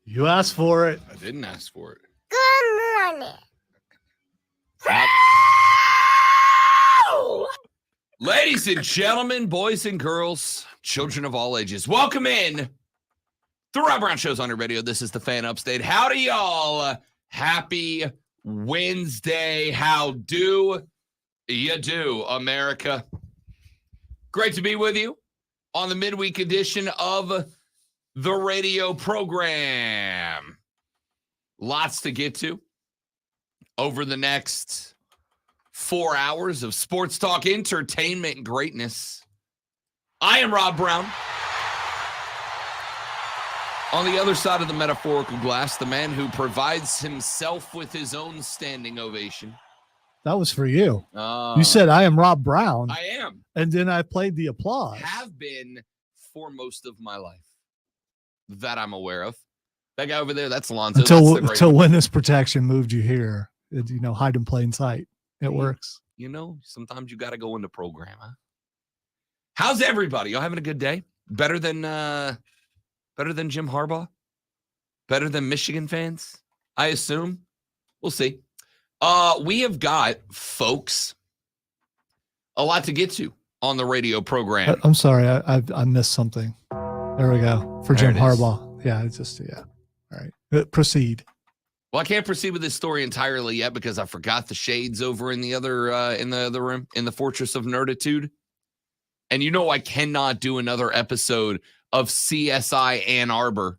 You asked for it. I didn't ask for it. Good morning. Ladies and gentlemen, boys and girls, children of all ages, welcome in the Rob Brown Show's on your radio. This is the Fan Upstate. Howdy, y'all. Happy Wednesday. How do you do, America? Great to be with you on the midweek edition of the radio program. Lots to get to over the next 4 hours of sports talk, entertainment, and greatness. I am Rob Brown. On the other side of the metaphorical glass, the man who provides himself with his own standing ovation. That was for you. You said, I am Rob Brown. I am. And then I played the applause. Have been for most of my life that I'm aware of. That guy over there, that's Alonzo. Until witness protection moved you here. Hide in plain sight. It works. Sometimes you got to go into program. Huh? How's everybody? Y'all having a good day? Better than Jim Harbaugh? Better than Michigan fans? I assume. We'll see. We have got, folks, a lot to get to on the radio program. I'm sorry. I missed something. There we go. For Jim Harbaugh. Yeah, all right. Proceed. Well, I can't proceed with this story entirely yet because I forgot the shades over in the other room, in the Fortress of Nerditude. And I cannot do another episode of CSI Ann Arbor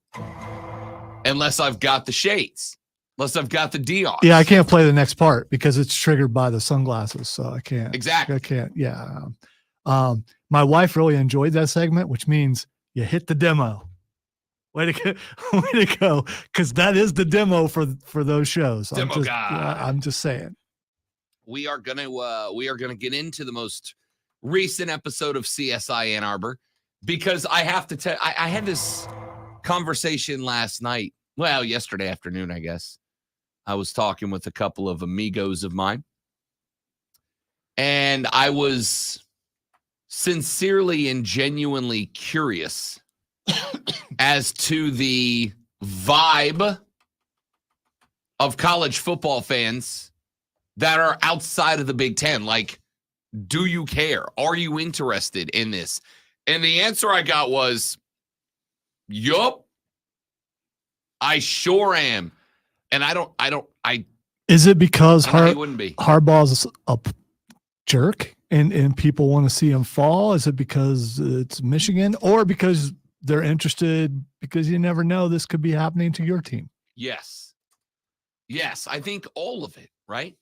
unless I've got the shades, unless I've got the Dion. Yeah, I can't play the next part because it's triggered by the sunglasses, so I can't. Exactly. I can't. Yeah. My wife really enjoyed that segment, which means you hit the demo. Way to go, because that is the demo for those shows. Demo guy. I'm just saying. We are gonna get into the most recent episode of CSI Ann Arbor because I have to tell. I had this conversation last night. Well, yesterday afternoon, I guess. I was talking with a couple of amigos of mine, and I was sincerely and genuinely curious as to the vibe of college football fans that are outside of the Big Ten. Like, do you care? Are you interested in this? And the answer I got was, yup, I sure am. And is it because wouldn't be. Harbaugh's a jerk and people want to see him fall? Is it because it's Michigan or because they're interested because you never know this could be happening to your team? Yes, I think all of it, right?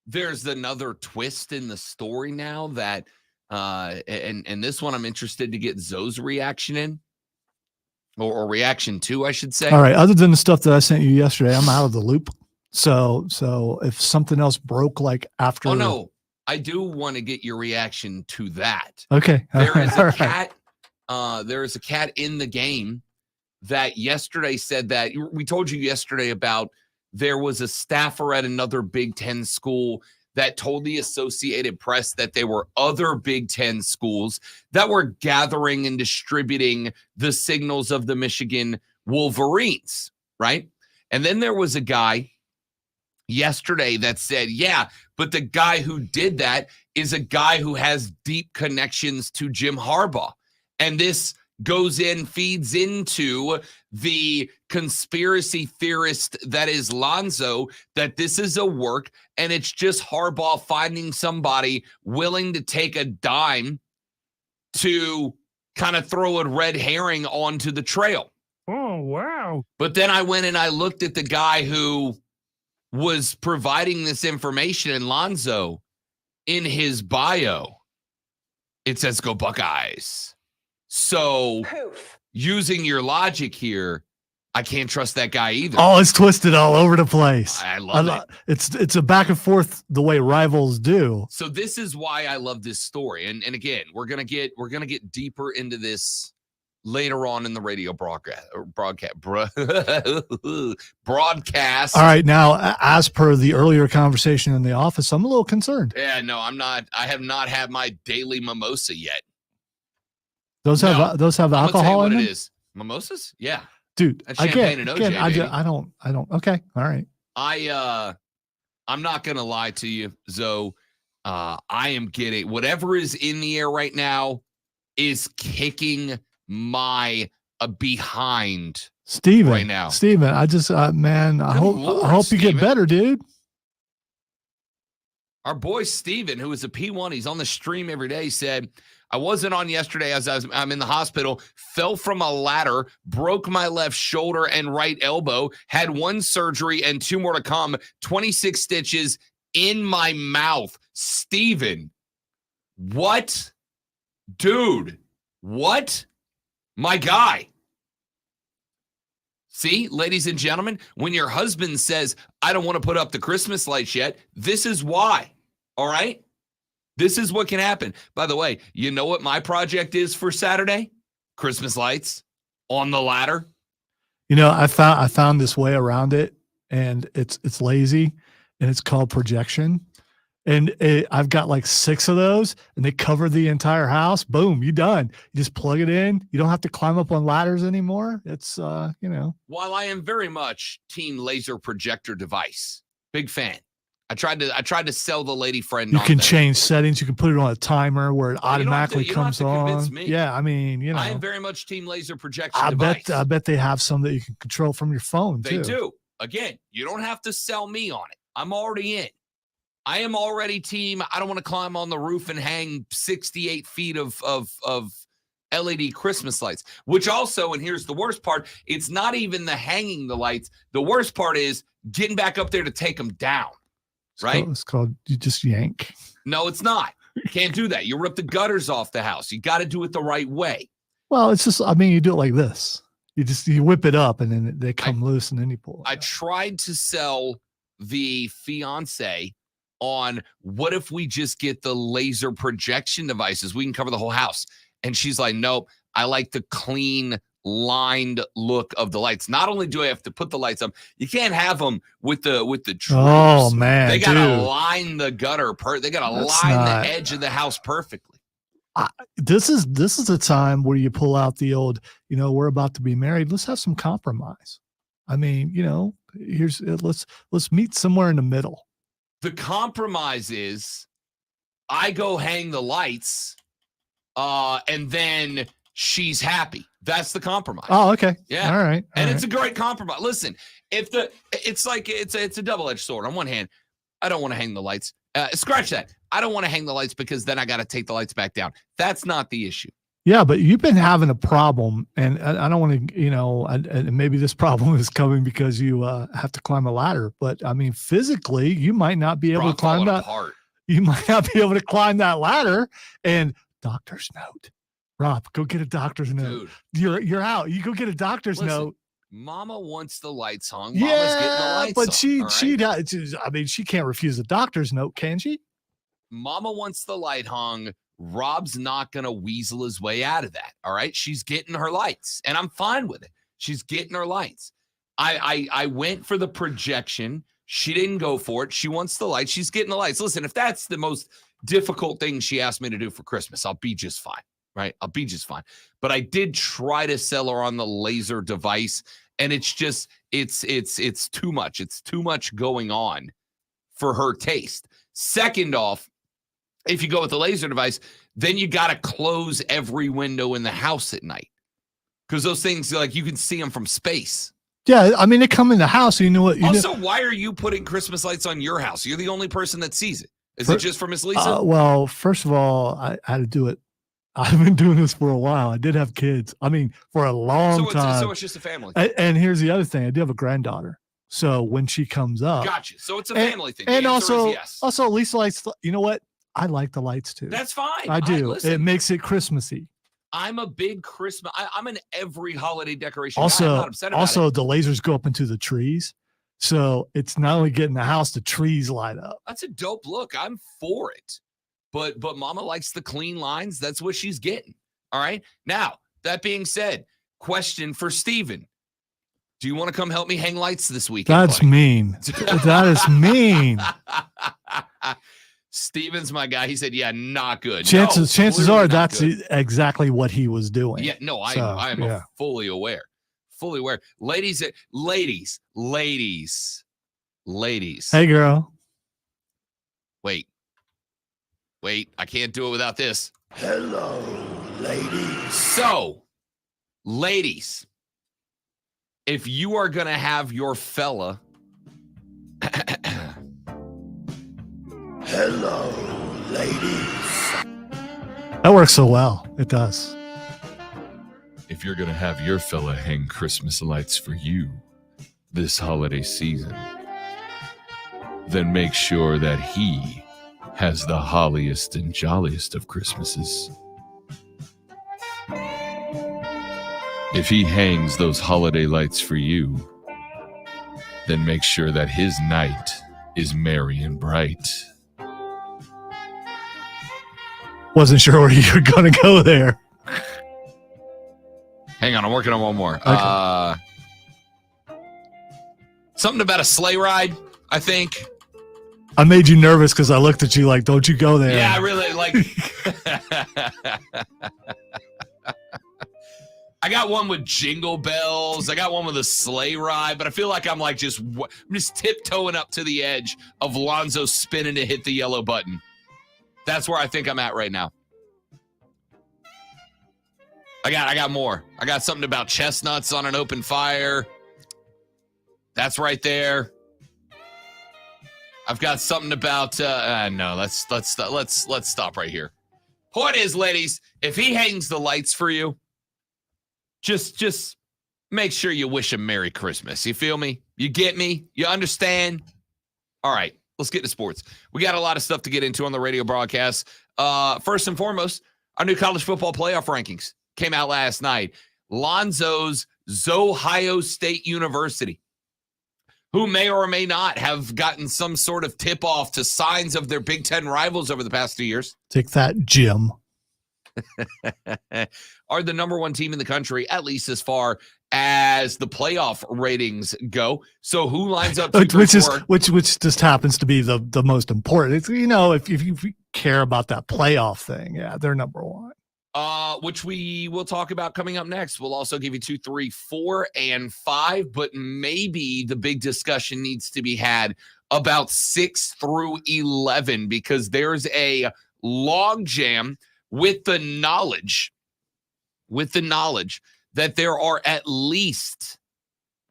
There's another twist in the story now that, and this one I'm interested to get Zoe's reaction in, or reaction to, I should say. All right. Other than the stuff that I sent you yesterday, I'm out of the loop. So if something else broke, like after. Oh no, I do want to get your reaction to that. Okay. There is a cat. There is a cat in the game that yesterday said that we told you yesterday about there was a staffer at another Big Ten school that told the Associated Press that there were other Big Ten schools that were gathering and distributing the signals of the Michigan Wolverines, right? And then there was a guy yesterday that said, yeah, but the guy who did that is a guy who has deep connections to Jim Harbaugh. And this feeds into the conspiracy theorist that is Lonzo, that this is a work and it's just Harbaugh finding somebody willing to take a dime to kind of throw a red herring onto the trail. Oh, wow. But then I went and I looked at the guy who was providing this information, and Lonzo, in his bio, it says, "Go Buckeyes." So, using your logic here, I can't trust that guy either. Oh, it's twisted all over the place. I love it. It's a back and forth the way rivals do. So this is why I love this story. And again, we're gonna get deeper into this later on in the radio broadcast. All right, now, as per the earlier conversation in the office, I'm a little concerned. Yeah, no, I'm not. I have not had my daily mimosa yet. Those have alcohol in them? It is. Mimosas? Yeah. dude. That's champagne and OJ, baby. I don't. Okay, all right. I'm not gonna lie to you, Zoe. I am getting whatever is in the air right now is kicking my behind. Steven, right now. Steven, I just man, I hope you get better, dude. Our boy Steven, who is a P1, he's on the stream every day, said, I wasn't on yesterday as I'm in the hospital, fell from a ladder, broke my left shoulder and right elbow, had 1 surgery and 2 more to come, 26 stitches in my mouth. Steven, what? Dude, what? My guy. See, ladies and gentlemen, when your husband says, I don't want to put up the Christmas lights yet, this is why. All right? This is what can happen. By the way, you know what my project is for Saturday? Christmas lights on the ladder. You know, I found this way around it, and it's lazy, and it's called projection. And I've got like 6 of those, and they cover the entire house. Boom, you done. You just plug it in. You don't have to climb up on ladders anymore. It's you know. While I am very much team laser projector device, big fan. I tried to sell the lady friend. You can change settings. You can put it on a timer where it automatically comes on. Yeah, I mean, you know. I am very much team laser projection device. I bet they have some that you can control from your phone too. They do. Again, you don't have to sell me on it. I'm already in. I am already team. I don't want to climb on the roof and hang 68 feet of LED Christmas lights, which also, and here's the worst part, it's not even the hanging the lights. The worst part is getting back up there to take them down, right? It's called you just yank. No, it's not. Can't do that. You rip the gutters off the house. You got to do it the right way. Well, it's just, I mean, you do it like this. You whip it up and then they come loose and then you pull it I out. tried to sell the fiance on what if we just get the laser projection devices? We can cover the whole house. And she's like, nope, I like the clean, lined look of the lights. Not only do I have to put the lights up, you can't have them with the trees. Oh, man. They got to line the gutter. They got to line the edge of the house perfectly. This is a time where you pull out the old, you know, we're about to be married. Let's have some compromise. I mean, you know, let's meet somewhere in the middle. The compromise is I go hang the lights and then she's happy. That's the compromise. Oh, okay. Yeah. All right. And it's a great compromise. Listen, it's a double-edged sword. On one hand, I don't want to hang the lights. Scratch that. I don't want to hang the lights because then I got to take the lights back down. That's not the issue. Yeah, but you've been having a problem, and I don't want to, you know, and maybe this problem is coming because you have to climb a ladder. But I mean, physically, you might not be able to climb that. You might not be able to climb that ladder. And doctor's note, Rob, go get a doctor's note. Dude, you're out. You go get a doctor's note. Mama wants the lights hung. Mama's getting the lights but hung, she can't refuse a doctor's note, can she? Mama wants the light hung. Rob's not going to weasel his way out of that. All right. She's getting her lights and I'm fine with it. She's getting her lights. I went for the projection. She didn't go for it. She wants the lights. She's getting the lights. Listen, if that's the most difficult thing she asked me to do for Christmas, I'll be just fine. Right. I'll be just fine. But I did try to sell her on the laser device and it's just, it's too much. It's too much going on for her taste. Second off, if you go with the laser device, then you got to close every window in the house at night because those things, like you can see them from space. Yeah, I mean, they come in the house. So you know what? Why are you putting Christmas lights on your house? You're the only person that sees it. Is it just for Miss Lisa? Well, first of all, I had to do it. I've been doing this for a while. I did have kids. I mean, for a long time. So it's just a family. And here's the other thing. I do have a granddaughter. So when she comes up. Gotcha. So it's a family thing. And also Lisa likes, you know what? I like the lights too. That's fine. I do. It makes it Christmassy. I'm a big Christmas. I'm in every holiday decoration. Also, I'm not upset about it. The lasers go up into the trees. So it's not only getting the house, the trees light up. That's a dope look. I'm for it. But Mama likes the clean lines. That's what she's getting. All right. Now, that being said, question for Steven. Do you want to come help me hang lights this weekend? That's mean. That is mean. Steven's my guy. He said, yeah, not good. Chances are that's exactly what he was doing. Yeah, no, I am fully aware. fully aware. Ladies. Hey, girl. Wait, I can't do it without this. Hello, ladies. So, ladies, if you are going to have your fella. Hello, ladies. That works so well. It does. If you're going to have your fella hang Christmas lights for you this holiday season, then make sure that he has the holliest and jolliest of Christmases. If he hangs those holiday lights for you, then make sure that his night is merry and bright. Wasn't sure where you were going to go there. Hang on, I'm working on one more. Okay. Something about a sleigh ride, I think. I made you nervous because I looked at you like, don't you go there. Yeah, I really like. I got one with jingle bells. I got one with a sleigh ride, but I feel like I'm just tiptoeing up to the edge of Lonzo spinning to hit the yellow button. That's where I think I'm at right now. I got more. I got something about chestnuts on an open fire. That's right there. I've got something about no. Let's stop right here. Point is, ladies, if he hangs the lights for you, just make sure you wish him Merry Christmas. You feel me? You get me? You understand? All right, let's get to sports. We got a lot of stuff to get into on the radio broadcast. First and foremost, our new college football playoff rankings came out last night. Lonzo's Ohio State University, who may or may not have gotten some sort of tip-off to signs of their Big Ten rivals over the past 2 years. Take that, Jim. Are the number one team in the country, at least as far as the playoff ratings go. So who lines up? Which just happens to be the most important. It's, if you care about that playoff thing, yeah, they're number one. Which we will talk about coming up next. We'll also give you 2, 3, 4, and 5, but maybe the big discussion needs to be had about 6 through 11 because there's a log jam with the knowledge that there are at least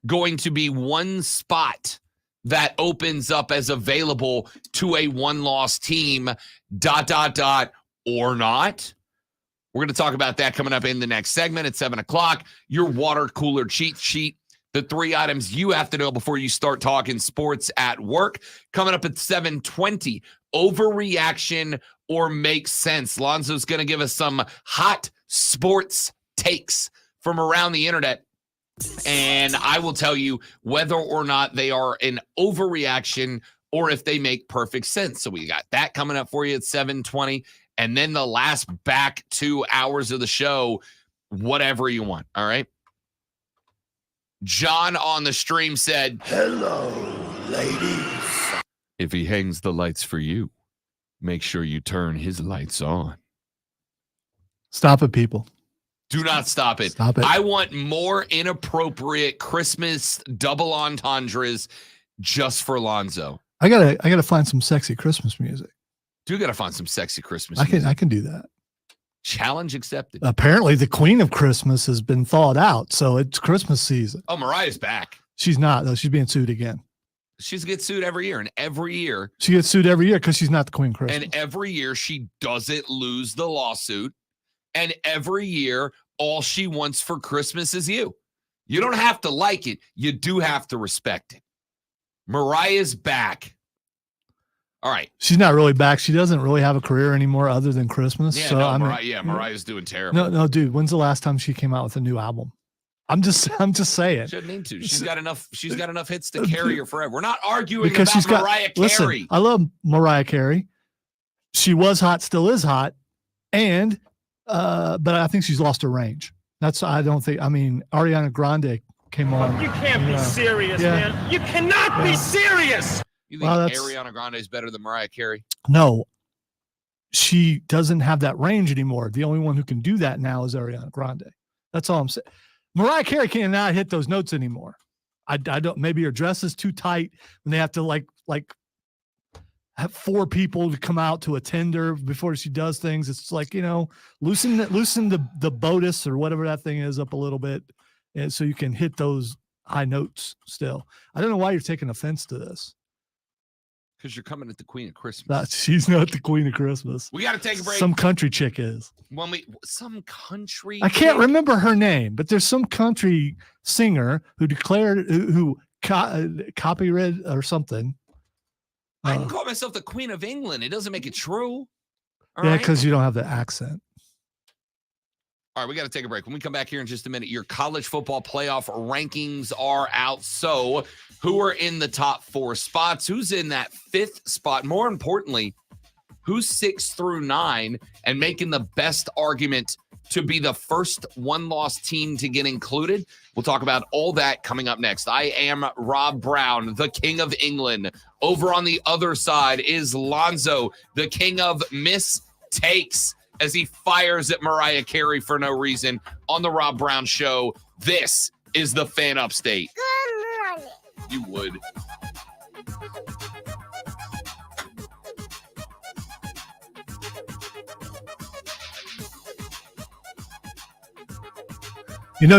going to be one spot that opens up as available to a one-loss team, ... or not. We're going to talk about that coming up in the next segment at 7 o'clock. Your water cooler cheat sheet. The 3 items you have to know before you start talking sports at work. Coming up at 7:20, overreaction or makes sense. Lonzo's going to give us some hot sports takes from around the internet. And I will tell you whether or not they are an overreaction or if they make perfect sense. So we got that coming up for you at 7:20. And then the last back 2 hours of the show, whatever you want. All right. John on the stream said, hello, ladies. If he hangs the lights for you, make sure you turn his lights on. Stop it, people. Do not stop it. Stop it. I want more inappropriate Christmas double entendres just for Lonzo. I gotta find some sexy Christmas music. Do gotta find some sexy Christmas music. I can do that. Challenge accepted. Apparently, the Queen of Christmas has been thawed out, so it's Christmas season. Oh, Mariah's back. She's not though. She's being sued again. She gets sued every year, and every year she gets sued every year because she's not the Queen of Christmas. And every year she doesn't lose the lawsuit. And every year, all she wants for Christmas is you. You don't have to like it. You do have to respect it. Mariah's back. All right. She's not really back. She doesn't really have a career anymore other than Christmas. Yeah, so, no, Mariah's doing terrible. No, dude. When's the last time she came out with a new album? I'm just saying. Shouldn't need to. She's got enough hits to carry her forever. We're not arguing because about Mariah Carey. Listen, I love Mariah Carey. She was hot, still is hot, and but I think she's lost her range. Ariana Grande came on. You can't be serious, man. You cannot be serious. You think Ariana Grande is better than Mariah Carey? No, she doesn't have that range anymore. The only one who can do that now is Ariana Grande. That's all I'm saying. Mariah Carey cannot hit those notes anymore. I don't. Maybe her dress is too tight when they have to like have 4 people to come out to attend her before she does things. It's like, loosen the bodus or whatever that thing is up a little bit, and so you can hit those high notes still. I don't know why you're taking offense to this. Because you're coming at the Queen of Christmas. She's not the Queen of Christmas. We got to take a break. Some country chick is. Some country. I can't remember her name, but there's some country singer who declared who copyrighted or something. I can call myself the Queen of England. It doesn't make it true. Yeah, because you don't have the accent. All right, we got to take a break. When we come back here in just a minute, your college football playoff rankings are out. So who are in the top 4 spots? Who's in that 5th spot? More importantly, who's 6 through 9 and making the best argument to be the first one-loss team to get included? We'll talk about all that coming up next. I am Rob Brown, the King of England. Over on the other side is Lonzo, the King of Mistakes, as he fires at Mariah Carey for no reason on the Rob Brown Show. This is the Fan Upstate. Good morning. You would.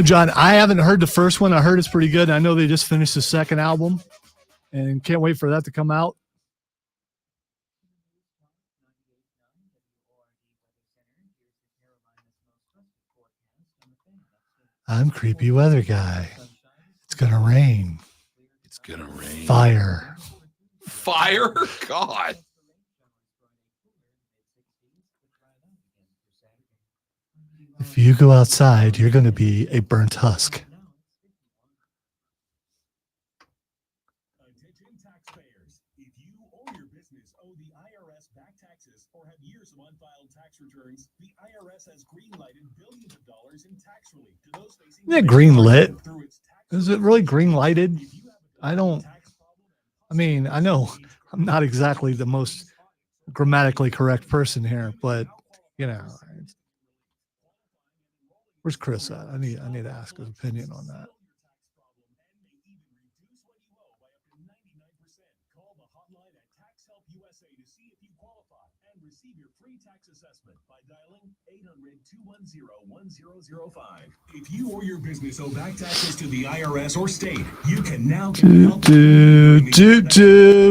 John, I haven't heard the first one. I heard it's pretty good. I know they just finished the second album and can't wait for that to come out. I'm creepy weather guy. It's going to rain. It's going to rain. Fire. Fire? God. If you go outside, you're going to be a burnt husk. Attention taxpayers. If you or your business owe the IRS back taxes or have years of unfiled tax returns, the IRS has green-lighted billions of dollars in tax relief to those facing. Isn't it green lit? Is it really green lighted? I mean, I know I'm not exactly the most grammatically correct person here, but where's Chris at? I need to ask his opinion on that. Call the hotline at Tax Help USA to see if you qualify and receive your free tax assessment by dialing 800-210-1005. If you or your business owe back taxes to the IRS or state, you can now get help. Get your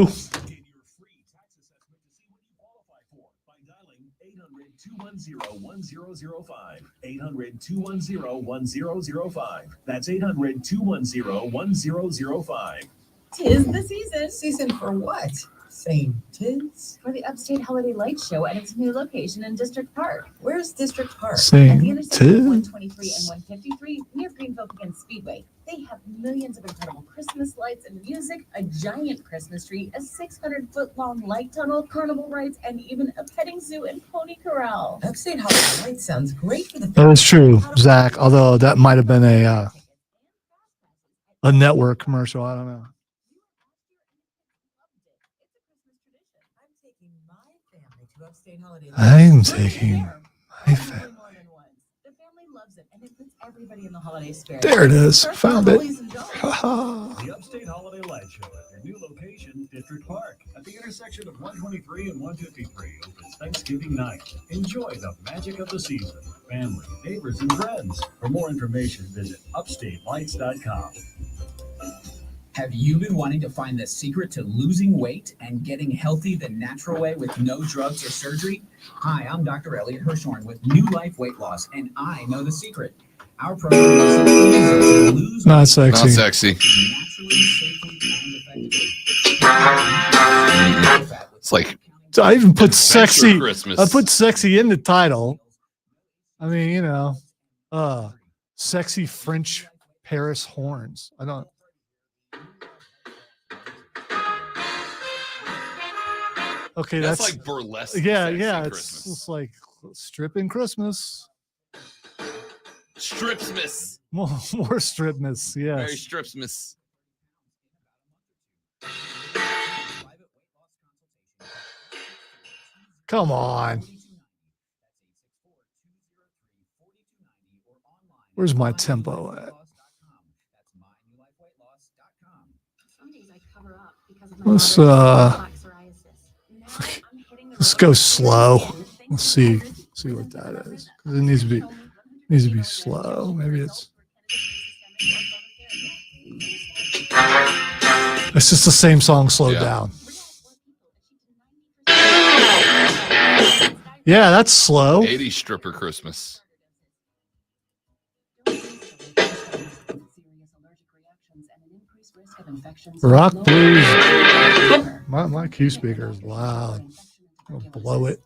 free tax assessment to see what you qualify for by dialing 800-210-1005. 800-210-1005. That's 800-210-1005. Tis the season. Season for what? Same tis. For the Upstate Holiday Light Show at its new location in District Park. Where's District Park? At the Same intersection of tis. 123 and 153 near Greenville Begin Speedway. They have millions of incredible Christmas lights and music, a giant Christmas tree, a 600-foot-long light tunnel, carnival rides, and even a petting zoo and pony corral. Upstate Holiday Light sounds great for the That is true, Zach, although that might have been a network commercial. I don't know. I'm taking my family to Upstate Holiday Light. I'm taking my family. The family loves it, and it puts everybody in the holiday spirit. There it is. First Found it. families and dogs. The Upstate Holiday Light Show at their new location, District Park, at the intersection of 123 and 153, opens Thanksgiving night. Enjoy the magic of the season, family, neighbors, and friends. For more information, visit upstatelights.com. Have you been wanting to find the secret to losing weight and getting healthy the natural way with no drugs or surgery? Hi, I'm Dr. Elliot Hirschhorn with New Life Weight Loss, and I know the secret. Our program makes it easy to lose Not weight sexy. Not sexy. naturally, safely, and effectively. It's like So I even put Adventure sexy. Christmas. I put sexy in the title. I mean, sexy French Paris horns. I don't. Okay, that's that's like burlesque. yeah, sexy yeah. It's Christmas. just like stripping Christmas. Stripsmas. More stripness. Merry Yes. Stripsmas. Come on. Where's my tempo at? Let's let's go slow. Let's see what that is. It needs to be slow. Maybe it's just the same song slowed down. Yeah, that's slow. 80s stripper Christmas. Rock blues. My Q speaker is loud. I'll blow it.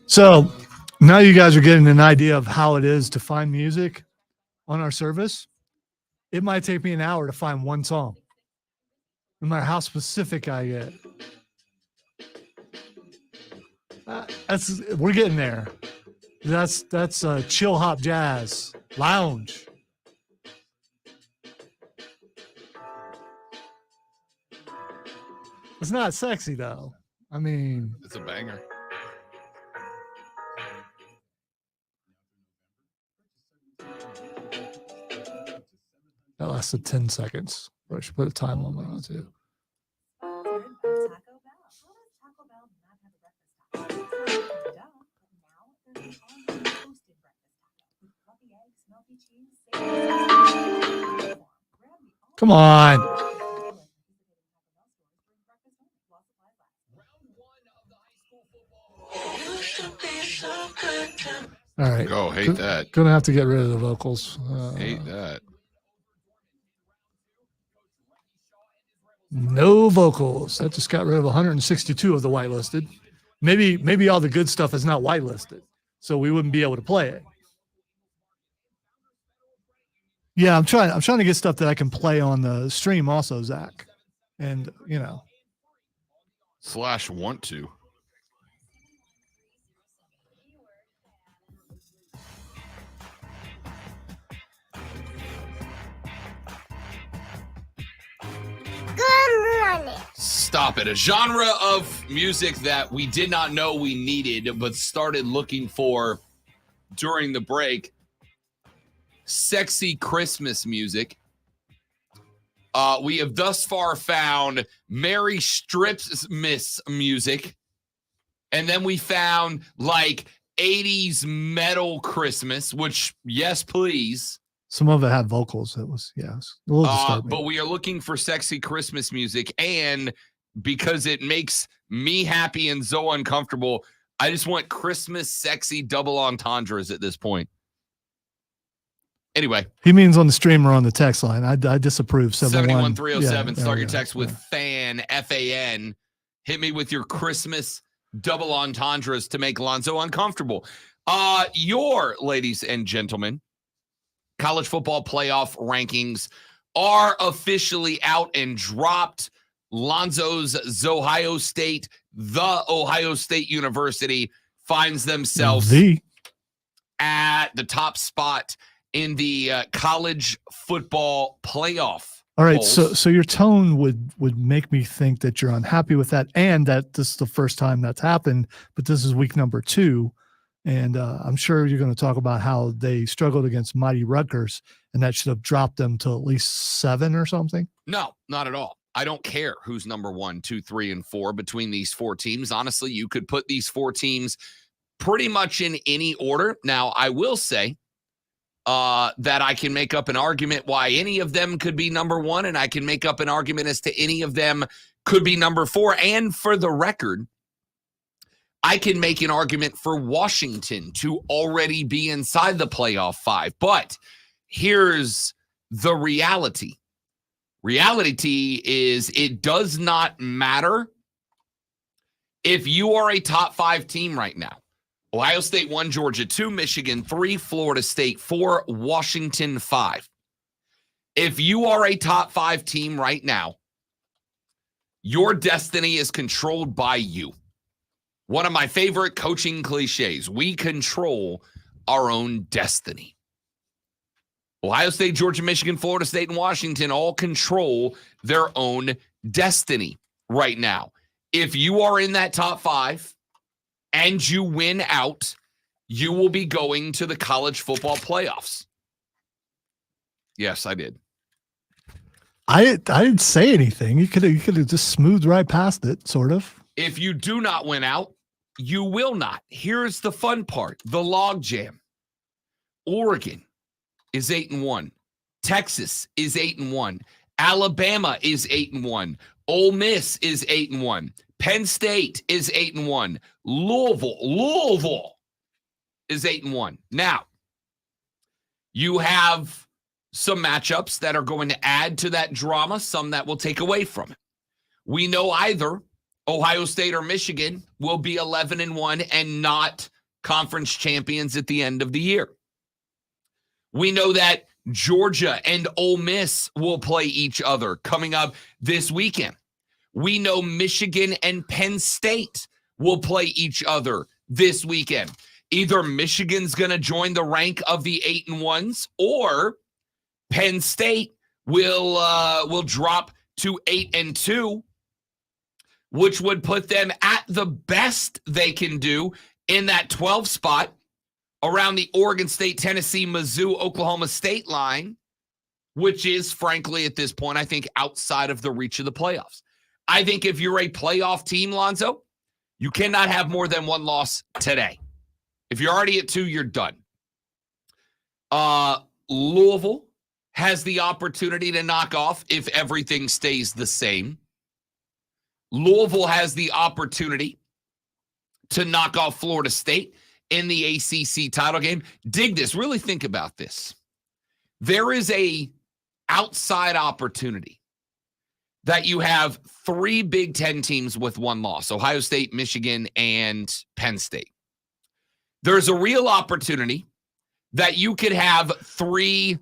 So now you guys are getting an idea of how it is to find music on our service. It might take me an hour to find one song, no matter how specific I get. We're getting there. That's chill hop jazz lounge. It's not sexy though. I mean, it's a banger. That lasted 10 seconds. I should put a time limit on it too. Come on. All right. Oh, hate that. Gonna have to get rid of the vocals. Hate that. No vocals. That just got rid of 162 of the whitelisted. Maybe all the good stuff is not whitelisted, so we wouldn't be able to play it. Yeah, I'm trying to get stuff that I can play on the stream also, Zach. And /want to. Stop it. A genre of music that we did not know we needed, but started looking for during the break. Sexy Christmas music. We have thus far found Merry Stripsmas music. And then we found like 80s metal Christmas, which, yes, please. Some of it had vocals. It was, yes. A little disturbing. But we are looking for sexy Christmas music. And because it makes me happy and so uncomfortable, I just want Christmas sexy double entendres at this point. Anyway. He means on the stream or on the text line. I disapprove. 71307. Start your text with FAN, F-A-N. Hit me with your Christmas double entendres to make Lonzo uncomfortable. Your, ladies and gentlemen, college football playoff rankings are officially out and dropped. Lonzo's Ohio State, the Ohio State University, finds themselves at the top spot in the college football playoff. All right, polls. so your tone would make me think that you're unhappy with that, and that this is the first time that's happened, but this is week number 2. And I'm sure you're going to talk about how they struggled against mighty Rutgers, and that should have dropped them to at least 7 or something. No, not at all. I don't care who's number 1, 2, 3, and 4 between these 4 teams. Honestly, you could put these 4 teams pretty much in any order. Now, I will say that I can make up an argument why any of them could be number 1, and I can make up an argument as to any of them could be number 4. And for the record, I can make an argument for Washington to already be inside the playoff 5. But here's the reality. Reality is it does not matter if you are a top 5 team right now. Ohio State 1, Georgia 2, Michigan 3, Florida State 4, Washington 5. If you are a top 5 team right now, your destiny is controlled by you. One of my favorite coaching cliches, we control our own destiny. Ohio State, Georgia, Michigan, Florida State, and Washington all control their own destiny right now. If you are in that top 5 and you win out, you will be going to the college football playoffs. Yes, I did. I didn't say anything. You could have just smoothed right past it, sort of. If you do not win out, you will not. Here's the fun part, the log jam. Oregon is 8-1. Texas is 8-1. Alabama is 8-1. Ole Miss is 8-1. Penn State is 8-1. Louisville is 8-1. Now, you have some matchups that are going to add to that drama, some that will take away from it. We know either Ohio State or Michigan will be 11-1 and not conference champions at the end of the year. We know that Georgia and Ole Miss will play each other coming up this weekend. We know Michigan and Penn State will play each other this weekend. Either Michigan's going to join the rank of the 8-1s, or Penn State will drop to 8-2, which would put them at the best they can do in that 12 spot around the Oregon State, Tennessee, Mizzou, Oklahoma State line, which is, frankly, at this point, I think, outside of the reach of the playoffs. I think if you're a playoff team, Lonzo, you cannot have more than one loss today. If you're already at 2, you're done. Louisville has the opportunity to knock off if everything stays the same. Louisville has the opportunity to knock off Florida State in the ACC title game. Dig this. Really think about this. There is a outside opportunity that you have 3 Big Ten teams with 1 loss: Ohio State, Michigan, and Penn State. There's a real opportunity that you could have 3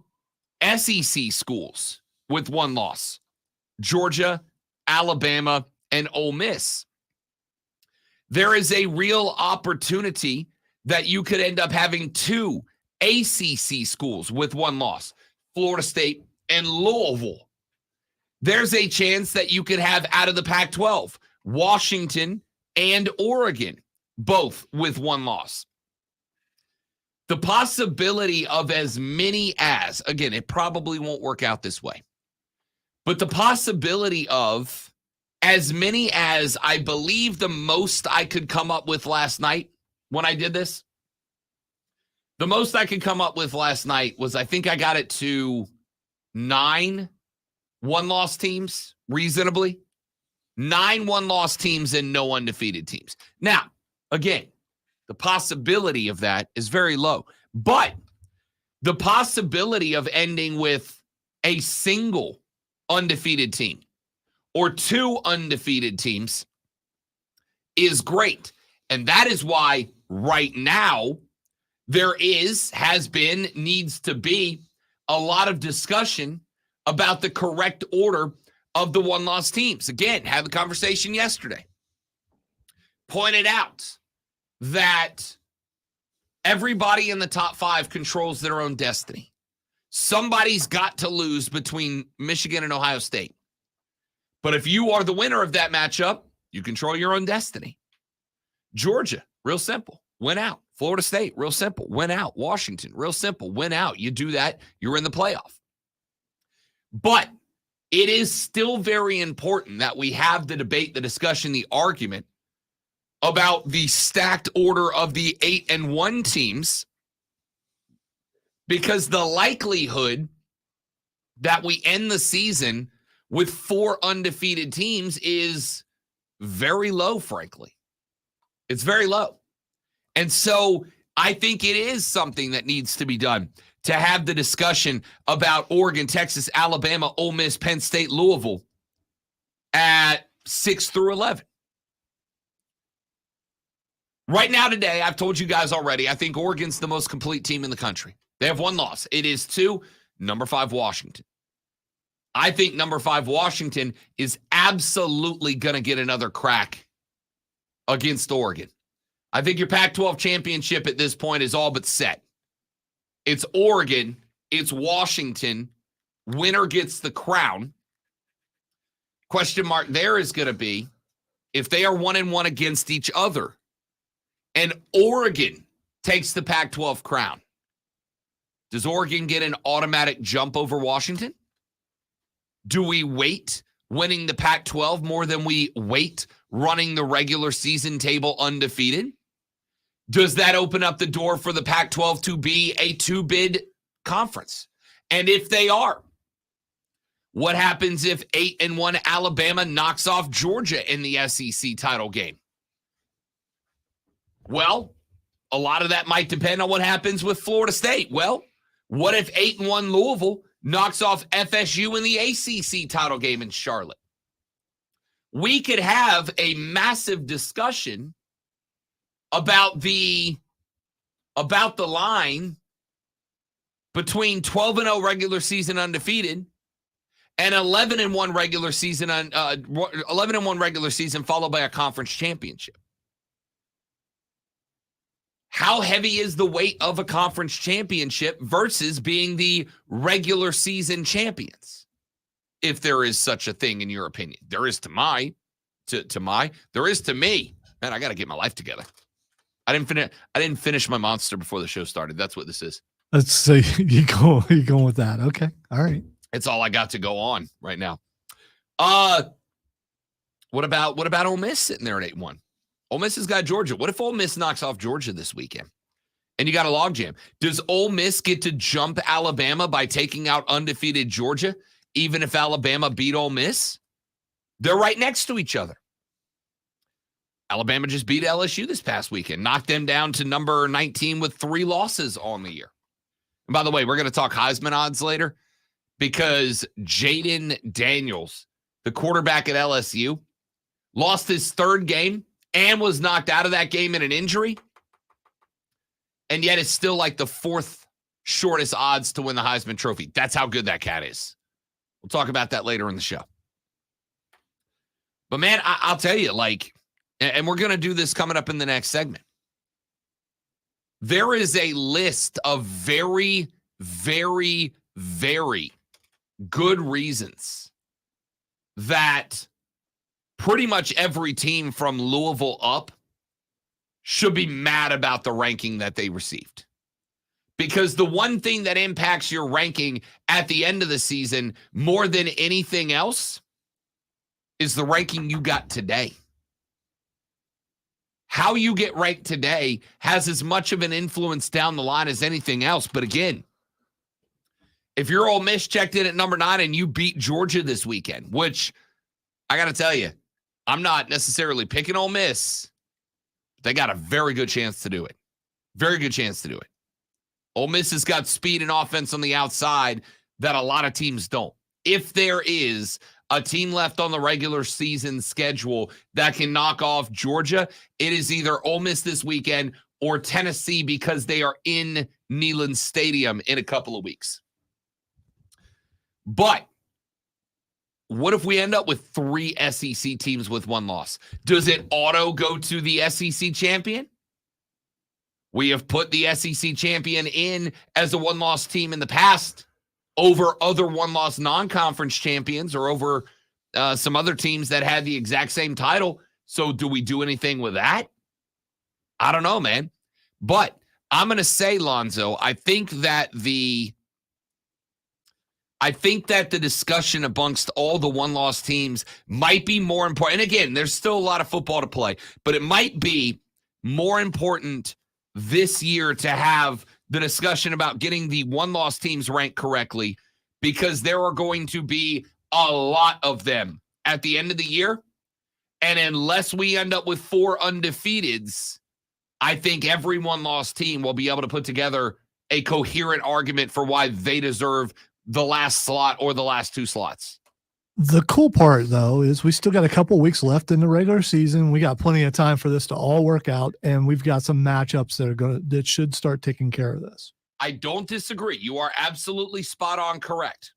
SEC schools with 1 loss: Georgia, Alabama, and Ole Miss. There is a real opportunity that you could end up having 2 ACC schools with 1 loss: Florida State and Louisville. There's a chance that you could have out of the Pac-12, Washington and Oregon, both with 1 loss. The possibility of as many as, again, it probably won't work out this way, but the possibility of as many as, I believe the most I could come up with last night when I did this, the most I could come up with last night was, I think I got it to 9 one-loss teams, reasonably. 9 one-loss teams and no undefeated teams. Now, again, the possibility of that is very low. But the possibility of ending with a single undefeated team or 2 undefeated teams is great. And that is why right now there has been, needs to be a lot of discussion about the correct order of the one-loss teams. Again, had the conversation yesterday. Pointed out that everybody in the top 5 controls their own destiny. Somebody's got to lose between Michigan and Ohio State. But if you are the winner of that matchup, you control your own destiny. Georgia, real simple, win out. Florida State, real simple, win out. Washington, real simple, win out. You do that, you're in the playoff. But it is still very important that we have the debate, the discussion, the argument about the stacked order of the 8-1 teams, because the likelihood that we end the season with 4 undefeated teams is very low, frankly. It's very low. And so I think it is something that needs to be done, to have the discussion about Oregon, Texas, Alabama, Ole Miss, Penn State, Louisville at 6 through 11. Right now today, I've told you guys already, I think Oregon's the most complete team in the country. They have 1 loss. It is to number 5 Washington. I think number 5 Washington is absolutely going to get another crack against Oregon. I think your Pac-12 championship at this point is all but set. It's Oregon It's Washington. Winner gets the crown. Question mark there is going to be if they are 1-1 against each other and Oregon takes the Pac-12 crown. Does Oregon get an automatic jump over Washington? Do we wait winning the Pac-12 more than we wait running the regular season table undefeated? Does that open up the door for the Pac-12 to be a two-bid conference? And if they are, what happens if 8-1 Alabama knocks off Georgia in the SEC title game? Well, a lot of that might depend on what happens with Florida State. Well, what if 8-1 Louisville knocks off FSU in the ACC title game in Charlotte? We could have a massive discussion about the line between 12-0 regular season undefeated and 11-1 regular season 11-1 regular season followed by a conference championship. How heavy is the weight of a conference championship versus being the regular season champions? If there is such a thing in your opinion. There is there is to me. Man, I got to get my life together. I didn't finish my monster before the show started. That's what this is. Let's say you going with that. Okay. All right. It's all I got to go on right now. What about Ole Miss sitting there at 8-1? Ole Miss has got Georgia. What if Ole Miss knocks off Georgia this weekend? And you got a logjam. Does Ole Miss get to jump Alabama by taking out undefeated Georgia, even if Alabama beat Ole Miss? They're right next to each other. Alabama just beat LSU this past weekend, knocked them down to number 19 with 3 losses on the year. And by the way, we're going to talk Heisman odds later because Jaden Daniels, the quarterback at LSU, lost his 3rd game and was knocked out of that game in an injury. And yet it's still like the 4th shortest odds to win the Heisman Trophy. That's how good that cat is. We'll talk about that later in the show. But man, I'll tell you, and we're going to do this coming up in the next segment. There is a list of very, very, very good reasons that pretty much every team from Louisville up should be mad about the ranking that they received. Because the one thing that impacts your ranking at the end of the season more than anything else is the ranking you got today. How you get ranked today has as much of an influence down the line as anything else. But again, if you're Ole Miss checked in at number 9 and you beat Georgia this weekend, which I got to tell you, I'm not necessarily picking Ole Miss. They got a very good chance to do it. Very good chance to do it. Ole Miss has got speed and offense on the outside that a lot of teams don't. If there is a team left on the regular season schedule that can knock off Georgia, it is either Ole Miss this weekend or Tennessee because they are in Neyland Stadium in a couple of weeks. But what if we end up with 3 SEC teams with 1 loss? Does it auto go to the SEC champion? We have put the SEC champion in as a 1-loss team in the past over other 1-loss non-conference champions or over some other teams that had the exact same title. So do we do anything with that? I don't know, man. But I'm going to say, Lonzo, I think that the discussion amongst all the 1-loss teams might be more important. And again, there's still a lot of football to play, but it might be more important this year to have the discussion about getting the 1-loss teams ranked correctly, because there are going to be a lot of them at the end of the year. And unless we end up with 4 undefeateds, I think every 1-loss team will be able to put together a coherent argument for why they deserve the last slot or the last 2 slots. The cool part, though, is we still got a couple weeks left in the regular season. We got plenty of time for this to all work out, and we've got some matchups that should start taking care of this. I don't disagree. You are absolutely spot on correct.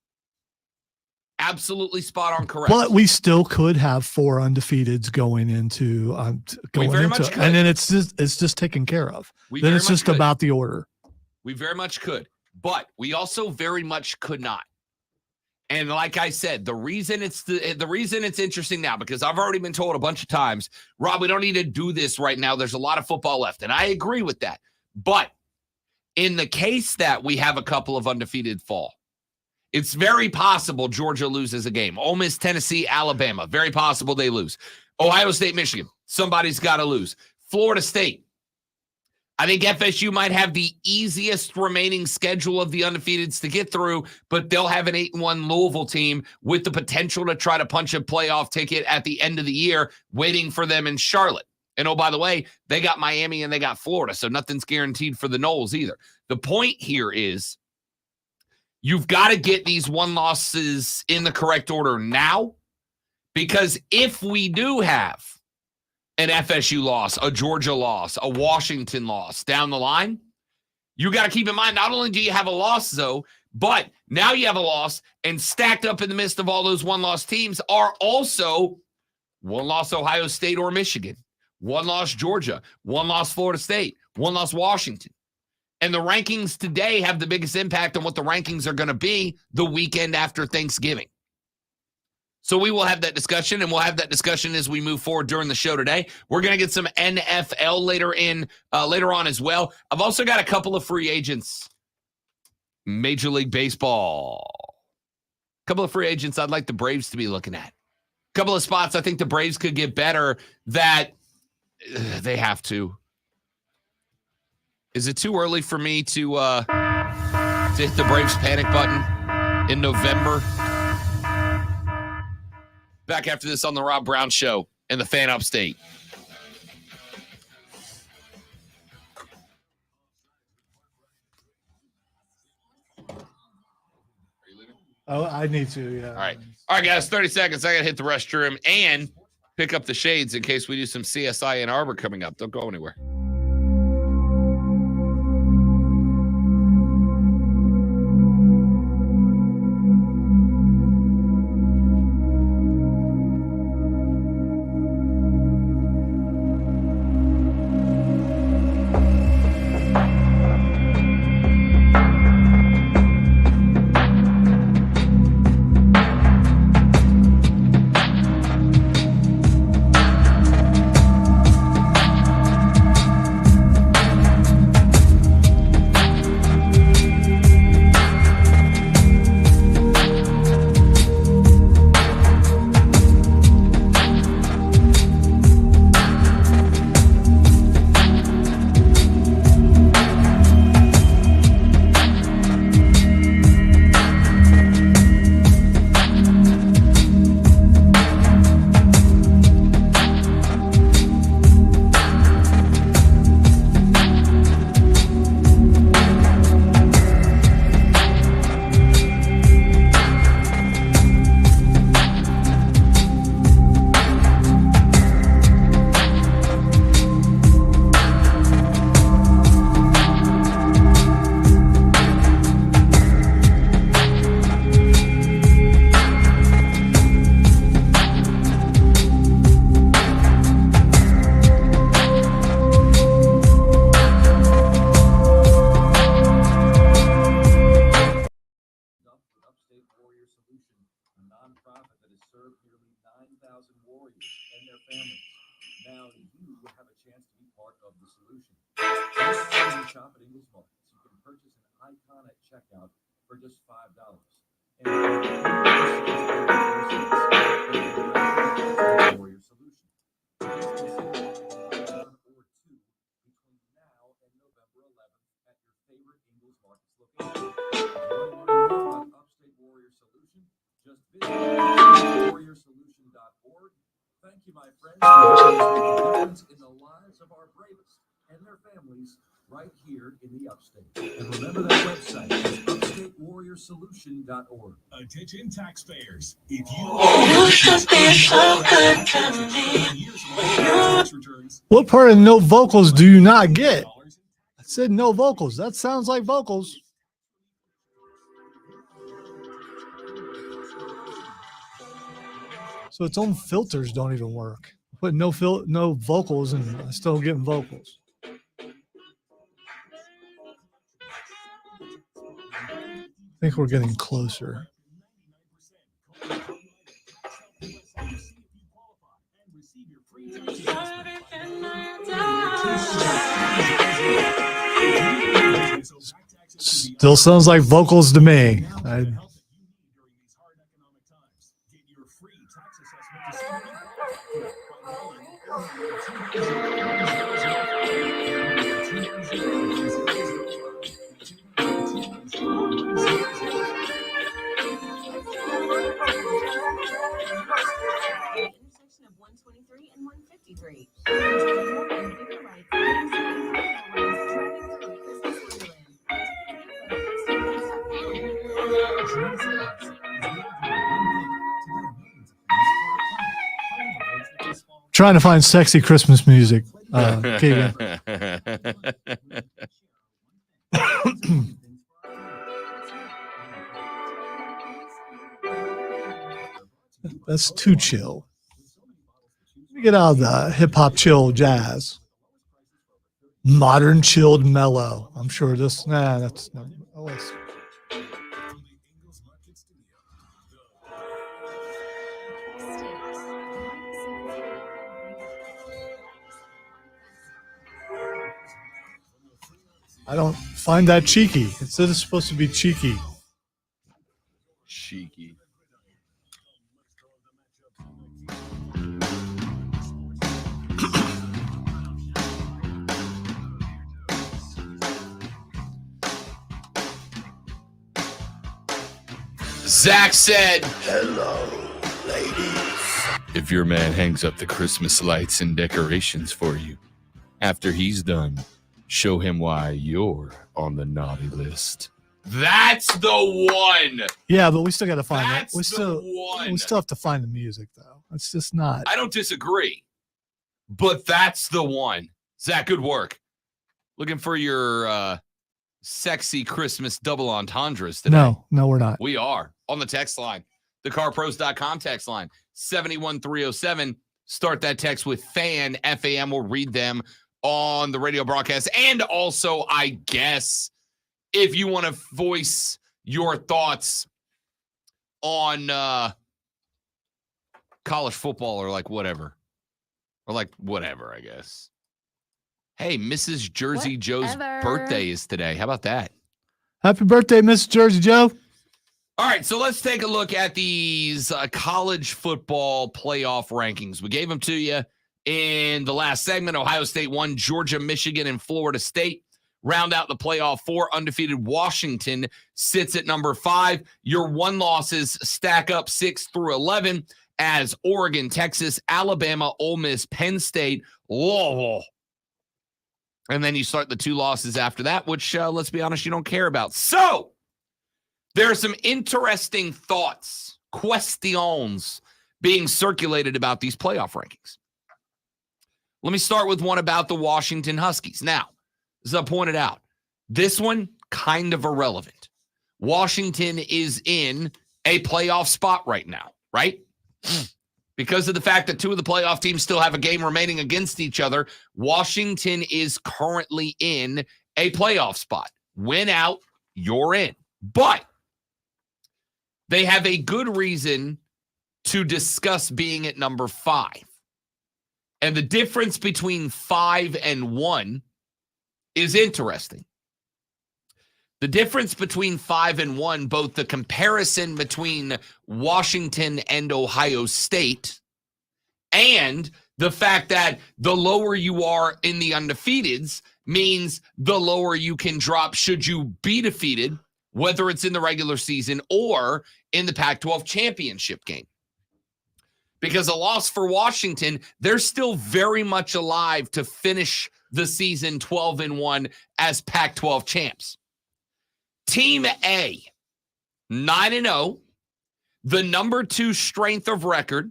Absolutely spot on correct. But we still could have 4 undefeateds going into it, and then it's just taken care of. Then it's just about the order. We very much could. But we also very much could not. And like I said, the reason it's interesting now, because I've already been told a bunch of times, Rob, we don't need to do this right now. There's a lot of football left. And I agree with that. But in the case that we have a couple of undefeated fall, it's very possible Georgia loses a game. Ole Miss, Tennessee, Alabama, very possible they lose. Ohio State, Michigan, somebody's got to lose. Florida State. I think FSU might have the easiest remaining schedule of the undefeateds to get through, but they'll have an 8-1 Louisville team with the potential to try to punch a playoff ticket at the end of the year, waiting for them in Charlotte. And oh, by the way, they got Miami and they got Florida, so nothing's guaranteed for the Noles either. The point here is you've got to get these 1 losses in the correct order now, because if we do have an FSU loss, a Georgia loss, a Washington loss down the line, you got to keep in mind, not only do you have a loss, though, but now you have a loss, and stacked up in the midst of all those 1-loss teams are also 1-loss Ohio State or Michigan, 1-loss Georgia, 1-loss Florida State, 1-loss Washington. And the rankings today have the biggest impact on what the rankings are going to be the weekend after Thanksgiving. So we will have that discussion, and we'll have that discussion as we move forward during the show today. We're going to get some NFL later on as well. I've also got a couple of free agents. Major League Baseball. A couple of free agents I'd like the Braves to be looking at. A couple of spots I think the Braves could get better that they have to. Is it too early for me to hit the Braves panic button in November? Back after this on the Rob Brown Show and the Fan Upstate. Oh, I need to, yeah. All right, guys, 30 seconds. I got to hit the restroom and pick up the shades in case we do some CSI Ann Arbor coming up. Don't go anywhere. Thank you, my friends, for making a difference in the lives of our bravest and their families right here in the Upstate. And remember that website is upstatewarriorsolution.org. Attention taxpayers, if you should be so good to me. What part of no vocals do you not get? I said no vocals. That sounds like vocals. So its own filters don't even work. Put no vocals and I'm still getting vocals. think we're getting closer. Still sounds like vocals to me. Trying to find sexy Christmas music. Keegan. That's too chill. Let me get out of the hip hop chill jazz. Modern chilled mellow. I'm sure this. That's not. I don't find that cheeky. It said it's supposed to be cheeky. Cheeky. Zach said, Hello, ladies. If your man hangs up the Christmas lights and decorations for you, after he's done, show him why you're on the naughty list. That's the one. Yeah, but we still got to find That's it. We still have to find the music, though. It's just not. I don't disagree, but that's the one. Zach, good work. Looking for your sexy Christmas double entendres today. No, we're not. We are on the text line, thecarpros.com text line, 71307. Start that text with FAN, FAM. We'll read them on the radio broadcast. And also, I guess, if you want to voice your thoughts on college football or whatever, I guess. Hey, Mrs. Jersey Joe's birthday is today. How about that? Happy birthday, Mrs. Jersey Joe. All right, so let's take a look at these college football playoff rankings. We gave them to you in the last segment. Ohio State won, Georgia, Michigan, and Florida State round out the playoff four. Undefeated Washington sits at number 5. Your one losses stack up 6 through 11 as Oregon, Texas, Alabama, Ole Miss, Penn State, Louisville. And then you start the 2 losses after that, which, let's be honest, you don't care about. So there are some interesting thoughts, questions being circulated about these playoff rankings. Let me start with one about the Washington Huskies. Now, as I pointed out, this one kind of irrelevant. Washington is in a playoff spot right now, right? Because of the fact that 2 of the playoff teams still have a game remaining against each other, Washington is currently in a playoff spot. Win out, you're in. But they have a good reason to discuss being at number 5. And the difference between 5 and 1 is interesting. The difference between 5 and 1, both the comparison between Washington and Ohio State, and the fact that the lower you are in the undefeateds means the lower you can drop should you be defeated, whether it's in the regular season or in the Pac-12 championship game. Because a loss for Washington, they're still very much alive to finish the season 12-1 as Pac-12 champs. Team A, 9-0, the number 2 strength of record,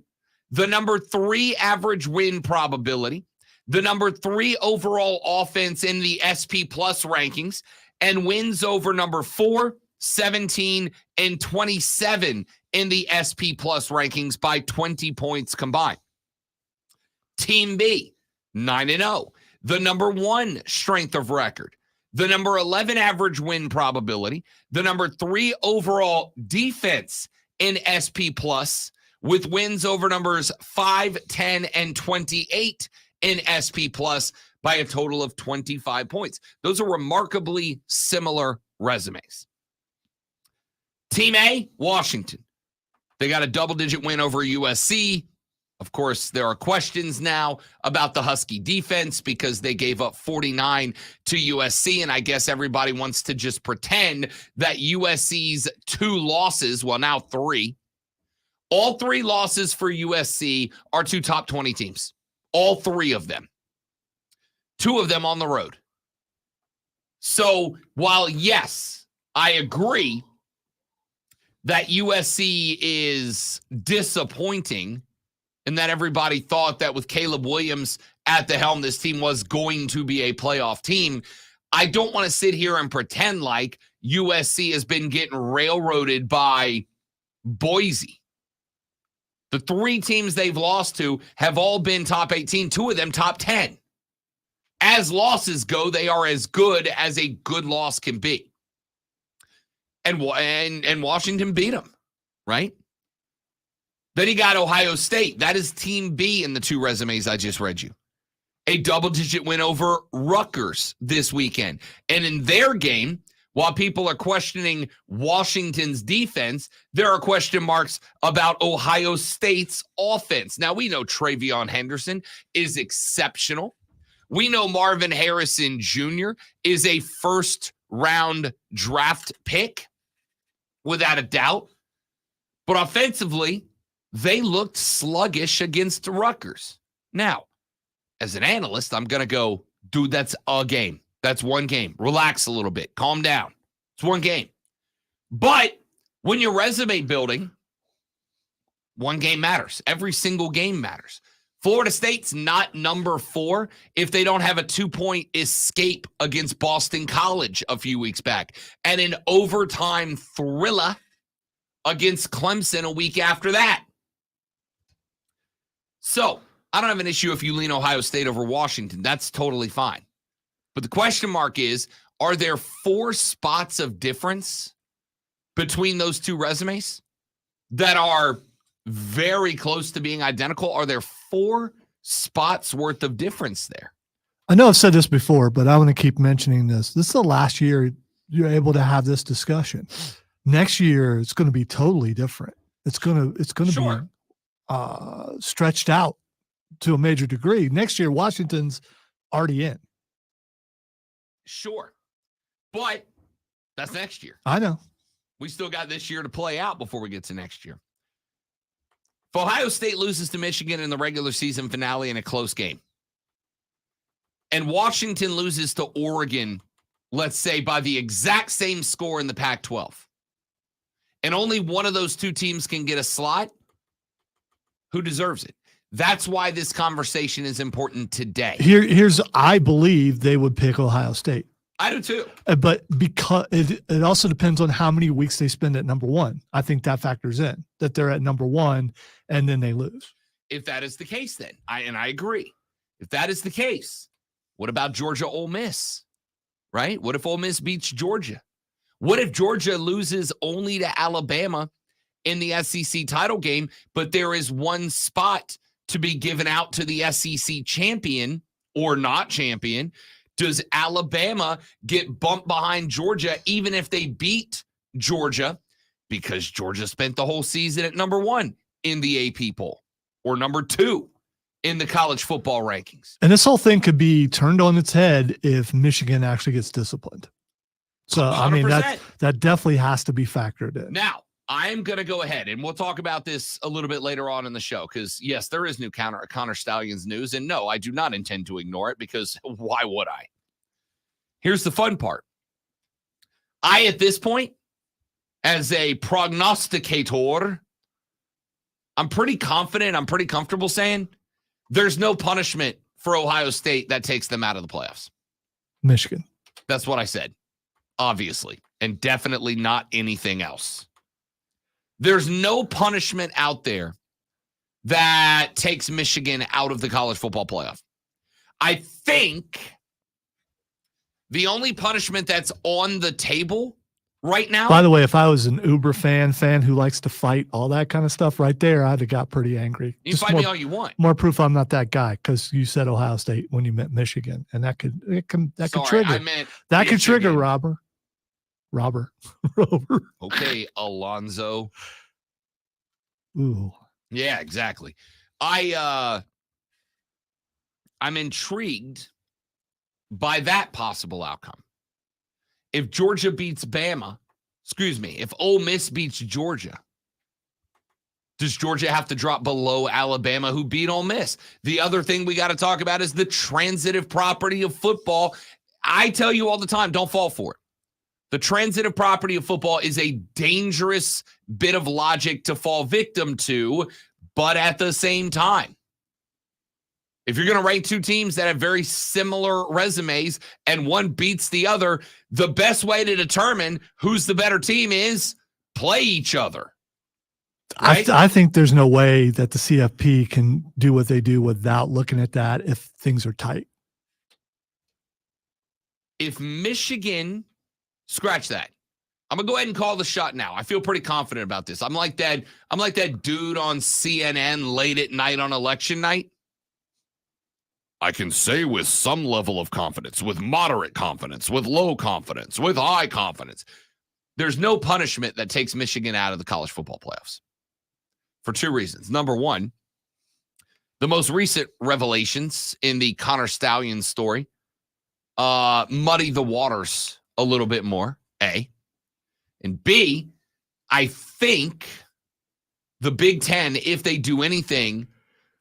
the number 3 average win probability, the number 3 overall offense in the SP Plus rankings, and wins over number 4, 17, and 27 in the SP Plus rankings by 20 points combined. Team B, 9-0, the number 1 strength of record, the number 11 average win probability, the number 3 overall defense in SP Plus, with wins over numbers 5, 10, and 28 in SP Plus by a total of 25 points. Those are remarkably similar resumes. Team A, Washington. They got a double-digit win over USC. Of course, there are questions now about the Husky defense because they gave up 49 to USC, and I guess everybody wants to just pretend that USC's 2 losses, well, now 3, all 3 losses for USC are to top 20 teams. All 3 of them. 2 of them on the road. So while, yes, I agree that USC is disappointing and that everybody thought that with Caleb Williams at the helm, this team was going to be a playoff team, I don't want to sit here and pretend like USC has been getting railroaded by Boise. The 3 teams they've lost to have all been top 18, 2 of them top 10. As losses go, they are as good as a good loss can be. And Washington beat them, right? Then you got Ohio State. That is Team B in the 2 resumes I just read you. A double-digit win over Rutgers this weekend. And in their game, while people are questioning Washington's defense, there are question marks about Ohio State's offense. Now, we know Travion Henderson is exceptional. We know Marvin Harrison Jr. is a first-round draft pick, without a doubt. But offensively, they looked sluggish against Rutgers. Now, as an analyst, I'm going to go, dude, that's a game. That's one game. Relax a little bit. Calm down. It's one game. But when you're resume building, one game matters. Every single game matters. Florida State's not number 4 if they don't have a 2-point escape against Boston College a few weeks back and an overtime thriller against Clemson a week after that. So I don't have an issue if you lean Ohio State over Washington. That's totally fine. But the question mark is, are there 4 spots of difference between those 2 resumes that are very close to being identical? Are there 4 spots worth of difference there? I know I've said this before, but I want to keep mentioning this. This is the last year you're able to have this discussion. Next year, it's going to be totally different. It's going to Sure. be stretched out to a major degree. Next year, Washington's already in. Sure. But that's next year. I know. We still got this year to play out before we get to next year. If Ohio State loses to Michigan in the regular season finale in a close game, and Washington loses to Oregon, let's say by the exact same score in the Pac-12, and only one of those 2 teams can get a slot, who deserves it? That's why this conversation is important today. Here's I believe they would pick Ohio State. I do too. But because it also depends on how many weeks they spend at number 1. I think that factors in, that they're at number 1 and then they lose. If that is the case, then I agree. If that is the case, what about Georgia Ole Miss? Right? What if Ole Miss beats Georgia? What if Georgia loses only to Alabama in the SEC title game, but there is 1 spot to be given out to the SEC champion or not champion? Does Alabama get bumped behind Georgia even if they beat Georgia because Georgia spent the whole season at number 1 in the AP poll or number 2 in the college football rankings? And this whole thing could be turned on its head if Michigan actually gets disciplined. So, 100%. I mean, that definitely has to be factored in. Now, I'm going to go ahead, and we'll talk about this a little bit later on in the show because, yes, there is new Connor Stallions news, and no, I do not intend to ignore it because why would I? Here's the fun part. At this point, as a prognosticator, I'm pretty confident, I'm pretty comfortable saying there's no punishment for Ohio State that takes them out of the playoffs. Michigan. That's what I said, obviously, and definitely not anything else. There's no punishment out there that takes Michigan out of the college football playoff. I think The only punishment that's on the table right now. By the way, if I was an Uber fan who likes to fight, all that kind of stuff right there, I'd have got pretty angry. You fight me all you want. More proof I'm not that guy because you said Ohio State when you meant Michigan, and that could trigger. I meant that could trigger Robber. Okay, Alonzo. Ooh. Yeah, exactly. I'm intrigued by that possible outcome. If Georgia beats Bama, if Ole Miss beats Georgia, does Georgia have to drop below Alabama, who beat Ole Miss? The other thing we got to talk about is the transitive property of football. I tell you all the time, don't fall for it. The transitive property of football is a dangerous bit of logic to fall victim to, but at the same time, if you're going to rank two teams that have very similar resumes and one beats the other, the best way to determine who's the better team is play each other. Right? I think there's no way that the CFP can do what they do without looking at that if things are tight. If Michigan, scratch that. I'm going to go ahead and call the shot now. I feel pretty confident about this. I'm like that dude on CNN late at night on election night. I can say with some level of confidence, with moderate confidence, with low confidence, with high confidence, there's no punishment that takes Michigan out of the college football playoffs for two reasons. Number one, the most recent revelations in the Connor Stallion story muddy the waters a little bit more, A. And B, I think the Big Ten, if they do anything,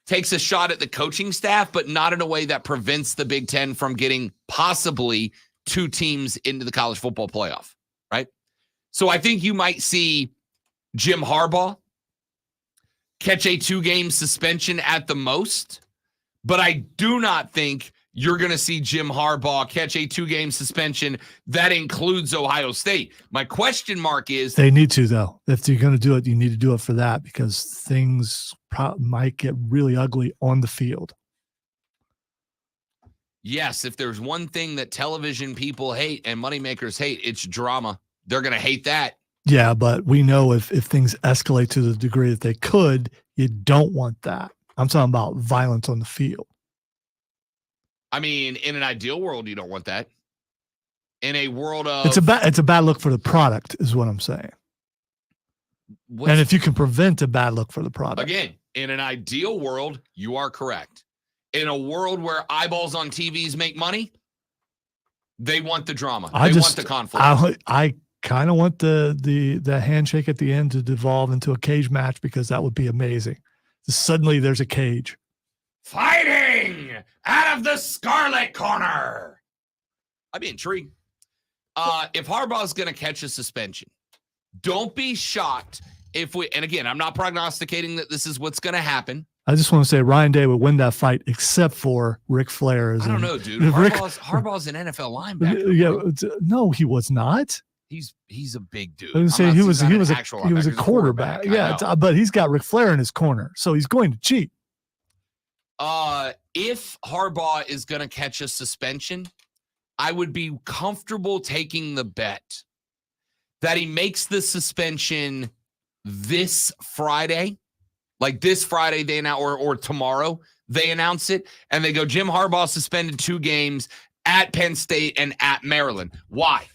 takes a shot at the coaching staff, but not in a way that prevents the Big Ten from getting possibly two teams into the college football playoff, right? So I think you might see Jim Harbaugh catch a 2-game suspension at the most, but I do not think you're going to see Jim Harbaugh catch a 2-game suspension that includes Ohio State. My question mark is... They need to, though. If you're going to do it, you need to do it for that because things might get really ugly on the field. Yes, if there's one thing that television people hate and moneymakers hate, it's drama. They're going to hate that. Yeah, but we know if things escalate to the degree that they could, you don't want that. I'm talking about violence on the field. I mean, in an ideal world, you don't want that. In a world of... It's a bad look for the product is what I'm saying. And if you can prevent a bad look for the product. Again, in an ideal world, you are correct. In a world where eyeballs on TVs make money, they want the drama. They want the conflict. I kind of want the handshake at the end to devolve into a cage match because that would be amazing. Suddenly there's a cage. Fighting out of the Scarlet Corner. I'd be intrigued. If Harbaugh's going to catch a suspension, don't be shocked if we, and again, I'm not prognosticating that this is what's going to happen. I just want to say Ryan Day would win that fight except for Ric Flair. I don't know, dude. Harbaugh's an NFL linebacker. Yeah, no, he was not. He's a big dude. I was saying he was a quarterback. Yeah, but he's got Ric Flair in his corner, so he's going to cheat. If Harbaugh is going to catch a suspension, I would be comfortable taking the bet that he makes the suspension this Friday, like this Friday they announce, or tomorrow they announce it, and they go, Jim Harbaugh suspended 2 games at Penn State and at Maryland. Why?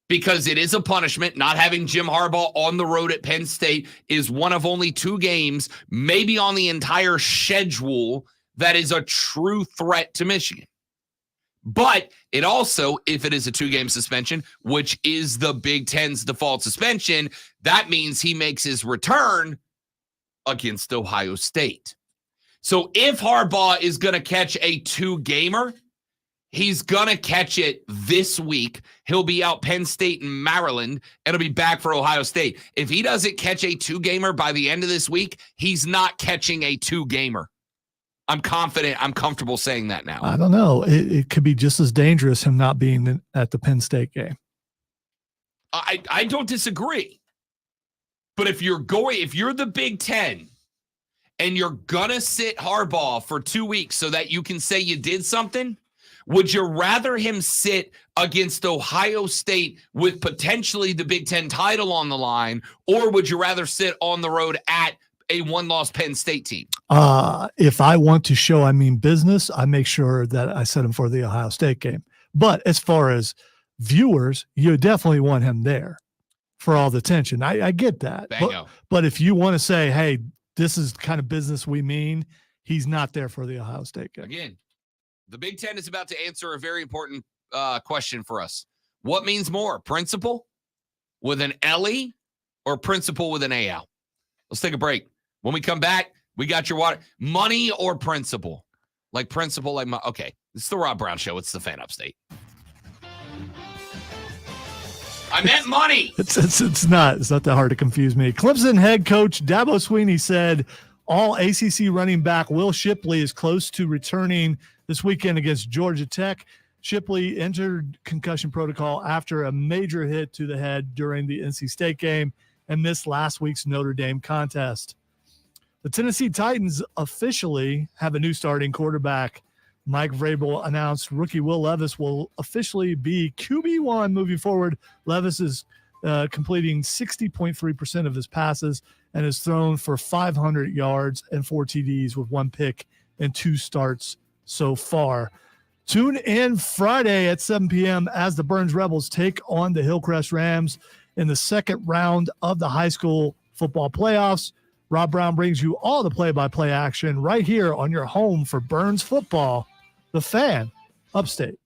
Because it is a punishment. Not having Jim Harbaugh on the road at Penn State is one of only 2 games, maybe on the entire schedule, that is a true threat to Michigan. But it also, if it is a 2-game suspension, which is the Big Ten's default suspension, that means he makes his return against Ohio State. So if Harbaugh is going to catch a 2-gamer, he's going to catch it this week. He'll be out Penn State and Maryland, and he'll be back for Ohio State. If he doesn't catch a 2-gamer by the end of this week, he's not catching a 2-gamer. I'm confident. I'm comfortable saying that now. I don't know. It could be just as dangerous him not being at the Penn State game. I don't disagree. But if you're the Big Ten and you're going to sit Harbaugh for 2 weeks so that you can say you did something, Would you rather him sit against Ohio State with potentially the Big Ten title on the line, or would you rather sit on the road at a one-loss Penn State team? If I want to show I mean business, I make sure that I set him for the Ohio State game. But as far as viewers, you definitely want him there for all the tension. I get that. But if you want to say, hey, this is the kind of business we mean, he's not there for the Ohio State game. Again, the Big Ten is about to answer a very important question for us. What means more, principal with an L-E or principal with an A-L? Let's take a break. When we come back, we got your water. Money or principal? Like principal, like my, okay. It's the Rob Brown Show. It's the Fan Upstate. I meant money. It's not that hard to confuse me. Clemson head coach Dabo Swinney said all ACC running back Will Shipley is close to returning this weekend against Georgia Tech. Shipley entered concussion protocol after a major hit to the head during the NC State game and missed last week's Notre Dame contest. The Tennessee Titans officially have a new starting quarterback. Mike Vrabel announced rookie Will Levis will officially be QB1 moving forward. Levis is completing 60.3% of his passes and has thrown for 500 yards and 4 TDs with 1 pick and 2 starts so far. Tune in Friday at 7 p.m. as the Burns Rebels take on the Hillcrest Rams in the second round of the high school football playoffs. Rob Brown brings you all the play-by-play action right here on your home for Burns football, the Fan Upstate.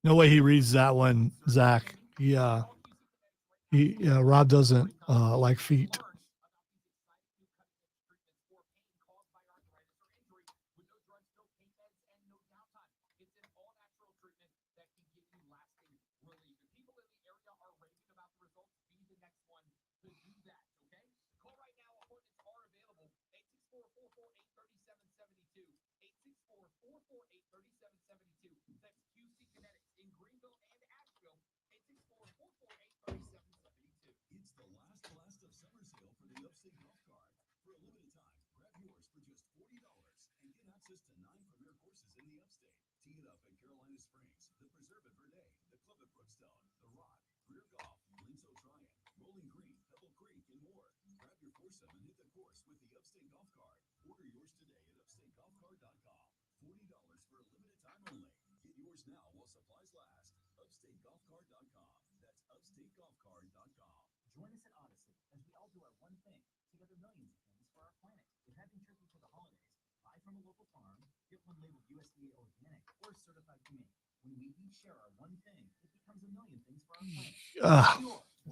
No way he reads that one, Zach. Rob doesn't like feet.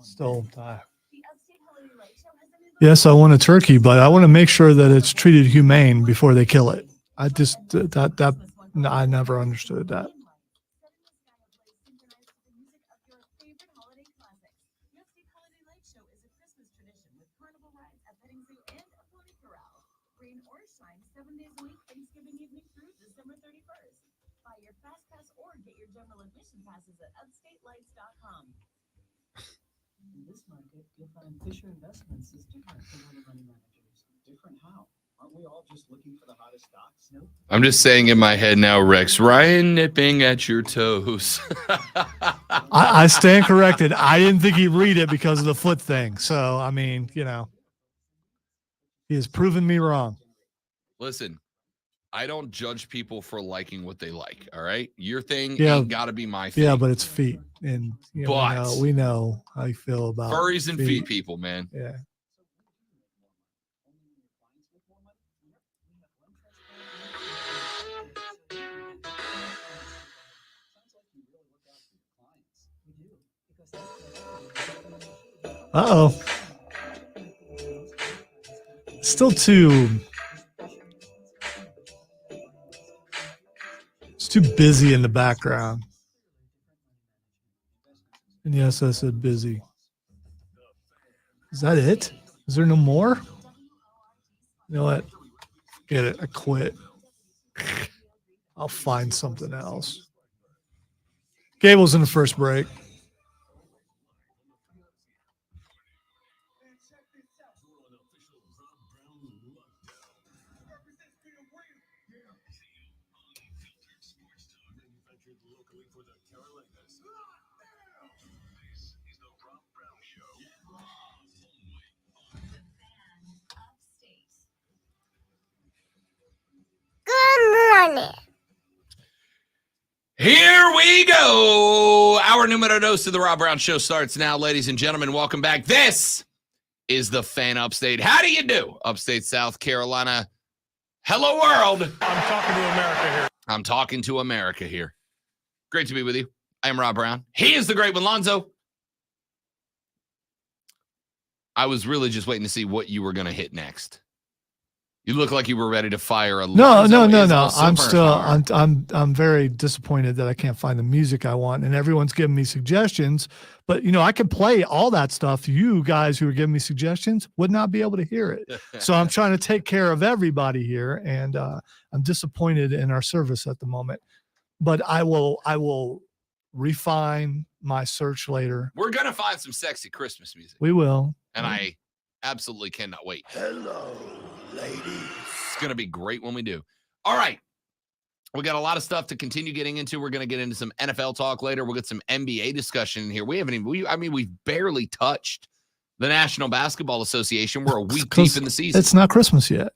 Still die. Yes, I want a turkey, but I want to make sure that it's treated humane before they kill it. I never understood that. This market, you'll find Fisher Investments is different from other money managers. Different how? Aren't we all just looking for the hottest stocks? Nope. I'm just saying in my head now, Rex, Ryan nipping at your toes. I stand corrected. I didn't think he'd read it because of the foot thing. So, I mean, he has proven me wrong. Listen, I don't judge people for liking what they like. All right, your thing Yeah. ain't got to be my thing. Yeah, but it's feet, and we know how you feel about furries and feet people, man. Yeah. Uh-oh. Still it's too busy in the background. And yes, I said busy. Is that it? Is there no more? You know what? Get it. I quit. I'll find something else. Gable's in the first break. Good morning. Here we go. Our numero dos of the Rob Brown Show starts now, ladies and gentlemen. Welcome back. This is the Fan Upstate. How do you do, Upstate South Carolina? Hello, world. I'm talking to America here. I'm talking to America here. Great to be with you. I am Rob Brown. He is the great one, Lonzo. I was really just waiting to see what you were going to hit next. You look like you were ready to fire a No. Lonzo I'm very disappointed that I can't find the music I want, and everyone's giving me suggestions. But I can play all that stuff. You guys who are giving me suggestions would not be able to hear it. So I'm trying to take care of everybody here, and I'm disappointed in our service at the moment. But I will refine my search later. We're gonna find some sexy Christmas music. We will, and I absolutely cannot wait. Hello, ladies. It's going to be great when we do. All right. We got a lot of stuff to continue getting into. We're going to get into some NFL talk later. We'll get some NBA discussion in here. We've barely touched the National Basketball Association. We're a week deep in the season. It's not Christmas yet.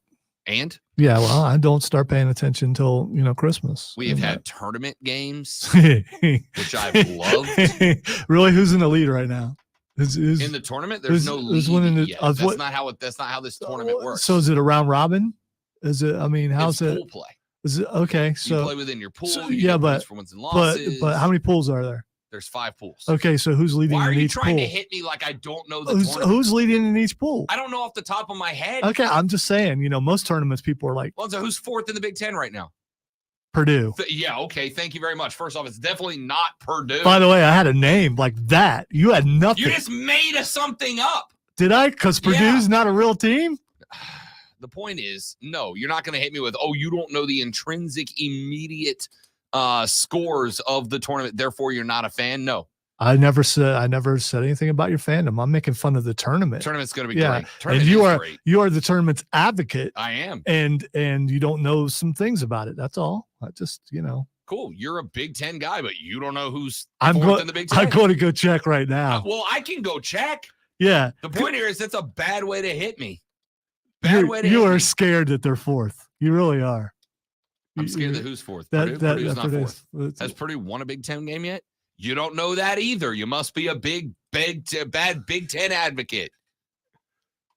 And? Yeah, well, I don't start paying attention until, Christmas. We have had tournament games, which I've loved. Really? Who's in the lead right now? In the tournament, there's no lead yet. That's not how this tournament works. So is it a round robin? Is it? I mean, how's it's it? Pool play. Is it okay? So you play within your pool. So, you get points for wins and losses. But how many pools are there? There's 5 pools. Okay, so who's leading in each pool? Why are you trying to hit me like I don't know the tournament? Who's leading in each pool? I don't know off the top of my head. Okay, I'm just saying. Most tournaments people are like. Well, so who's 4th in the Big Ten right now? Purdue. Yeah, okay. Thank you very much. First off, it's definitely not Purdue. By the way, I had a name like that. You had nothing. You just made something up. Did I? Because Purdue's not a real team? The point is, no, you're not going to hit me with, you don't know the intrinsic, immediate scores of the tournament. Therefore, you're not a fan. No. I never said anything about your fandom. I'm making fun of the tournament. Tournament's going to be great. And you are the tournament's advocate. I am. And you don't know some things about it. That's all. I just, Cool. You're a Big Ten guy, but you don't know who's in the Big Ten. I'm going to go check right now. Well, I can go check. Yeah. The point here is that's a bad way to hit me. You are scared that they're 4th. You really are. I'm scared that who's 4th. Purdue's not 4th. Has Purdue won a Big Ten game yet? You don't know that either. You must be a bad Big Ten advocate.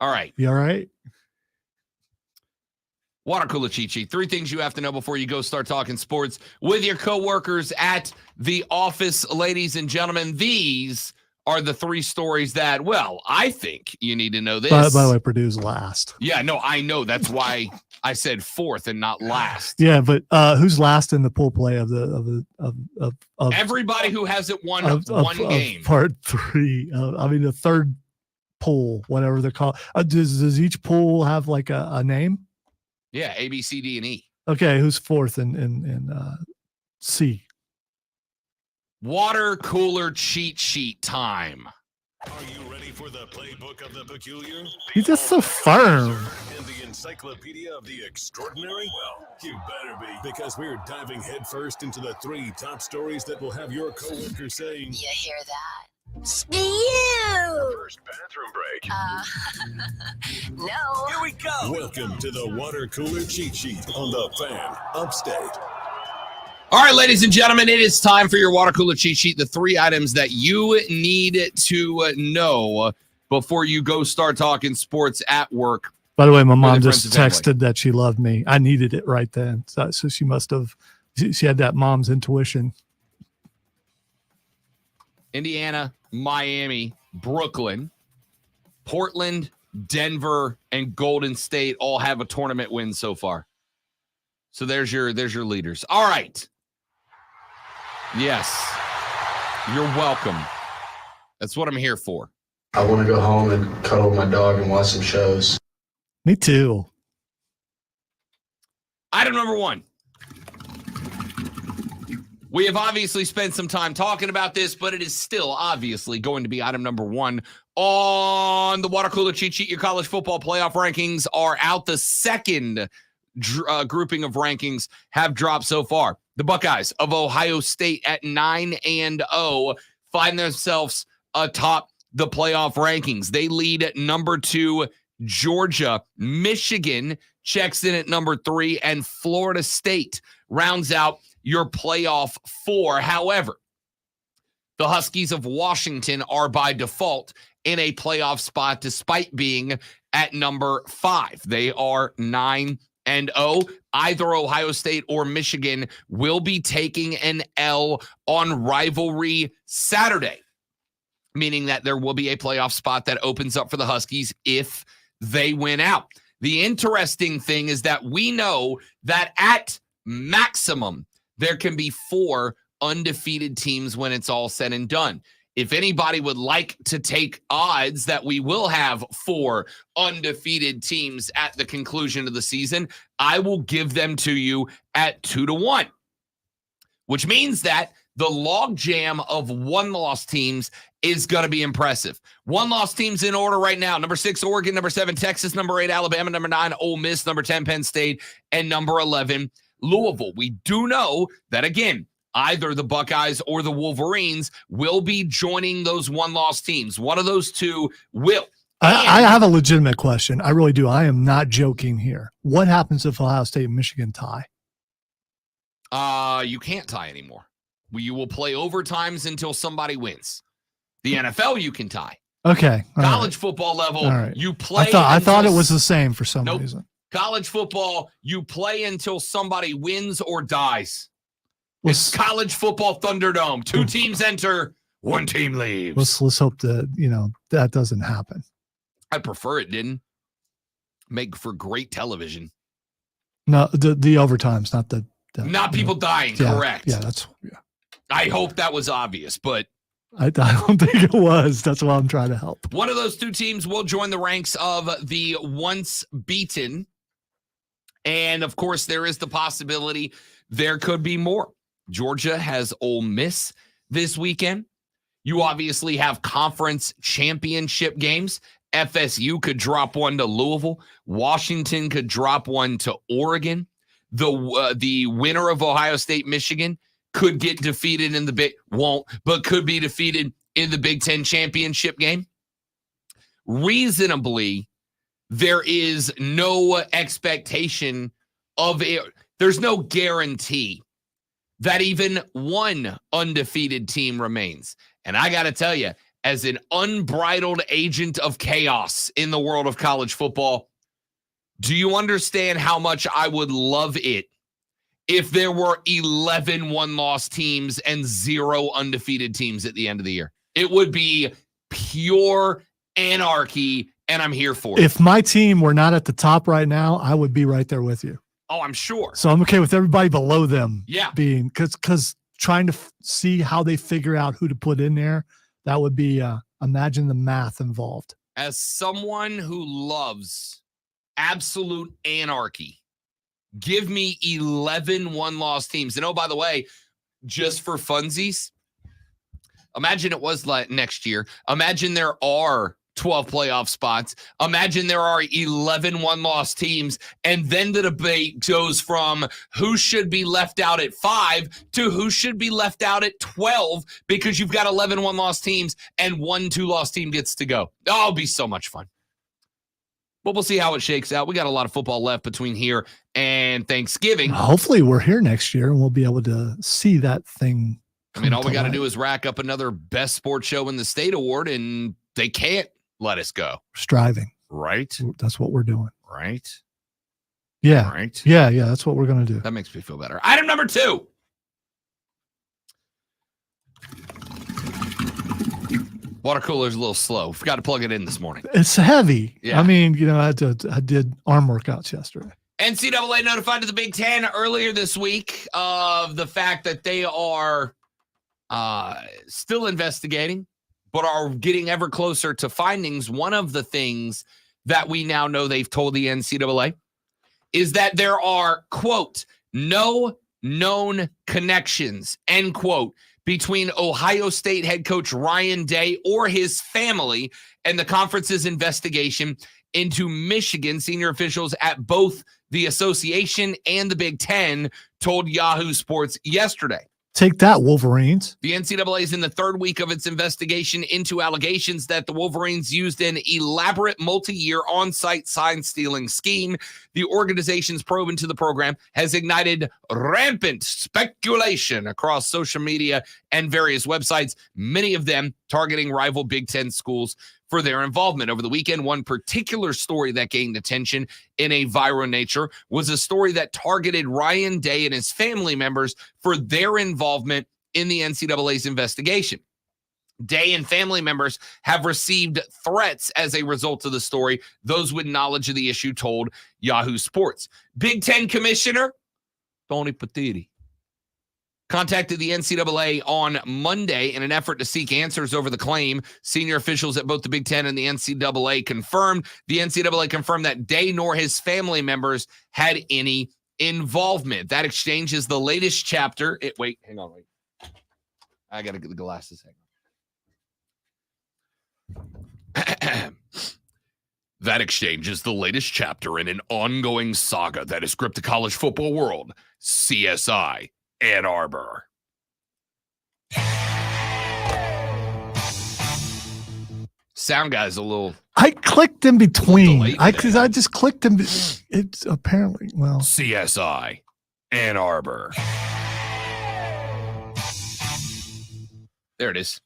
All right. You all right? Water cooler cheat sheet. 3 things you have to know before you go start talking sports with your coworkers at the office. Ladies and gentlemen, these are the 3 stories that, I think you need to know this. By the way, Purdue's last. Yeah, no, I know. That's why I said 4th and not last. Yeah, but who's last in the pool play of everybody who hasn't won one game? Part 3. The third pool, whatever they're called. Does each pool have like a name? Yeah, A, B, C, D, and E. Okay, who's 4th in C? Water cooler cheat sheet time. Are you ready for the playbook of the peculiar? He's just so firm. And the encyclopedia of the extraordinary? Well, you better be, because we're diving headfirst into the 3 top stories that will have your coworkers saying, "You hear that? First bathroom break. No. Here we go. Welcome to the Water Cooler Cheat Sheet on the Fan Upstate. All right, ladies and gentlemen, it is time for your water cooler cheat sheet. The 3 items that you need to know before you go start talking sports at work. By the way, my mom just texted that she loved me. I needed it right then. So she must have, she had that mom's intuition. Indiana, Miami, Brooklyn, Portland, Denver, and Golden State all have a tournament win so far. So there's your leaders. All right. Yes. You're welcome. That's what I'm here for. I want to go home and cuddle with my dog and watch some shows. Me too. Item number 1. We have obviously spent some time talking about this, but it is still obviously going to be item number 1 on the water cooler cheat sheet. Your college football playoff rankings are out. The second grouping of rankings have dropped so far. The Buckeyes of Ohio State at 9-0 find themselves atop the playoff rankings. They lead at number 2, Georgia. Michigan checks in at number 3, and Florida State rounds out your playoff 4. However, the Huskies of Washington are by default in a playoff spot despite being at number 5. They are 9-0. Either Ohio State or Michigan will be taking an L on Rivalry Saturday, meaning that there will be a playoff spot that opens up for the Huskies if they win out. The interesting thing is that we know that at maximum, there can be 4 undefeated teams when it's all said and done. If anybody would like to take odds that we will have 4 undefeated teams at the conclusion of the season, I will give them to you at 2-1, which means that the logjam of 1-loss teams is going to be impressive. 1-loss teams in order right now. Number 6, Oregon. Number 7, Texas. Number 8, Alabama. Number 9, Ole Miss. Number 10, Penn State. And number 11, Louisville. We do know that, again, either the Buckeyes or the Wolverines will be joining those 1-loss teams. One of those two will. I have a legitimate question. I really do. I am not joking here. What happens if Ohio State and Michigan tie? You can't tie anymore. You will play overtimes until somebody wins. The NFL, you can tie. Okay. College football level, you play. I thought it was the same for some reason. College football, you play until somebody wins or dies. It's college football Thunderdome. 2 teams enter, 1 team leaves. Let's hope that that doesn't happen. I prefer it didn't. Make for great television. No, the overtimes, not people dying. Yeah, correct. Yeah, I hope that was obvious, but I don't think it was. That's why I'm trying to help. One of those 2 teams will join the ranks of the once beaten. And of course, there is the possibility there could be more. Georgia has Ole Miss this weekend. You obviously have conference championship games. FSU could drop one to Louisville. Washington could drop one to Oregon. The winner of Ohio State, Michigan could get defeated in but could be defeated in the Big Ten championship game. Reasonably, there is no expectation of it. There's no guarantee that even one undefeated team remains. And I got to tell you, as an unbridled agent of chaos in the world of college football, do you understand how much I would love it if there were 11 1-loss teams and 0 undefeated teams at the end of the year? It would be pure anarchy, and I'm here for it. If my team were not at the top right now, I would be right there with you. Oh, I'm sure. So I'm okay with everybody below them. Yeah. Being because trying to see how they figure out who to put in there, that would be imagine the math involved. As someone who loves absolute anarchy, give me 11 1-loss teams. And oh, by the way, just for funsies, imagine it was like next year. Imagine there are 12 playoff spots. Imagine there are 11 one-loss teams, and then the debate goes from who should be left out at 5 to who should be left out at 12 because you've got 11 one-loss teams and 1 two-loss team gets to go. Oh, it'll be so much fun. But we'll see how it shakes out. We got a lot of football left between here and Thanksgiving. Hopefully we're here next year and we'll be able to see that thing. I mean, all we got to do is rack up another Best Sports Show in the State award, and they can't let us go. Striving. Right? That's what we're doing. Right? Yeah. Right? Yeah, that's what we're going to do. That makes me feel better. Item number 2. Water cooler's a little slow. Forgot to plug it in this morning. It's heavy. Yeah. I mean, I did arm workouts yesterday. NCAA notified to the Big Ten earlier this week of the fact that they are still investigating, but are getting ever closer to findings. One of the things that we now know they've told the NCAA is that there are, quote, no known connections, end quote, between Ohio State head coach Ryan Day or his family and the conference's investigation into Michigan. Senior officials at both the association and the Big Ten told Yahoo Sports yesterday. Take that, Wolverines. The NCAA is in the third week of its investigation into allegations that the Wolverines used an elaborate multi-year on-site sign-stealing scheme. The organization's probe into the program has ignited rampant speculation across social media and various websites, many of them targeting rival Big Ten schools for their involvement. Over the weekend, one particular story that gained attention in a viral nature was a story that targeted Ryan Day and his family members for their involvement in the NCAA's investigation. Day and family members have received threats as a result of the story. Those with knowledge of the issue told Yahoo Sports. Big Ten Commissioner Tony Petitti contacted the NCAA on Monday in an effort to seek answers over the claim. Senior officials at both the Big Ten and the NCAA confirmed. The NCAA confirmed that Day nor his family members had any involvement. That exchange is the latest chapter. Wait. I got to get the glasses. Hang on. That exchange is the latest chapter in an ongoing saga that has gripped the college football world. CSI Ann Arbor. Sound guy's a little. I clicked in between. I just clicked in. It's apparently CSI Ann Arbor. There it is.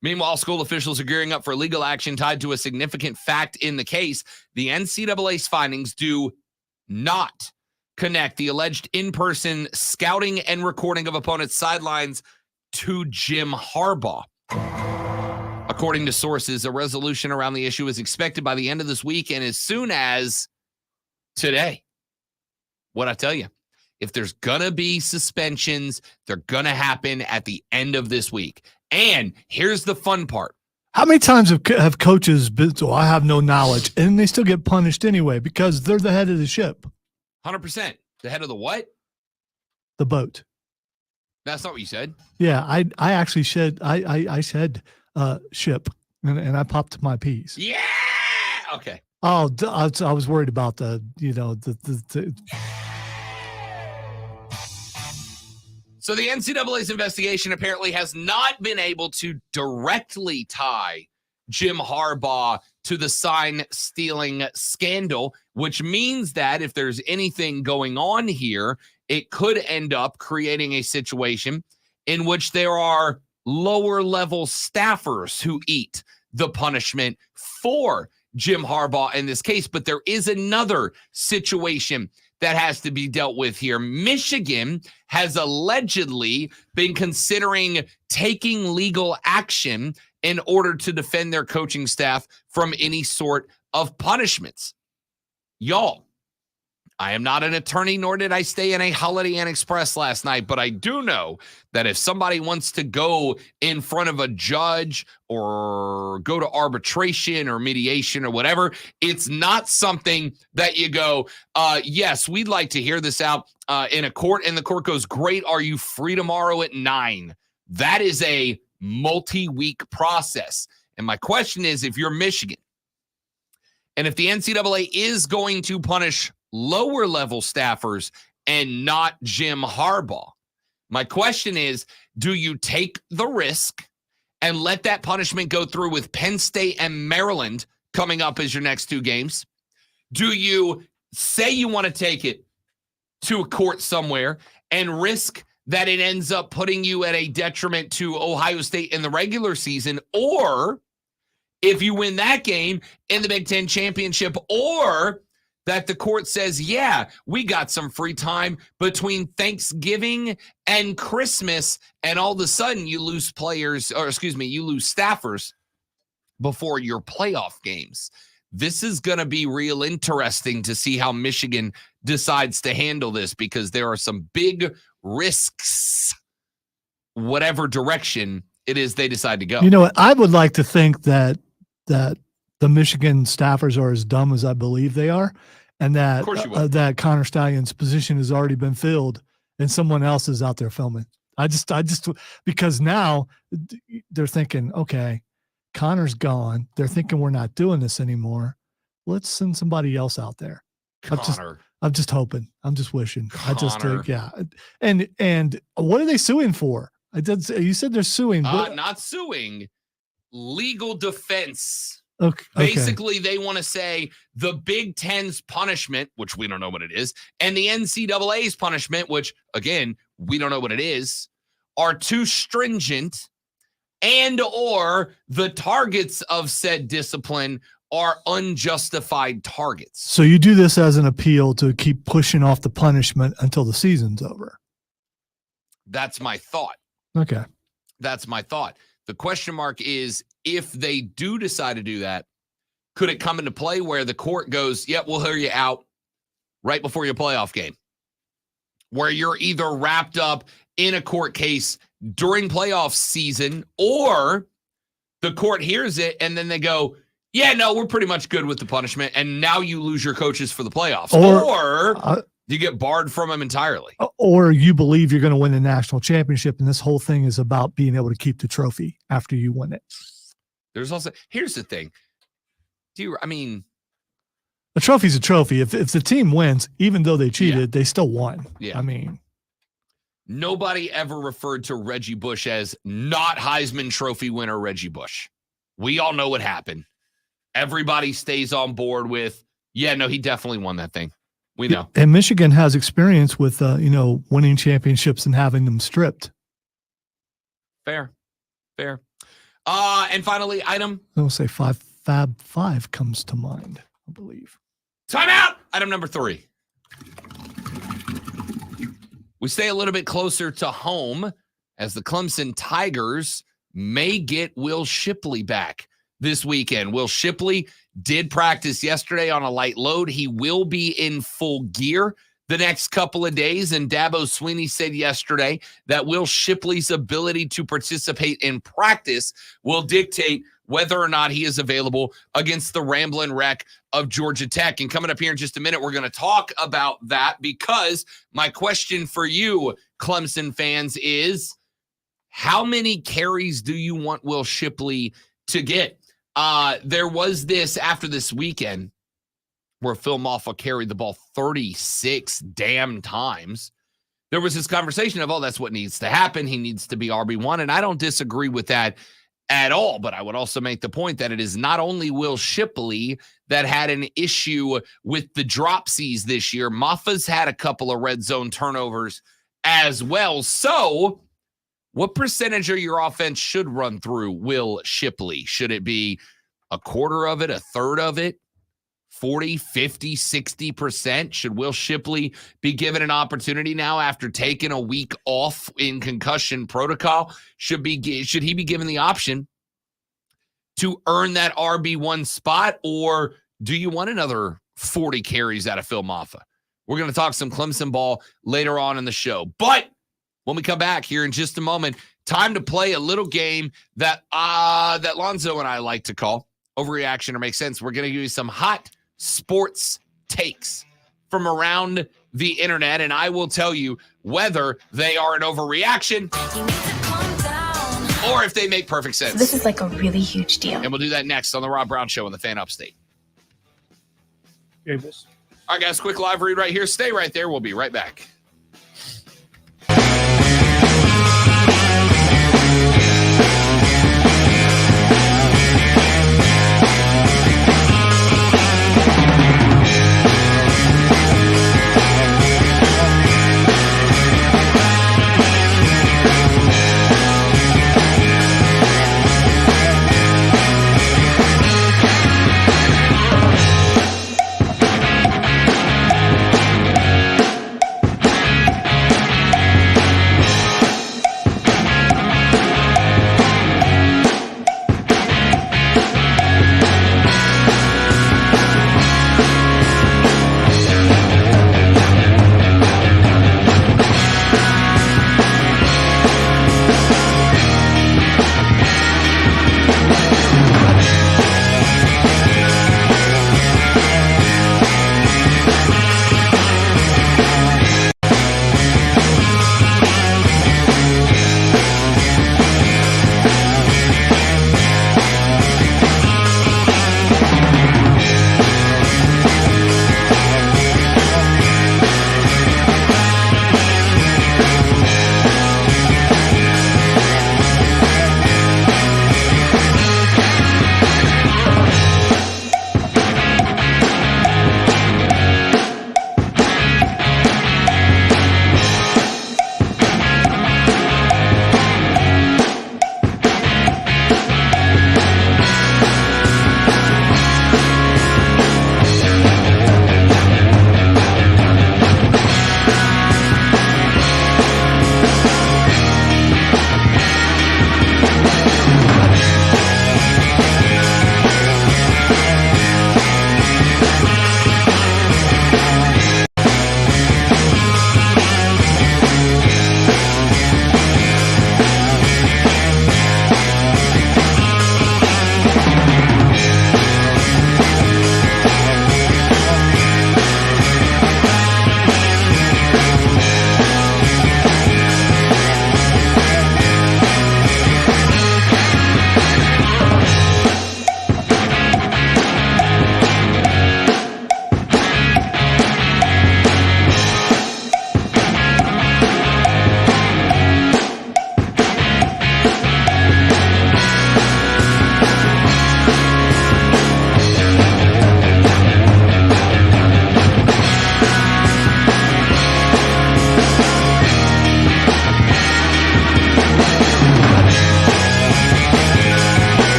Meanwhile, school officials are gearing up for legal action tied to a significant fact in the case. The NCAA's findings do not connect the alleged in-person scouting and recording of opponents' sidelines to Jim Harbaugh. According to sources, a resolution around the issue is expected by the end of this week and as soon as today. What'd I tell you? If there's going to be suspensions, they're going to happen at the end of this week. And here's the fun part. How many times have coaches been, I have no knowledge, and they still get punished anyway because they're the head of the ship? 100%. The head of the what? The boat. That's not what you said. Yeah, I actually said I said ship, and I popped my P's. Yeah. Okay. Oh, I was worried about the. So the NCAA's investigation apparently has not been able to directly tie Jim Harbaugh to the sign stealing scandal, which means that if there's anything going on here, it could end up creating a situation in which there are lower level staffers who eat the punishment for Jim Harbaugh in this case. But there is another situation that has to be dealt with here. Michigan has allegedly been considering taking legal action in order to defend their coaching staff from any sort of punishments. Y'all, I am not an attorney, nor did I stay in a Holiday Inn Express last night, but I do know that if somebody wants to go in front of a judge or go to arbitration or mediation or whatever, it's not something that you go, yes, we'd like to hear this out in a court, and the court goes, great, are you free tomorrow at 9? That is a multi-week process. And my question is, if you're Michigan, and if the NCAA is going to punish lower level staffers and not Jim Harbaugh, my question is, do you take the risk and let that punishment go through with Penn State and Maryland coming up as your next two games? Do you say you want to take it to a court somewhere and risk that it ends up putting you at a detriment to Ohio State in the regular season? Or if you win that game in the Big Ten championship, or that the court says, yeah, we got some free time between Thanksgiving and Christmas, and all of a sudden you lose you lose staffers before your playoff games. This is going to be real interesting to see how Michigan decides to handle this, because there are some big risks, whatever direction it is they decide to go. You know what? I would like to think that the Michigan staffers are as dumb as I believe they are, and that that Connor Stallion's position has already been filled and someone else is out there filming. I just because now they're thinking, okay, Connor's gone. They're thinking we're not doing this anymore. Let's send somebody else out there. I'm just hoping. I'm just wishing. Connor. Yeah. And what are they suing for? You said they're suing. Not suing. Legal defense. Okay. Basically, they want to say the Big Ten's punishment, which we don't know what it is, and the NCAA's punishment, which, again, we don't know what it is, are too stringent, and or the targets of said discipline are unjustified targets. So you do this as an appeal to keep pushing off the punishment until the season's over. That's my thought. Okay. That's my thought. The question mark is, if they do decide to do that, could it come into play where the court goes, yep, we'll hear you out right before your playoff game, where you're either wrapped up in a court case during playoff season, or the court hears it and then they go, yeah, no, we're pretty much good with the punishment, and now you lose your coaches for the playoffs. Or you get barred from them entirely. Or you believe you're going to win the national championship, and this whole thing is about being able to keep the trophy after you win it. There's also, here's the thing. A trophy's a trophy. If the team wins, even though they cheated, they still won. Yeah. I mean, nobody ever referred to Reggie Bush as not Heisman Trophy winner Reggie Bush. We all know what happened. Everybody stays on board with, yeah, no, he definitely won that thing. We know. And Michigan has experience with, winning championships and having them stripped. Fair. And finally, item. I'll say Fab 5 comes to mind, I believe. Timeout. Item number 3. We stay a little bit closer to home as the Clemson Tigers may get Will Shipley back this weekend. Will Shipley did practice yesterday on a light load. He will be in full gear the next couple of days, and Dabo Swinney said yesterday that Will Shipley's ability to participate in practice will dictate whether or not he is available against the Ramblin' Wreck of Georgia Tech. And coming up here in just a minute, we're going to talk about that, because my question for you, Clemson fans, is how many carries do you want Will Shipley to get? There was this after this weekend where Phil Maffa carried the ball 36 damn times. There was this conversation of, that's what needs to happen. He needs to be RB1, and I don't disagree with that at all. But I would also make the point that it is not only Will Shipley that had an issue with the dropsies this year. Maffa's had a couple of red zone turnovers as well. So what percentage of your offense should run through Will Shipley? Should it be a quarter of it, a third of it, 40, 50, 60%? Should Will Shipley be given an opportunity now after taking a week off in concussion protocol? Should he be given the option to earn that RB1 spot, or do you want another 40 carries out of Phil Maffa? We're going to talk some Clemson ball later on in the show. But when we come back here in just a moment, time to play a little game that Lonzo and I like to call Overreaction or Make Sense. We're going to give you some hot sports takes from around the internet, and I will tell you whether they are an overreaction or if they make perfect sense. So this is like a really huge deal. And we'll do that next on the Rob Brown Show on the Fan Upstate. Gables. All right, guys, quick live read right here. Stay right there. We'll be right back.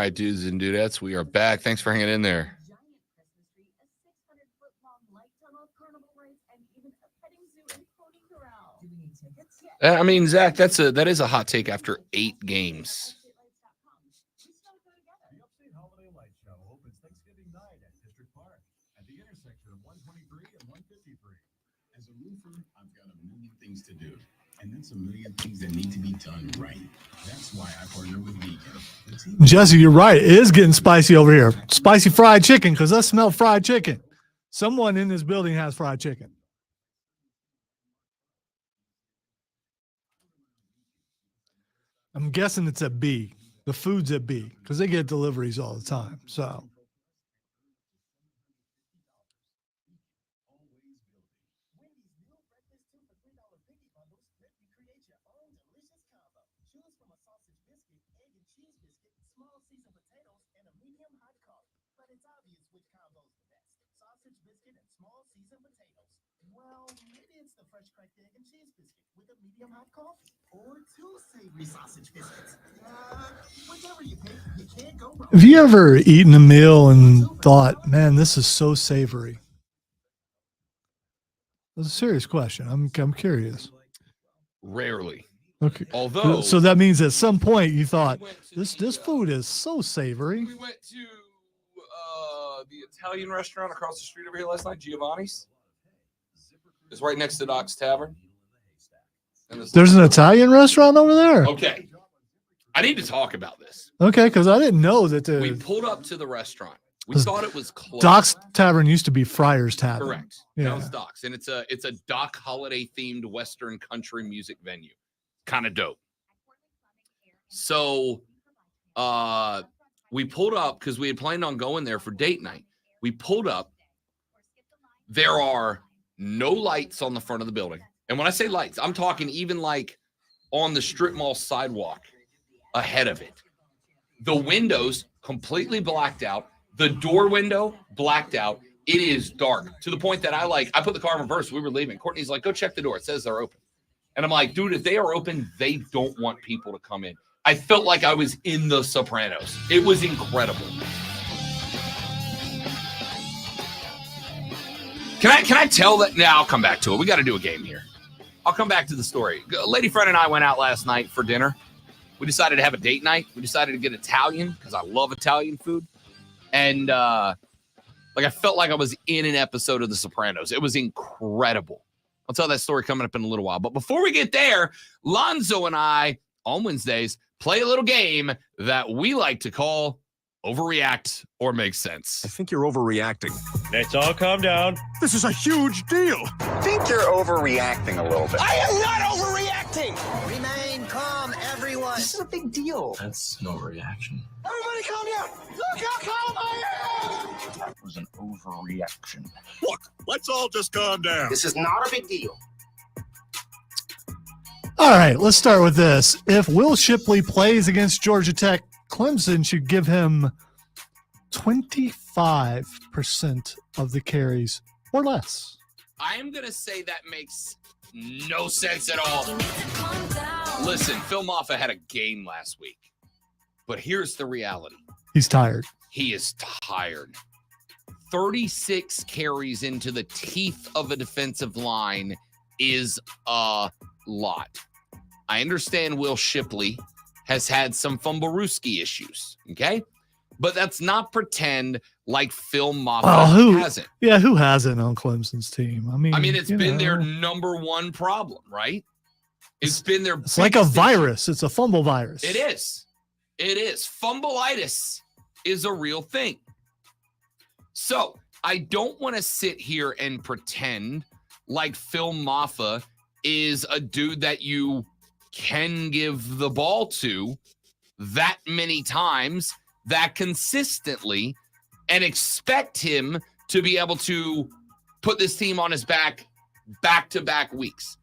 right, dudes and dudettes, we are back. Thanks for hanging in there. I mean, Zach, that is a hot take after 8 games. The Upstate Holiday Light Show opens Thanksgiving night at District Park at the intersection of 123 and 153. As a roofer, I've got a million things to do, and that's a million things that need to be done right. That's why I partner with Beacon. Jesse, you're right. It is getting spicy over here. Spicy fried chicken, because I smell fried chicken. Someone in this building has fried chicken. I'm guessing it's at B. The food's at B, because they get deliveries all the time. So. Small seasoned potatoes. Well, maybe it's the fresh cracked egg and cheese biscuit with a medium hot coffee. Or 2 savory sausage biscuits. Whichever you pick, you can't go wrong. Have you ever eaten a meal and thought, man, this is so savory? That's a serious question. I'm curious. Rarely. Okay. Although, so that means at some point you thought this food is so savory. We went to the Italian restaurant across the street over here last night, Giovanni's. It's right next to Doc's Tavern. There's an Italian restaurant over there. Okay. I need to talk about this. Okay, because I didn't know that we pulled up to the restaurant. We thought it was closed. Doc's Tavern used to be Friar's Tavern. Correct. Yeah. Now it's Doc's, and it's a Doc holiday themed Western country music venue. Kind of dope. So we pulled up because we had planned on going there for date night. We pulled up. There are no lights on the front of the building. And when I say lights, I'm talking even like on the strip mall sidewalk ahead of it. The windows completely blacked out. The door window blacked out. It is dark to the point that I put the car in reverse. We were leaving. Courtney's like, go check the door. It says they're open. And I'm like, dude, if they are open, they don't want people to come in. I felt like I was in The Sopranos. It was incredible. Can I tell that? Now I'll come back to it. We got to do a game here. I'll come back to the story. A lady friend and I went out last night for dinner. We decided to have a date night. We decided to get Italian because I love Italian food. And I felt like I was in an episode of The Sopranos. It was incredible. I'll tell that story coming up in a little while. But before we get there, Lonzo and I, on Wednesdays, play a little game that we like to call Overreact or Make Sense. I think you're overreacting. Let's all calm down. This is a huge deal. I think you're overreacting a little bit. I am not overreacting. Remain calm, everyone. This is a big deal. That's no reaction. Everybody calm down. Look how calm I am. That was an overreaction. Look, let's all just calm down. This is not a big deal. All right, let's start with this. If Will Shipley plays against Georgia Tech, Clemson should give him 25% of the carries or less. I am going to say that makes no sense at all. Listen, Phil Moffa had a game last week, but here's the reality. He's tired. He is tired. 36 carries into the teeth of a defensive line is a lot. I understand Will Shipley has had some fumblerooski issues, okay? But that's not pretend like Phil Moffa hasn't. Yeah, who hasn't on Clemson's team? I mean, it's been their number one problem, right? It's been their It's like a virus. It's a fumble virus. It is. It is. Fumbleitis is a real thing. So I don't want to sit here and pretend like Phil Moffa is a dude that you can give the ball to that many times, that consistently, and expect him to be able to put this team on his back-to-back weeks.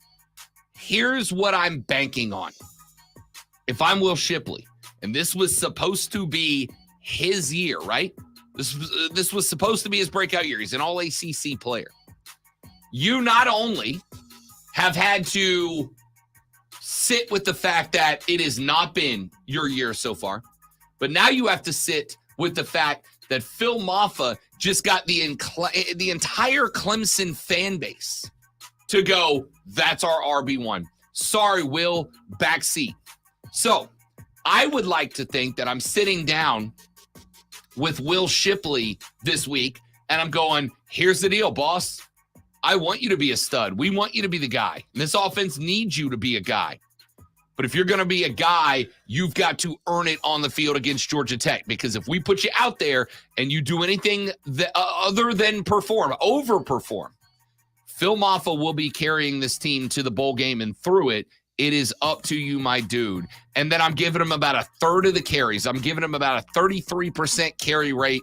Here's what I'm banking on. If I'm Will Shipley, and this was supposed to be his year, right? This was supposed to be his breakout year. He's an all-ACC player. You not only have had to sit with the fact that it has not been your year so far, but now you have to sit with the fact that Phil Moffa just got the entire Clemson fan base to go, that's our RB1. Sorry, Will, backseat. So I would like to think that I'm sitting down with Will Shipley this week, and I'm going, here's the deal, boss. I want you to be a stud. We want you to be the guy. And this offense needs you to be a guy. But if you're going to be a guy, you've got to earn it on the field against Georgia Tech. Because if we put you out there and you do anything that, other than overperform, Phil Moffa will be carrying this team to the bowl game and through it. It is up to you, my dude. And then I'm giving him about a third of the carries. I'm giving him about a 33% carry rate.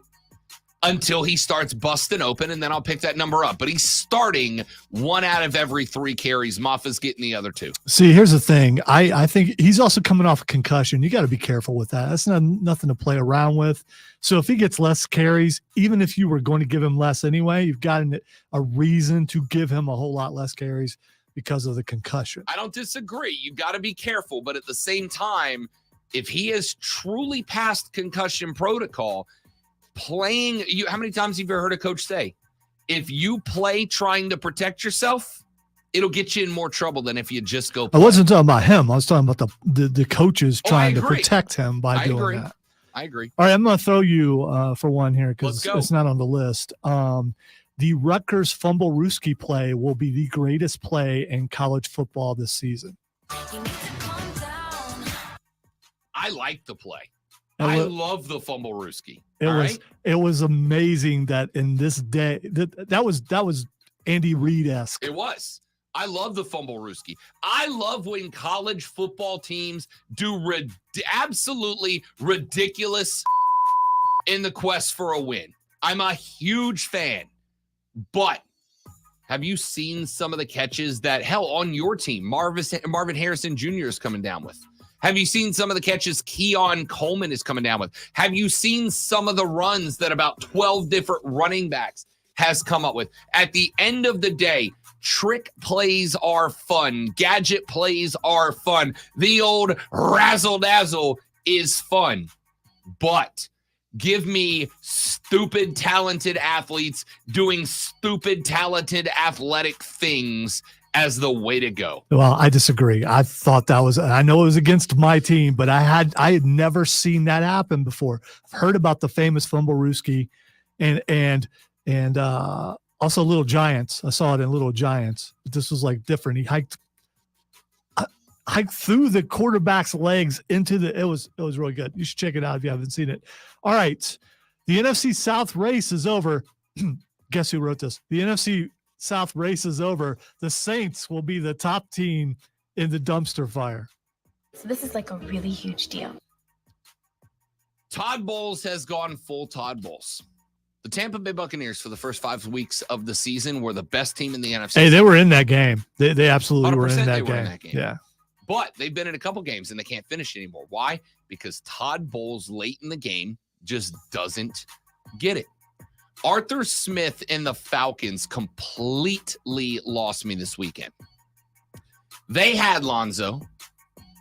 until he starts busting open, and then I'll pick that number up. But he's starting 1 out of every 3 carries. Maffa's getting the other 2. See, here's the thing. I think he's also coming off a concussion. You got to be careful with that. That's nothing to play around with. So if he gets less carries, even if you were going to give him less anyway, you've got a reason to give him a whole lot less carries because of the concussion. I don't disagree. You've got to be careful. But at the same time, if he has truly passed concussion protocol, playing, how many times have you ever heard a coach say, if you play trying to protect yourself, it'll get you in more trouble than if you just go play. I wasn't talking about him. I was talking about the coaches trying to protect him by doing that. I agree. All right, I'm going to throw you for one here because it's not on the list. The Rutgers Fumble-Rooski play will be the greatest play in college football this season. I like the play. I love the Fumble-Rooski. It was amazing that in this day that was Andy Reid-esque. It was. I love the Fumble-Rooski. I love when college football teams do absolutely ridiculous in the quest for a win. I'm a huge fan. But have you seen some of the catches that, hell, on your team, Marvin Harrison Jr. is coming down with? Have you seen some of the catches Keon Coleman is coming down with? Have you seen some of the runs that about 12 different running backs has come up with? At the end of the day, trick plays are fun. Gadget plays are fun. The old razzle-dazzle is fun. But give me stupid, talented athletes doing stupid, talented, athletic things as the way to go. Well, I disagree. I thought I know it was against my team, but I had never seen that happen before. I've heard about the famous Fumble-Rooski and also Little Giants. I saw it in Little Giants, but this was like different. He hiked through the quarterback's legs into it was really good. You should check it out if you haven't seen it. All right. The NFC South race is over. Guess who wrote this? The NFC South race is over. The Saints will be the top team in the dumpster fire. So this is like a really huge deal. Todd Bowles has gone full Todd Bowles. The Tampa Bay Buccaneers for the first 5 weeks of the season were the best team in the NFC. Hey, they were in that game. They absolutely were in that game. Yeah. But they've been in a couple games and they can't finish anymore. Why? Because Todd Bowles late in the game just doesn't get it. Arthur Smith and the Falcons completely lost me this weekend. They had Lonzo.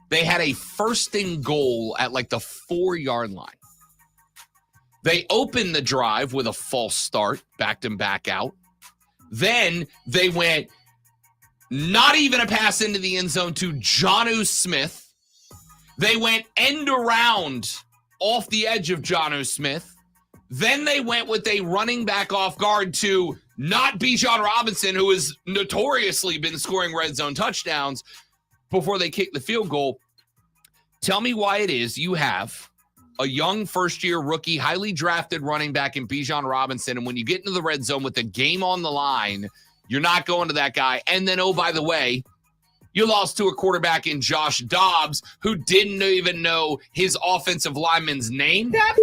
They had a 1st and goal at like the 4-yard line. They opened the drive with a false start, backed him back out. Then they went not even a pass into the end zone to Jonnu Smith. They went end around off the edge of Jonnu Smith. Then they went with a running back off guard to not Bijan Robinson, who has notoriously been scoring red zone touchdowns before they kicked the field goal. Tell me why it is you have a young first-year rookie, highly drafted running back in Bijan Robinson, and when you get into the red zone with the game on the line, you're not going to that guy. And then, oh, by the way, you lost to a quarterback in Josh Dobbs who didn't even know his offensive lineman's name. That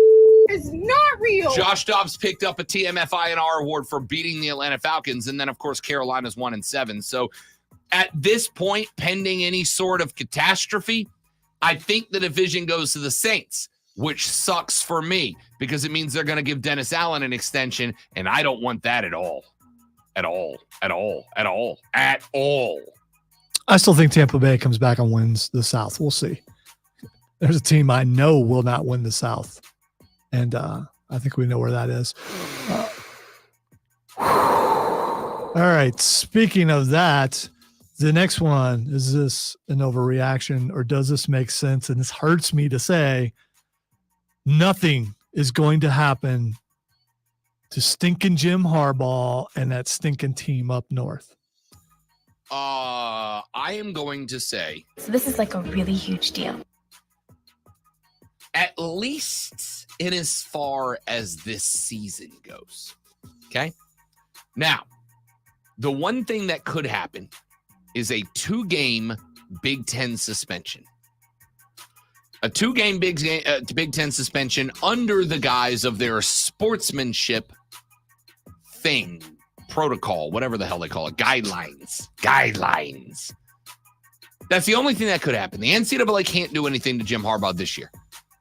is not real. Josh Dobbs picked up a TMFINR award for beating the Atlanta Falcons, and then, of course, Carolina's 1-7. So at this point, pending any sort of catastrophe, I think the division goes to the Saints, which sucks for me because it means they're going to give Dennis Allen an extension, and I don't want that at all. At all. I still think Tampa Bay comes back and wins the South. We'll see. There's a team I know will not win the South, and I think we know where that is. All right. Speaking of that, the next one, is this an overreaction or does this make sense? And this hurts me to say, nothing is going to happen to stinking Jim Harbaugh and that stinking team up north. I am going to say. So this is like a really huge deal. At least in as far as this season goes. Okay? Now, the one thing that could happen is a 2-game Big Ten suspension. a 2-game Big Ten suspension under the guise of their sportsmanship thing, protocol, whatever the hell they call it, guidelines. That's the only thing that could happen. The NCAA can't do anything to Jim Harbaugh this year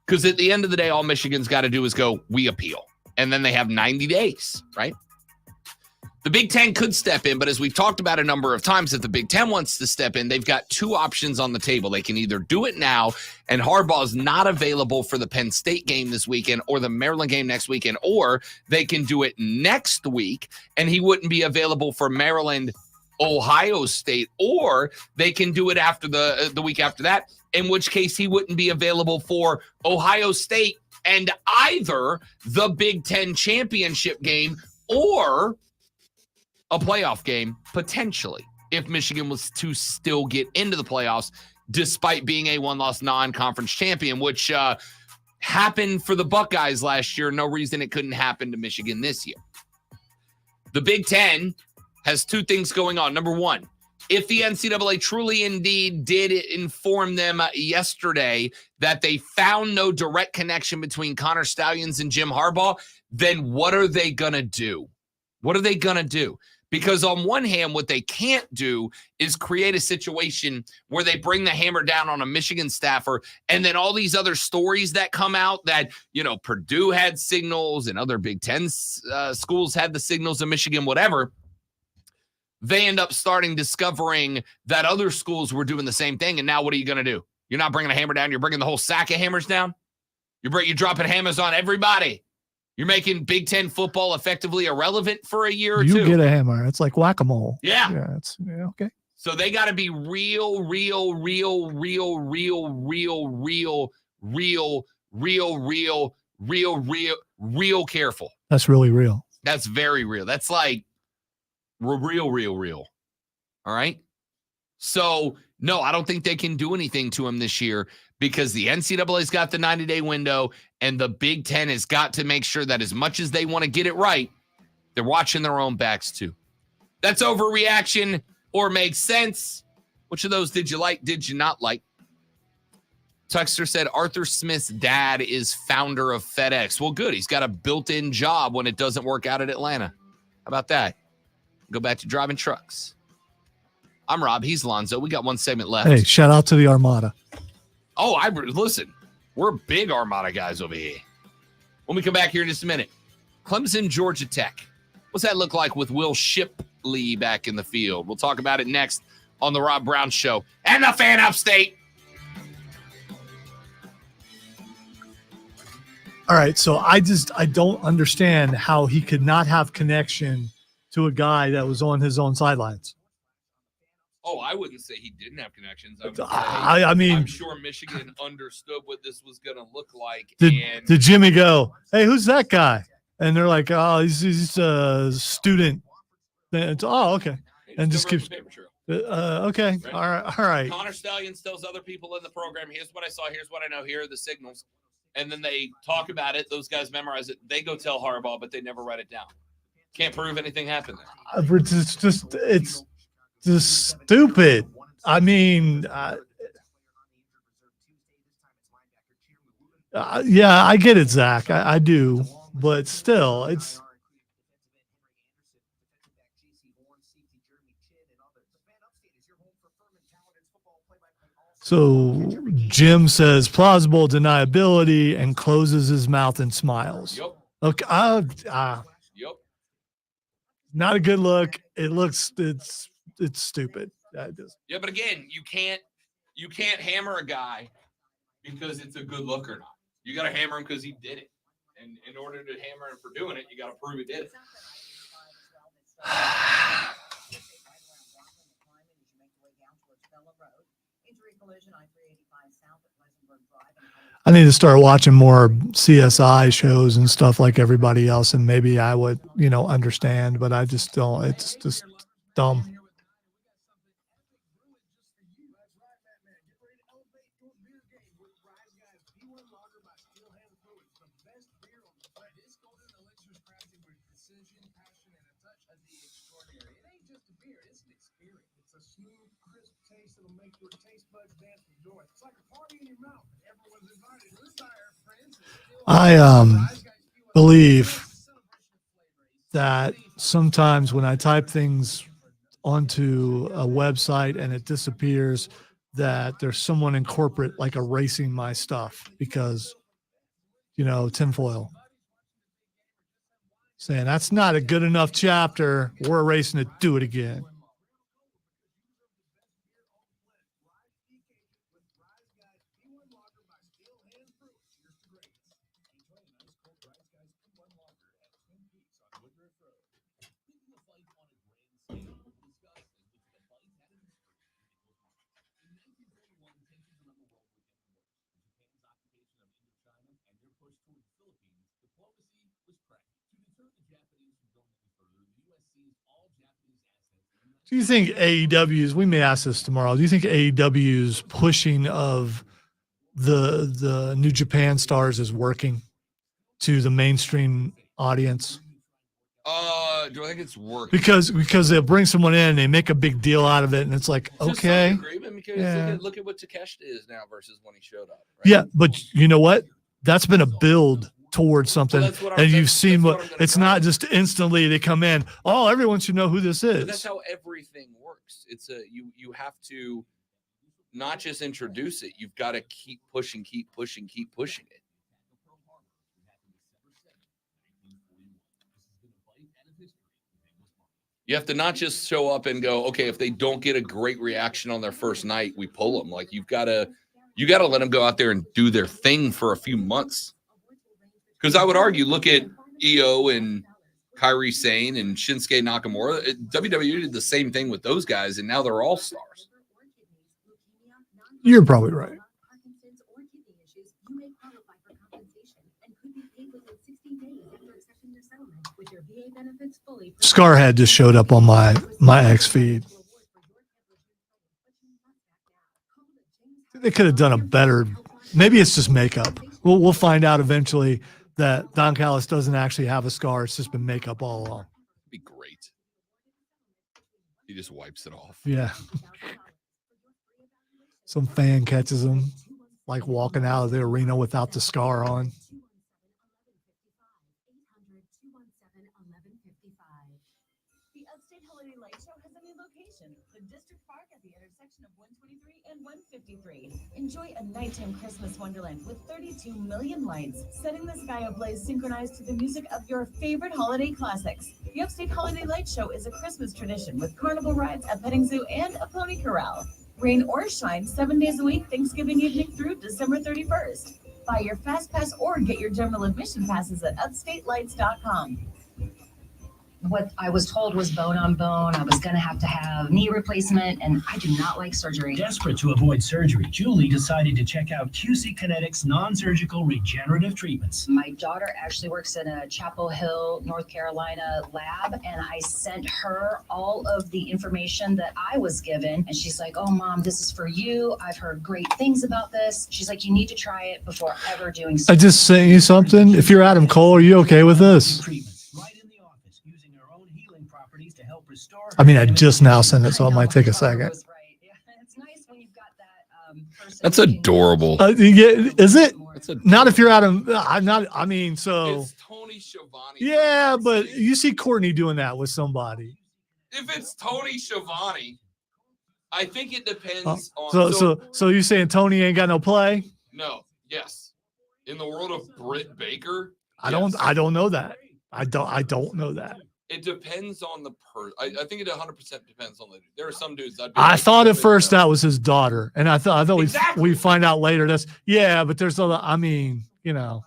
because at the end of the day, all Michigan's got to do is go, we appeal. And then they have 90 days, right? The Big Ten could step in, but as we've talked about a number of times, if the Big Ten wants to step in, they've got 2 options on the table. They can either do it now, and Harbaugh's not available for the Penn State game this weekend or the Maryland game next weekend, or they can do it next week, and he wouldn't be available for Maryland, Ohio State, or they can do it after the week after that, in which case he wouldn't be available for Ohio State and either the Big Ten championship game or a playoff game, potentially, if Michigan was to still get into the playoffs, despite being a 1-loss non-conference champion, which happened for the Buckeyes last year. No reason it couldn't happen to Michigan this year. The Big Ten has 2 things going on. Number one, if the NCAA truly indeed did inform them yesterday that they found no direct connection between Connor Stallions and Jim Harbaugh, then what are they going to do? What are they going to do? Because on one hand, what they can't do is create a situation where they bring the hammer down on a Michigan staffer, and then all these other stories that come out that, Purdue had signals and other Big Ten schools had the signals in Michigan, whatever. They end up discovering that other schools were doing the same thing. And now what are you going to do? You're not bringing a hammer down. You're bringing the whole sack of hammers down. You're dropping hammers on everybody. You're making Big Ten football effectively irrelevant for a year or 2. You get a hammer. It's like whack-a-mole. Yeah. Okay. So they got to be real careful. That's really real. That's very real. That's like real. All right? So, no, I don't think they can do anything to him this year because the NCAA's got the 90-day window and the Big Ten has got to make sure that as much as they want to get it right, they're watching their own backs too. That's overreaction or makes sense. Which of those did you like, did you not like? Texter said Arthur Smith's dad is founder of FedEx. Well, good. He's got a built-in job when it doesn't work out at Atlanta. How about that? Go back to driving trucks. I'm Rob. He's Lonzo. We got 1 segment left. Hey, shout out to the Armada. Oh, listen. We're big Armada guys over here. When we come back here in just a minute, Clemson, Georgia Tech. What's that look like with Will Shipley back in the field? We'll talk about it next on the Rob Brown Show and the Fan Upstate. All right, so I don't understand how he could not have connection to a guy that was on his own sidelines. Oh, I wouldn't say he didn't have connections. I mean, I'm sure Michigan understood what this was going to look like. Did Jimmy go, hey, who's that guy? And they're like, oh, he's a student. Okay. And just keeps, okay. Right. All right. Connor Stallions tells other people in the program, here's what I saw, here's what I know, here are the signals. And then they talk about it. Those guys memorize it. They go tell Harbaugh, but they never write it down. Can't prove anything happened there. It's just stupid. I mean, yeah, I get it, Zach. I do, but still, it's. So Jim says plausible deniability and closes his mouth and smiles. Yep. Okay. Yep. Not a good look. It's stupid. Yeah, but again, you can't hammer a guy because it's a good look or not. You got to hammer him because he did it. And in order to hammer him for doing it, you got to prove he did it. I need to start watching more CSI shows and stuff like everybody else, and maybe I would, understand, but I just don't. It's just dumb. a smooth, crisp taste that'll make your taste buds dance with joy. It's like a party in your mouth. Everyone's invited. I believe that sometimes when I type things onto a website and it disappears, that there's someone in corporate like erasing my stuff because, tinfoil. Saying that's not a good enough chapter. We're erasing it. Do it again. Do you think AEW's, we may ask this tomorrow, do you think AEW's pushing of the New Japan stars is working to the mainstream audience? Do I think it's working? Because they'll bring someone in, they make a big deal out of it, and it's like, okay. Agreement because yeah. look at what Takeshita is now versus when he showed up. Right? Yeah, but you know what? That's been a build towards something, and you've seen what it's not just instantly they come in. Oh, everyone should know who this is. But that's how everything works. It's you have to not just introduce it. You've got to keep pushing it. You have to not just show up and go, okay, if they don't get a great reaction on their first night, we pull them. Like you gotta let them go out there and do their thing for a few months. Because I would argue, look at Io and Kairi Sane and Shinsuke Nakamura. WWE did the same thing with those guys, and now they're all stars. You're probably right. Scarhead just showed up on my X feed. They could have done a better. Maybe it's just makeup. We'll find out eventually that Don Callis doesn't actually have a scar. It's just been makeup all along. It'd be great. He just wipes it off. Yeah. Some fan catches him like walking out of the arena without the scar on. The Upstate Holiday Light Show has a new location, the District Park at the intersection of 123 and 153. Enjoy a nighttime Christmas wonderland with 32 million lights, setting the sky ablaze synchronized to the music of your favorite holiday classics. The Upstate Holiday Light Show is a Christmas tradition with carnival rides, a petting zoo, and a pony corral. Rain or shine 7 days a week, Thanksgiving evening through December 31st. Buy your Fast Pass or get your general admission passes at upstatelights.com. What I was told was bone on bone. I was going to have knee replacement, and I do not like surgery. Desperate to avoid surgery, Julie decided to check out QC Kinetics non-surgical regenerative treatments. My daughter actually works in a Chapel Hill, North Carolina lab, and I sent her all of the information that I was given. And she's like, oh, Mom, this is for you. I've heard great things about this. She's like, you need to try it before ever doing surgery. I just saying you something. If you're Adam Cole, are you okay with this? I mean, I just now sent it, so it might take a second. That's adorable. Yeah, is it? That's not if you're Adam. I'm not. I mean, so. It's Tony Schiavone. Yeah, but you see Courtney doing that with somebody. If it's Tony Schiavone, I think it depends on. So you saying Tony ain't got no play? No. Yes. In the world of Britt Baker, I don't know that. I don't know that. It depends on the person. I think it 100% depends on the dude. There are some dudes I thought at first that was his daughter, and I thought we find out later that's but there's other. I mean, I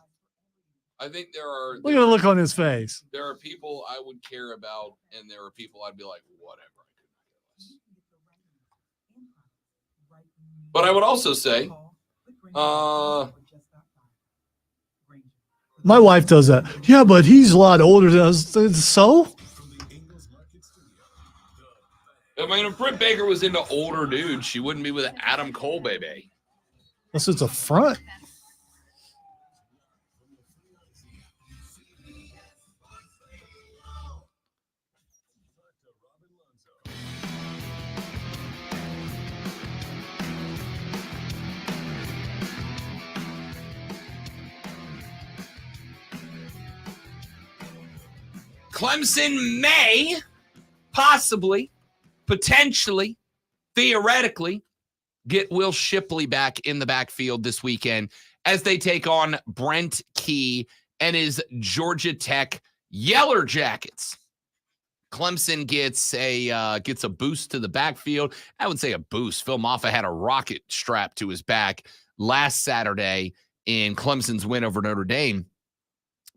think there are. Look at the look on his face. There are people I would care about, and there are people I'd be like, whatever. But I would also say, my wife does that. Yeah, but he's a lot older than us. So? I mean, if Britt Baker was into older dudes, she wouldn't be with Adam Cole, baby. This is a front. Clemson may possibly, potentially, theoretically get Will Shipley back in the backfield this weekend as they take on Brent Key and his Georgia Tech Yeller Jackets. Clemson gets a boost to the backfield. I would say a boost. Phil Maffa had a rocket strapped to his back last Saturday in Clemson's win over Notre Dame.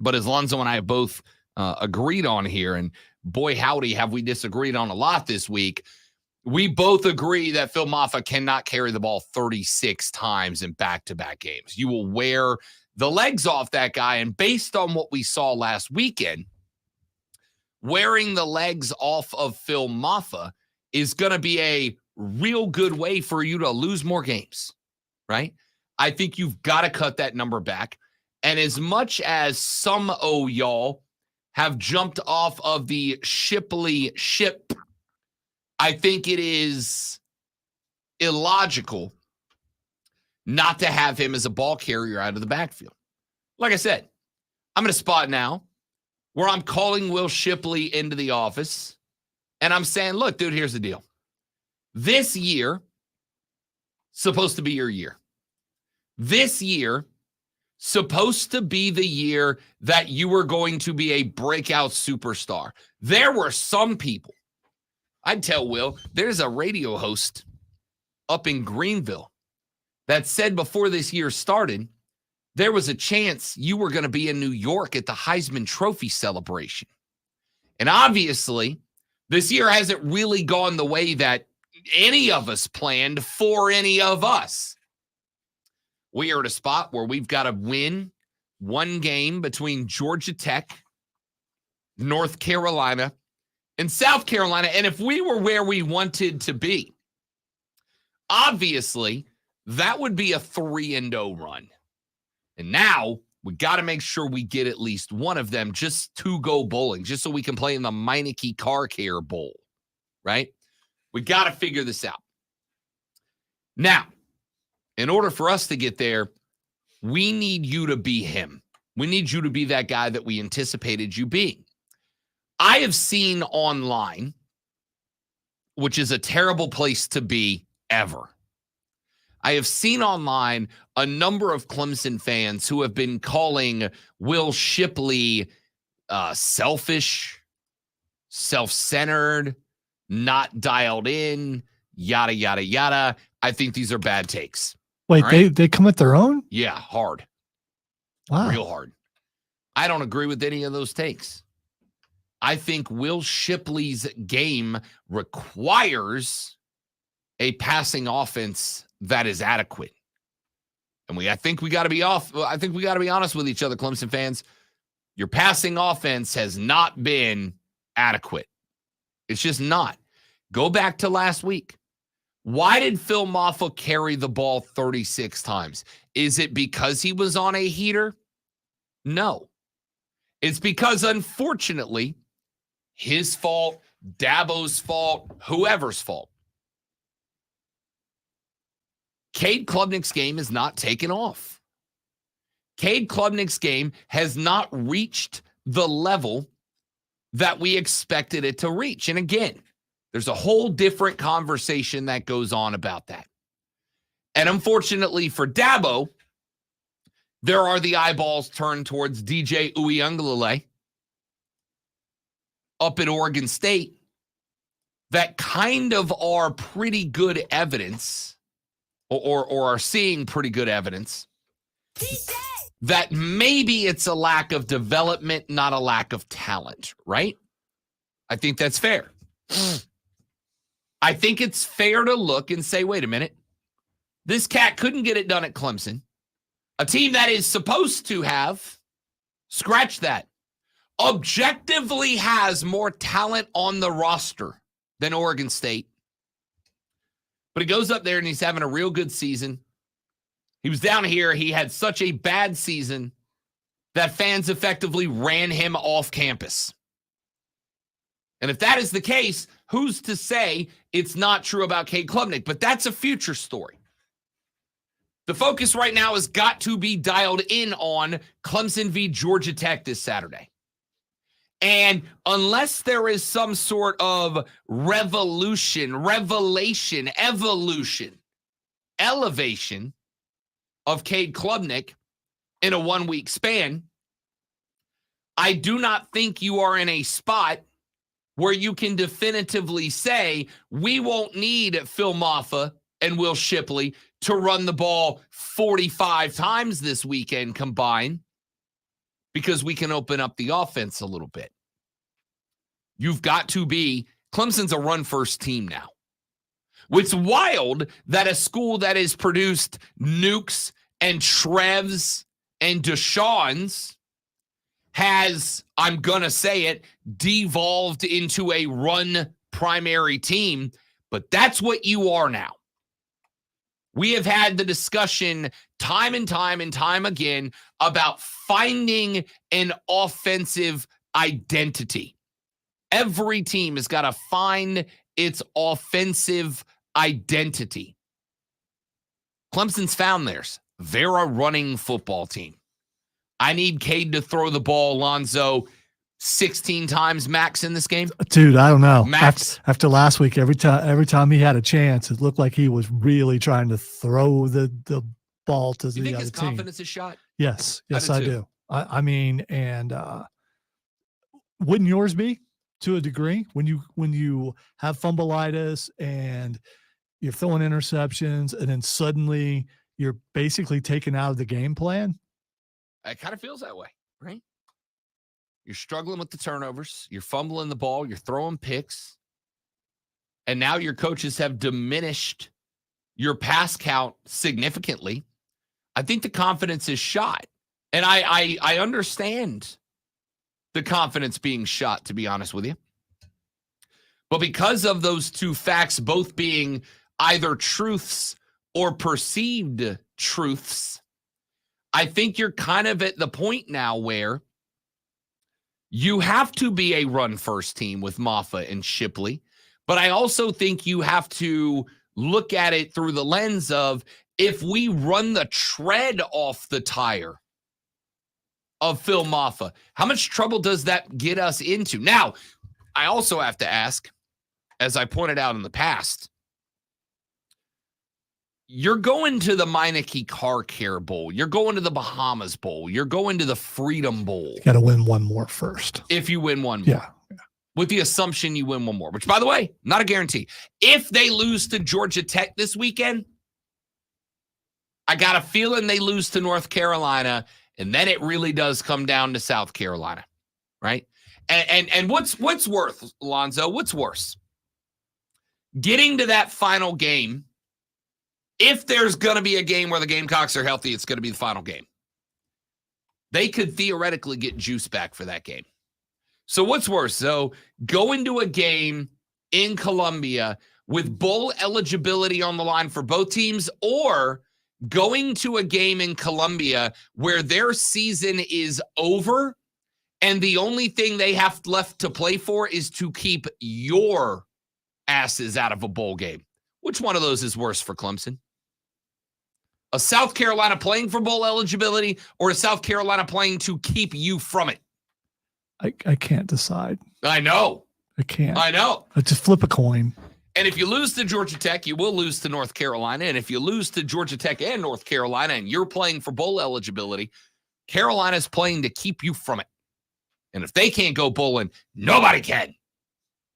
But as Lonzo and I have both agreed on here, and boy howdy have we disagreed on a lot this week, we both agree that Phil Maffa cannot carry the ball 36 times in back-to-back games. You will wear the legs off that guy, and based on what we saw last weekend, wearing the legs off of Phil Maffa is going to be a real good way for you to lose more games, right? I think you've got to cut that number back. And as much as some y'all have jumped off of the Shipley ship, I think it is illogical not to have him as a ball carrier out of the backfield. Like I said, I'm in a spot now where I'm calling Will Shipley into the office, and I'm saying, look, dude, here's the deal. This year, supposed to be your year. This year, supposed to be the year that you were going to be a breakout superstar. There were some people, I'd tell Will, there's a radio host up in Greenville that said before this year started, there was a chance you were going to be in New York at the Heisman Trophy celebration. And obviously, this year hasn't really gone the way that any of us planned for any of us. We are at a spot where we've got to win one game between Georgia Tech, North Carolina, and South Carolina. And if we were where we wanted to be, obviously, that would be a 3-0 run. And now we got to make sure we get at least one of them just to go bowling, just so we can play in the Meineke Car Care Bowl, right? We got to figure this out. Now, in order for us to get there, we need you to be him. We need you to be that guy that we anticipated you being. I have seen online, which is a terrible place to be ever. I have seen online a number of Clemson fans who have been calling Will Shipley selfish, self-centered, not dialed in, yada, yada, yada. I think these are bad takes. Wait, right? they come at their own? Yeah, hard. Wow. Real hard. I don't agree with any of those takes. I think Will Shipley's game requires a passing offense that is adequate. And I think we got to be honest with each other, Clemson fans. Your passing offense has not been adequate. It's just not. Go back to last week. Why did Phil Maffa carry the ball 36 times? Is it because he was on a heater? No. It's because, unfortunately, his fault, Dabo's fault, whoever's fault. Cade Klubnik's game is not taken off. Cade Klubnik's game has not reached the level that we expected it to reach. And again, there's a whole different conversation that goes on about that. And unfortunately for Dabo, there are the eyeballs turned towards DJ Uiagalelei up at Oregon State that kind of are pretty good evidence or are seeing pretty good evidence that maybe it's a lack of development, not a lack of talent, right? I think that's fair. I think it's fair to look and say, wait a minute, this cat couldn't get it done at Clemson. A team that is supposed to have, scratch that, objectively has more talent on the roster than Oregon State. But he goes up there and he's having a real good season. He was down here. He had such a bad season that fans effectively ran him off campus. And if that is the case, who's to say it's not true about Cade Klubnik? But that's a future story. The focus right now has got to be dialed in on Clemson v. Georgia Tech this Saturday. And unless there is some sort of revelation, evolution, elevation of Cade Klubnik in a 1 week span, I do not think you are in a spot where you can definitively say we won't need Phil Maffa and Will Shipley to run the ball 45 times this weekend combined, because we can open up the offense a little bit. You've got to be, Clemson's a run-first team now. It's wild that a school that has produced Nukes and Trevs and Deshaun's has, I'm going to say it, devolved into a run primary team, but that's what you are now. We have had the discussion time and time again about finding an offensive identity. Every team has got to find its offensive identity. Clemson's found theirs. They're a running football team. I need Cade to throw the ball, Alonzo, 16 times max in this game. Dude, I don't know. Max. After last week, every time he had a chance, it looked like he was really trying to throw the ball to the other team. You think his confidence is shot? Yes, I do. I mean, and wouldn't yours be to a degree when you have fumbleitis and you're throwing interceptions and then suddenly you're basically taken out of the game plan? It kind of feels that way, right? You're struggling with the turnovers. You're fumbling the ball. You're throwing picks. And now your coaches have diminished your pass count significantly. I think the confidence is shot. And I understand the confidence being shot, to be honest with you. But because of those two facts both being either truths or perceived truths, I think you're kind of at the point now where you have to be a run-first team with Maffa and Shipley, but I also think you have to look at it through the lens of, if we run the tread off the tire of Phil Maffa, how much trouble does that get us into? Now, I also have to ask, as I pointed out in the past, you're going to the Meineke Car Care Bowl. You're going to the Bahamas Bowl. You're going to the Freedom Bowl. Got to win one more first. If you win one more. Yeah. With the assumption you win one more, which, by the way, not a guarantee. If they lose to Georgia Tech this weekend, I got a feeling they lose to North Carolina, and then it really does come down to South Carolina, right? And what's worse, Alonzo? What's worse? Getting to that final game. If there's going to be a game where the Gamecocks are healthy, it's going to be the final game. They could theoretically get juice back for that game. So what's worse? So go into a game in Columbia with bowl eligibility on the line for both teams, or going to a game in Columbia where their season is over and the only thing they have left to play for is to keep your asses out of a bowl game. Which one of those is worse for Clemson? A South Carolina playing for bowl eligibility, or a South Carolina playing to keep you from it? I can't decide. I know. I can't. I know. Just flip a coin. And if you lose to Georgia Tech, you will lose to North Carolina. And if you lose to Georgia Tech and North Carolina and you're playing for bowl eligibility, Carolina's playing to keep you from it. And if they can't go bowling, nobody can.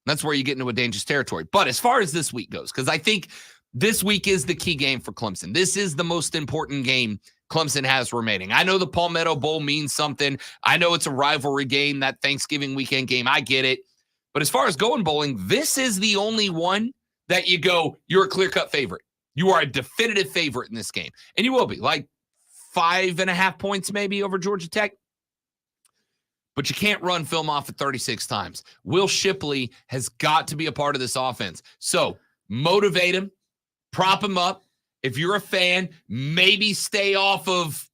That's where you get into a dangerous territory. But as far as this week goes, because I think this week is the key game for Clemson. This is the most important game Clemson has remaining. I know the Palmetto Bowl means something. I know it's a rivalry game, that Thanksgiving weekend game. I get it. But as far as going bowling, this is the only one that you go, you're a clear-cut favorite. You are a definitive favorite in this game. And you will be, like 5.5 points maybe over Georgia Tech. But you can't run film off at 36 times. Will Shipley has got to be a part of this offense. So motivate him. Prop him up. If you're a fan, maybe stay off of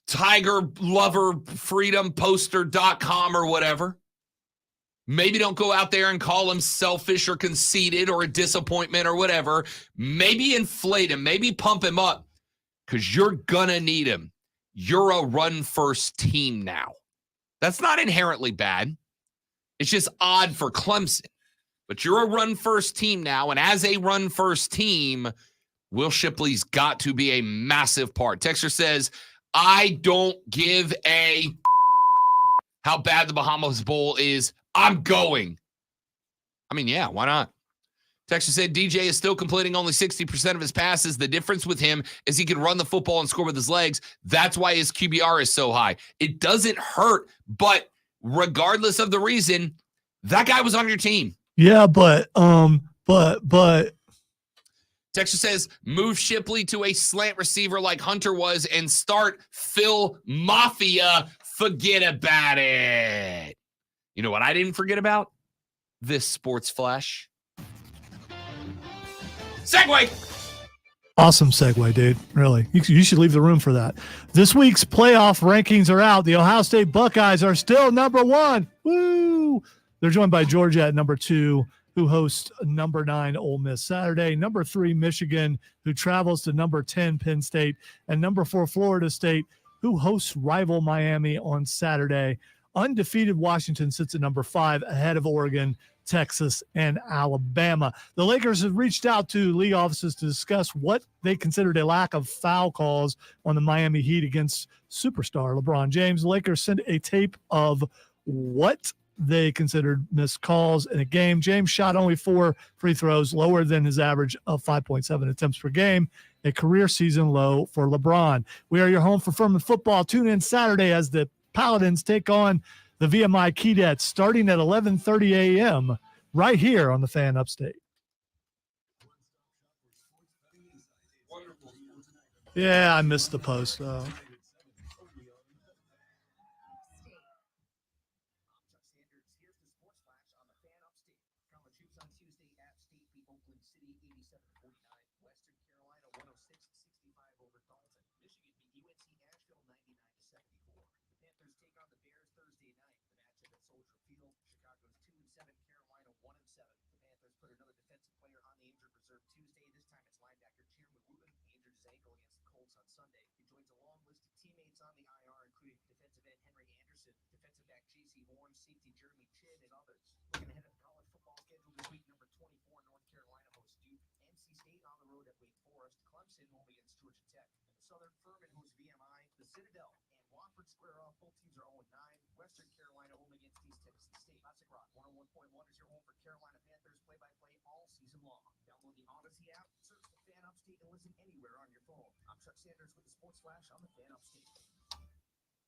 TigerLoverFreedomPoster.com or whatever. Maybe don't go out there and call him selfish or conceited or a disappointment or whatever. Maybe inflate him. Maybe pump him up, because you're going to need him. You're a run-first team now. That's not inherently bad. It's just odd for Clemson. But you're a run-first team now, and as a run-first team, Will Shipley's got to be a massive part. Texter says, I don't give a how bad the Bahamas Bowl is. I'm going. I mean, yeah, why not? Texter said DJ is still completing only 60% of his passes. The difference with him is he can run the football and score with his legs. That's why his QBR is so high. It doesn't hurt, but regardless of the reason, that guy was on your team. Yeah, but Texter says, move Shipley to a slant receiver like Hunter was and start Phil Mafia. Forget about it. You know what I didn't forget about? This sports flash. Segue. Awesome segue, dude. Really. You should leave the room for that. This week's playoff rankings are out. The Ohio State Buckeyes are still number 1. Woo! They're joined by Georgia at number 2, who hosts number 9 Ole Miss Saturday, number 3 Michigan, who travels to number 10 Penn State, and number 4 Florida State, who hosts rival Miami on Saturday. Undefeated Washington sits at number 5 ahead of Oregon, Texas, and Alabama. The Lakers have reached out to league offices to discuss what they considered a lack of foul calls on the Miami Heat against superstar LeBron James. The Lakers sent a tape of what they considered missed calls in a game. James shot only 4 free throws, lower than his average of 5.7 attempts per game, a career season low for LeBron. We are your home for Furman football. Tune in Saturday as the Paladins take on the VMI Keydets starting at 11:30 a.m. right here on the Fan Upstate. Yeah, I missed the post, though.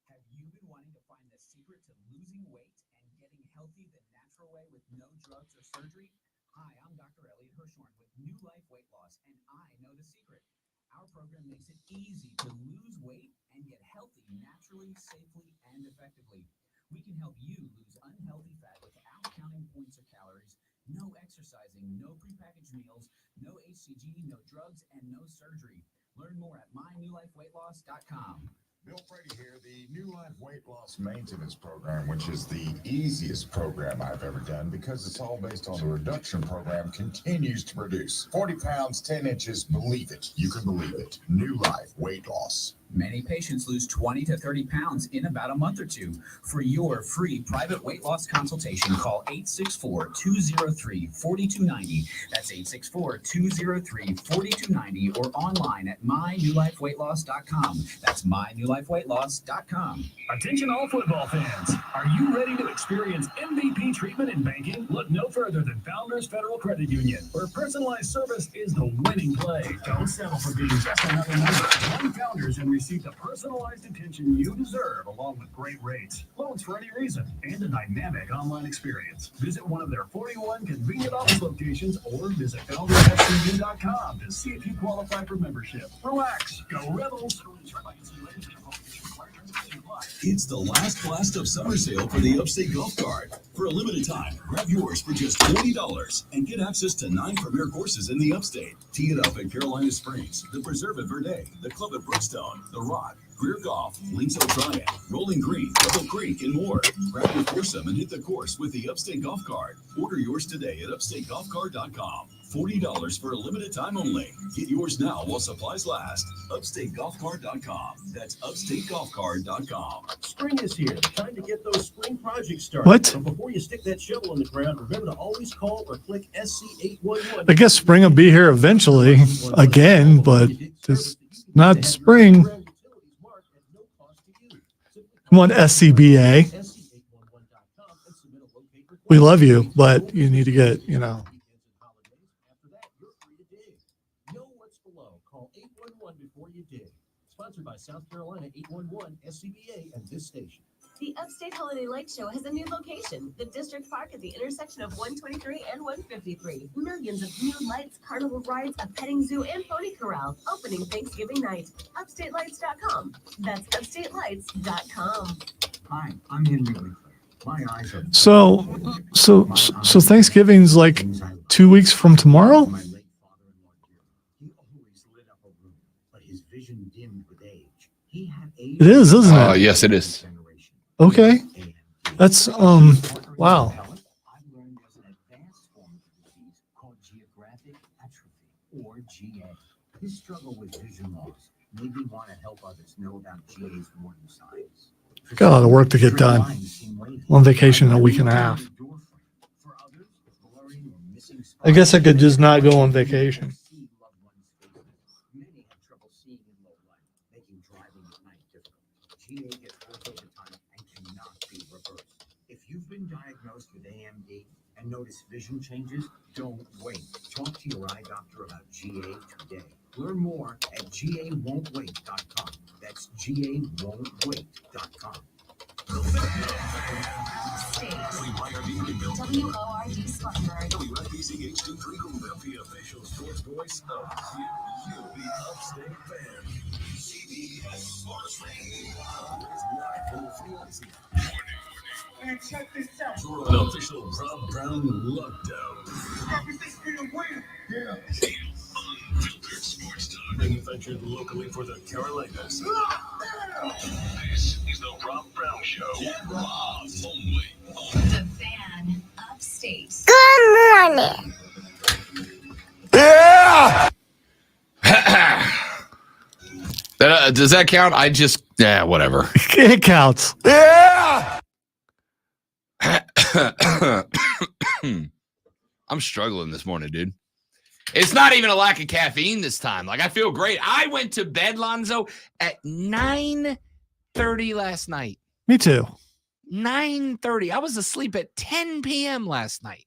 Have you been wanting to find the secret to losing weight and getting healthy the natural way with no drugs or surgery? Hi, I'm Dr. Elliot Hirschhorn with New Life Weight Loss, and I know the secret. Our program makes it easy to lose weight and get healthy naturally, safely, and effectively. We can help you lose unhealthy fat without counting points or calories, no exercising, no prepackaged meals, no HCG, no drugs, and no surgery. Learn more at mynewlifeweightloss.com. Bill Brady here, the New Life Weight Loss Maintenance Program, which is the easiest program I've ever done because it's all based on the reduction program, continues to produce 40 pounds, 10 inches. Believe it. You can believe it. New Life Weight Loss. Many patients lose 20 to 30 pounds in about a month or two. For your free private weight loss consultation, call 864-203-4290. That's 864-203-4290 or online at mynewlifeweightloss.com. That's mynewlifeweightloss.com. Attention all football fans. Are you ready to experience MVP treatment in banking? Look no further than Founders Federal Credit Union, where personalized service is the winning play. Don't settle for being just another number. Join Founders and receive the personalized attention you deserve, along with great rates, loans for any reason, and a dynamic online experience. Visit one of their 41 convenient office locations or visit foundersfcu.com to see if you qualify for membership. Relax. Go Rebels. It's the last blast of summer sale for the Upstate Golf Cart. For a limited time, grab yours for just $20 and get access to 9 premier courses in the Upstate. Tee it up at Carolina Springs, the Preserve at Verde, the Club at Brookstone, the Rock, Greer Golf, Links O'Brien, Rolling Green, Double Creek, and more. Grab your foursome and hit the course with the Upstate Golf Cart. Order yours today at upstategolfcart.com. $40 for a limited time only. Get yours now while supplies last. UpstateGolfCard.com. That's UpstateGolfCard.com. Spring is here. Time to get those spring projects started. What? But before you stick that shovel in the ground, remember to always call or click SC811. I guess spring will be here eventually again, but it's not spring. Come on, SCBA. We love you, but you need to get, After that, you're free to dig. Know what's below. Call 811 before you dig. Sponsored by South Carolina 811, SCBA, and this station. The Upstate Holiday Light Show has a new location, the District Park at the intersection of 123 and 153. Millions of new lights, carnival rides, a petting zoo, and pony corral. Opening Thanksgiving night. UpstateLights.com. That's UpstateLights.com. Hi, I'm Henry Winkler. My eyes are So Thanksgiving's like 2 weeks from tomorrow? My late father-in-law, Jim. He always lit up a room, but his vision dimmed with age. He had age. It is, isn't it? Yes, it is. Okay. That's wow. I've learned there's an advanced form of the disease called geographic atrophy, or GA. His struggle with vision loss made me want to help others know about GA's warning signs. Got a lot of work to get done. I'm on vacation in a week and a half. I guess I could just not go on vacation. Many have trouble seeing in low light, making driving at night difficult. GA gets worse over time and cannot be reversed. If you've been diagnosed with AMD and notice vision changes, don't wait. Talk to your eye doctor about GA today. Learn more at GAWon'tWait.com. That's GAWon'tWait.com. WORD Spartanburg. WFBC HD3 Philadelphia, official sports voice of you, the Upstate fan. CBS Sports Radio. Live from the fields. And check this out. An official Rob Brown lockdown. Everything's being weird. Yeah. Unfiltered sports talk. Manufactured locally for the Carolinas. This is the Rob Brown Show. Live only on The Fan Upstate. Good morning. Yeah. Does that count? Whatever. It counts. Yeah. I'm struggling this morning, dude. It's not even a lack of caffeine this time. Like, I feel great. I went to bed, Lonzo, at 9:30 last night. Me too. 9:30. I was asleep at 10 p.m. last night.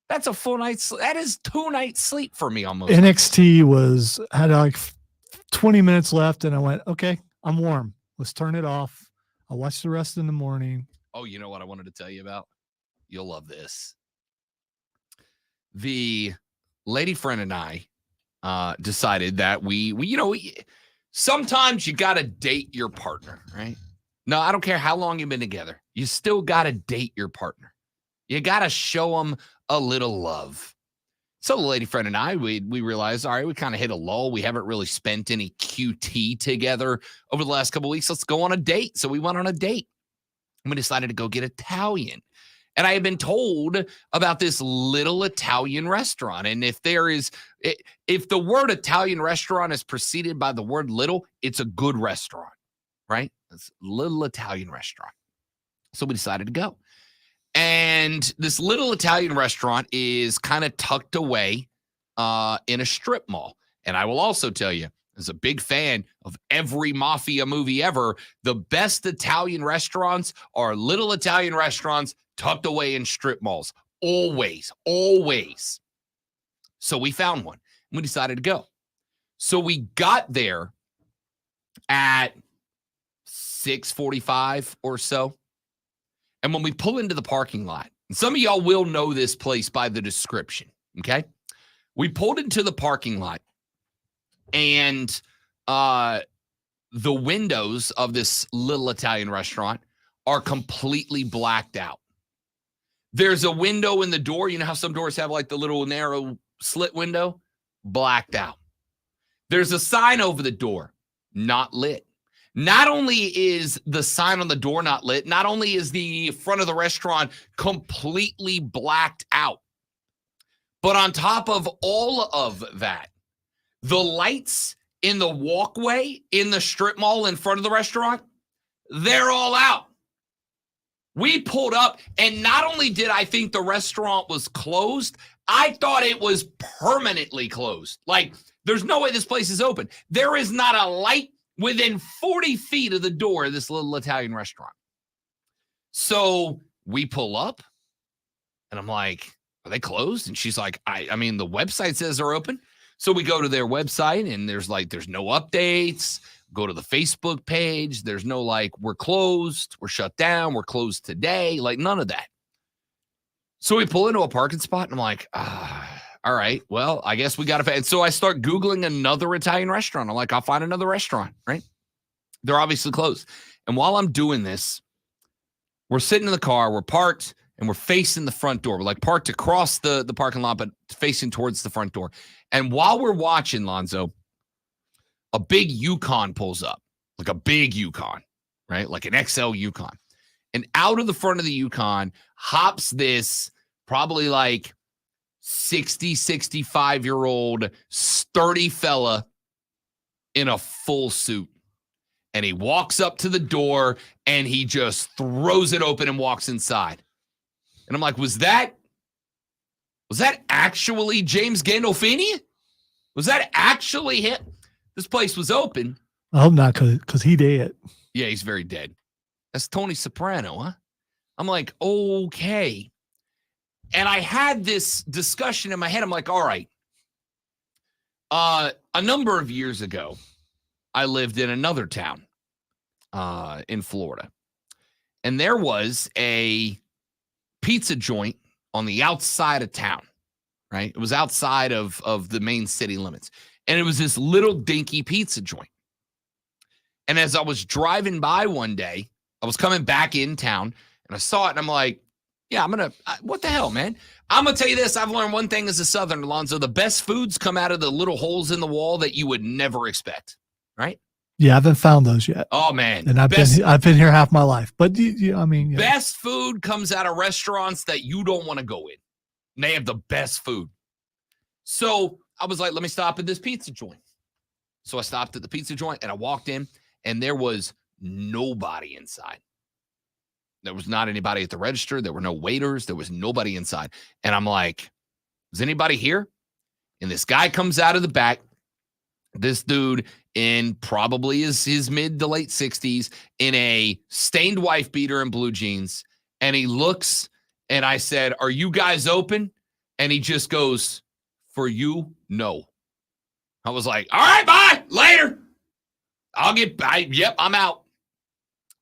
That's a full night's sleep. That is 2 nights sleep for me almost. NXT had like 20 minutes left, and I went, okay, I'm warm. Let's turn it off. I'll watch the rest in the morning. Oh, you know what I wanted to tell you about? You'll love this. The lady friend and I decided that we sometimes you got to date your partner, right? No, I don't care how long you've been together. You still got to date your partner. You got to show them a little love. So the lady friend and I, we realized, all right, we kind of hit a lull. We haven't really spent any QT together over the last couple of weeks. Let's go on a date. So we went on a date. And we decided to go get Italian. And I had been told about this little Italian restaurant. And if the word Italian restaurant is preceded by the word little, it's a good restaurant, right? It's a little Italian restaurant. So we decided to go. And this little Italian restaurant is kind of tucked away in a strip mall. And I will also tell you, as a big fan of every mafia movie ever, the best Italian restaurants are little Italian restaurants tucked away in strip malls. Always, always. So we found one. And we decided to go. So we got there at 6:45 or so. And when we pull into the parking lot, and some of y'all will know this place by the description, okay? We pulled into the parking lot, and the windows of this little Italian restaurant are completely blacked out. There's a window in the door. You know how some doors have like the little narrow slit window? Blacked out. There's a sign over the door, not lit. Not only is the sign on the door not lit, not only is the front of the restaurant completely blacked out, But on top of all of that, the lights in the walkway in the strip mall in front of the restaurant, they're all out. We pulled up, and not only did I think the restaurant was closed, I thought it was permanently closed. Like, there's no way this place is open. There is not a light within 40 feet of the door of this little Italian restaurant. So we pull up, and I'm like, are they closed? And she's like, I mean, the website says they're open. So we go to their website, and there's no updates. Go to the Facebook page. There's no we're closed, we're shut down, we're closed today. Like, none of that. So we pull into a parking spot, and I'm like, all right, well, I guess we got to. And so I start Googling another Italian restaurant. I'm like, I'll find another restaurant, right? They're obviously closed. And while I'm doing this, we're sitting in the car, we're parked, and we're facing the front door. We're parked across the parking lot, but facing towards the front door. And while we're watching, Lonzo, a big Yukon pulls up, like a big Yukon, right? Like an XL Yukon. And out of the front of the Yukon hops this probably 60, 65-year-old sturdy fella in a full suit. And he walks up to the door, and he just throws it open and walks inside. And I'm like, was that actually James Gandolfini? Was that actually him? This place was open. I hope not, because he dead. Yeah, he's very dead. That's Tony Soprano, huh? I'm like, okay. And I had this discussion in my head. I'm like, all right. A number of years ago, I lived in another town in Florida. And there was a pizza joint on the outside of town, right? It was outside of the main city limits. And it was this little dinky pizza joint. And as I was driving by one day, I was coming back in town, and I saw it, and I'm like, yeah, what the hell, man? I'm going to tell you this. I've learned one thing as a Southern, Alonzo. The best foods come out of the little holes in the wall that you would never expect, right? Yeah, I haven't found those yet. Oh, man. And I've been here half my life. But, best food comes out of restaurants that you don't want to go in. And they have the best food. So I was like, let me stop at this pizza joint. So I stopped at the pizza joint, and I walked in, and there was nobody inside. There was not anybody at the register. There were no waiters. There was nobody inside. And I'm like, is anybody here? And this guy comes out of the back. This dude in probably his mid to late 60s in a stained wife beater and blue jeans. And he looks, and I said, are you guys open? And he just goes, for you, no. I was like, all right, bye, later. I'm out.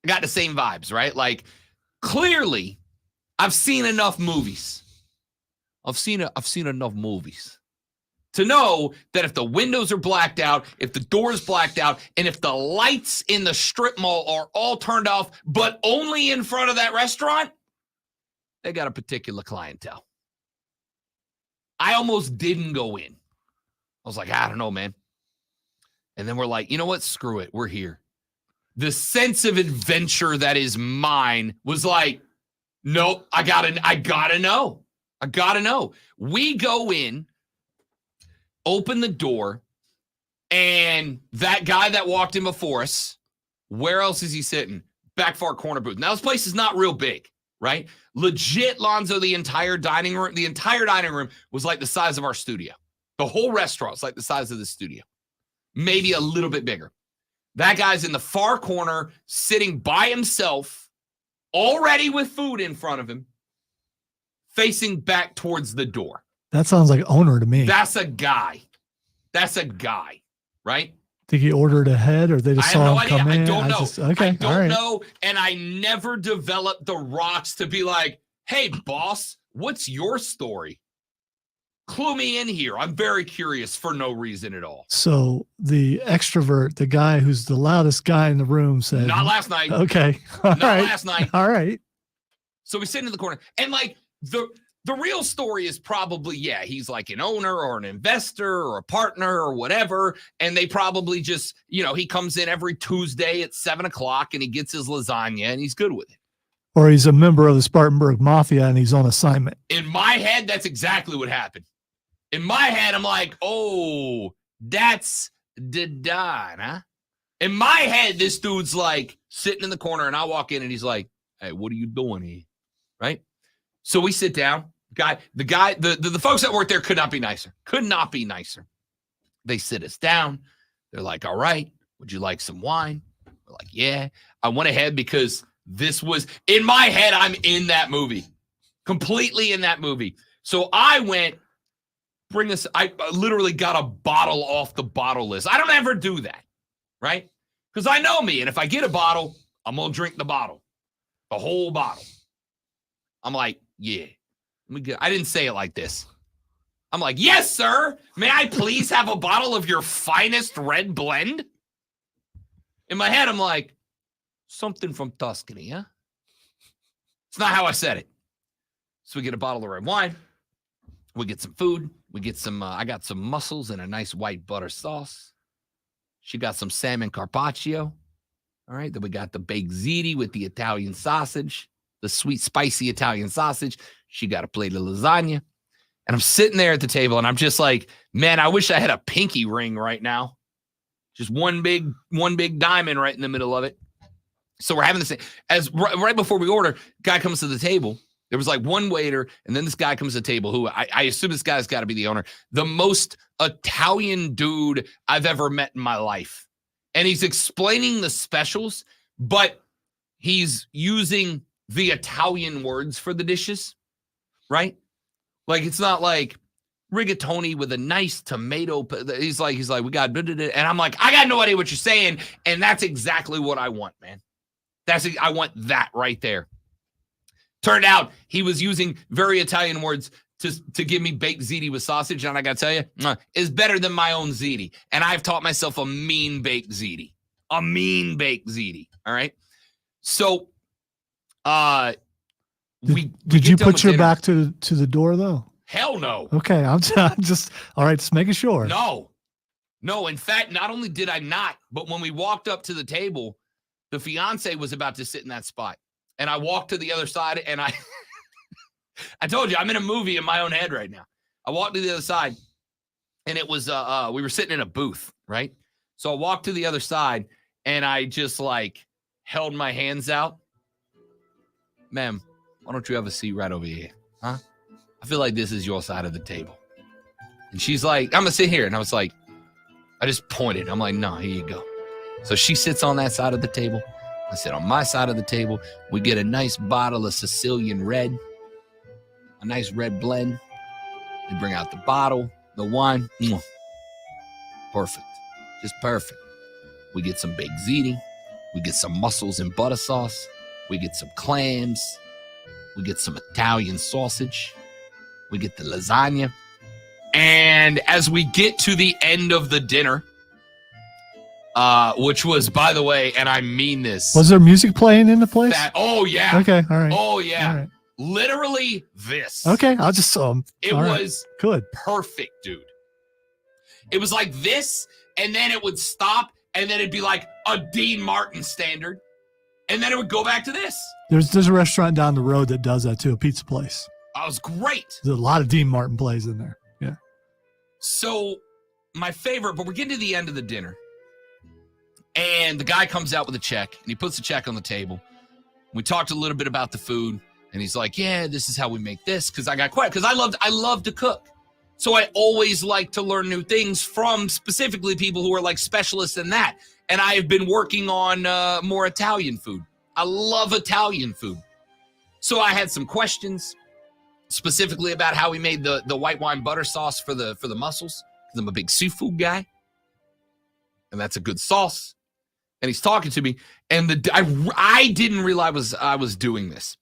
I got the same vibes, right? Clearly, I've seen enough movies. I've seen enough movies to know that if the windows are blacked out, if the door's blacked out, and if the lights in the strip mall are all turned off, but only in front of that restaurant, they got a particular clientele. I almost didn't go in. I was like, I don't know, man. And then we're like, you know what? Screw it. We're here. The sense of adventure that is mine was like, nope, I gotta know. I gotta know. We go in, open the door, and that guy that walked in before us, where else is he sitting? Back far corner booth. Now, this place is not real big, right? Legit, Lonzo, the entire dining room was like the size of our studio. The whole restaurant was like the size of the studio. Maybe a little bit bigger. That guy's in the far corner, sitting by himself, already with food in front of him, facing back towards the door. That sounds like owner to me. That's a guy, right? Think he ordered ahead, or they just saw him come in? I don't know. Okay, I don't know, and I never developed the rocks to be like, hey, boss, what's your story? Clue me in here. I'm very curious for no reason at all. So the extrovert, the guy who's the loudest guy in the room said, not last night. Okay. Not last night. All right. So we sit in the corner, and the real story is probably, yeah, he's like an owner or an investor or a partner or whatever. And they probably just, he comes in every Tuesday at 7:00 and he gets his lasagna and he's good with it. Or he's a member of the Spartanburg Mafia and he's on assignment. In my head, that's exactly what happened. In my head, I'm like, oh, that's the Don, huh? In my head, this dude's like sitting in the corner, and I walk in, and he's like, hey, what are you doing here? Right? So we sit down. The folks that work there could not be nicer. Could not be nicer. They sit us down. They're like, all right, would you like some wine? We're like, yeah. I went ahead because this was, in my head, I'm in that movie. Completely in that movie. So I went, I literally got a bottle off the bottle list. I don't ever do that, right? Because I know me, and if I get a bottle, I'm going to drink the bottle. The whole bottle. I'm like, yeah. I didn't say it like this. I'm like, yes, sir. May I please have a bottle of your finest red blend? In my head, I'm like, something from Tuscany, huh? It's not how I said it. So we get a bottle of red wine. We get some food. We get some, I got some mussels and a nice white butter sauce. She got some salmon carpaccio. All right. Then we got the baked ziti with the Italian sausage, the sweet, spicy Italian sausage. She got a plate of lasagna. And I'm sitting there at the table, and I'm just like, man, I wish I had a pinky ring right now. Just one big diamond right in the middle of it. So we're having this right before we order, guy comes to the table. There was like one waiter, and then this guy comes to the table who I assume this guy's got to be the owner. The most Italian dude I've ever met in my life. And he's explaining the specials, but he's using the Italian words for the dishes, right? Like, it's not like rigatoni with a nice tomato. He's like, we got, and I'm like, I got no idea what you're saying. And that's exactly what I want, man. I want that right there. Turned out he was using very Italian words to give me baked ziti with sausage. And I got to tell you, it's better than my own ziti. And I've taught myself a mean baked ziti. A mean baked ziti. All right. So, did you put your back to the door though? Hell no. Okay. I'm just, all right. Just making sure. No. In fact, not only did I not, but when we walked up to the table, the fiance was about to sit in that spot. And I walked to the other side, and I told you, I'm in a movie in my own head right now. I walked to the other side, and it was, we were sitting in a booth, right? So I walked to the other side, and I just like held my hands out. Ma'am, why don't you have a seat right over here? Huh? I feel like this is your side of the table. And she's like, I'm going to sit here. And I was like, I just pointed. I'm like, no, here you go. So she sits on that side of the table. I sit on my side of the table. We get a nice bottle of Sicilian red, a nice red blend. We bring out the bottle, the wine. Perfect. Just perfect. We get some baked ziti. We get some mussels and butter sauce. We get some clams. We get some Italian sausage. We get the lasagna. And as we get to the end of the dinner, which was, by the way, and I mean this. Was there music playing in the place? Oh, yeah. Okay, all right. Oh, yeah. All right. Literally this. Okay, I'll just it was good. Perfect, dude. It was like this, and then it would stop, and then it'd be like a Dean Martin standard, and then it would go back to this. There's a restaurant down the road that does that too, a pizza place. That was great. There's a lot of Dean Martin plays in there. Yeah. So my favorite, but we're getting to the end of the dinner. And the guy comes out with a check, and he puts the check on the table. We talked a little bit about the food, and he's like, yeah, this is how we make this. Because I got quiet, because I love to cook. So I always like to learn new things from specifically people who are like specialists in that. And I have been working on more Italian food. I love Italian food. So I had some questions specifically about how we made the white wine butter sauce for the mussels, because I'm a big seafood guy. And that's a good sauce. And he's talking to me, and I didn't realize I was doing this.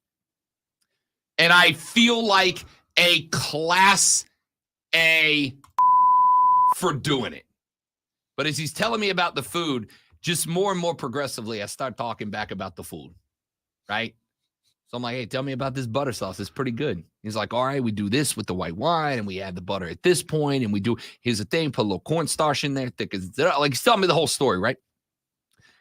And I feel like a class A for doing it. But as he's telling me about the food, just more and more progressively, I start talking back about the food, right? So I'm like, hey, tell me about this butter sauce. It's pretty good. He's like, all right, we do this with the white wine, and we add the butter at this point, and we do, here's the thing, put a little cornstarch in there, thick as, like, he's telling me the whole story, right?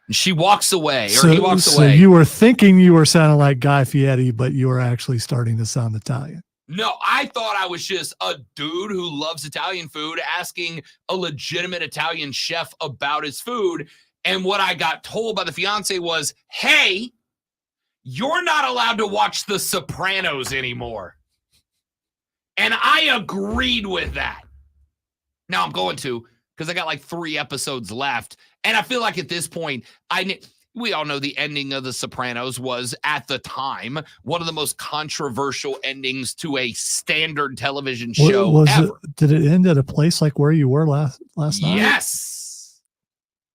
And she walks away, or he walks away. So you were thinking you were sounding like Guy Fieri, but you were actually starting to sound Italian. No, I thought I was just a dude who loves Italian food asking a legitimate Italian chef about his food. And what I got told by the fiance was, hey, you're not allowed to watch The Sopranos anymore. And I agreed with that. Now I'm going to, because I got like 3 episodes left. And I feel like at this point, we all know the ending of The Sopranos was, at the time, one of the most controversial endings to a standard television show ever. Did it end at a place like where you were last night? Yes.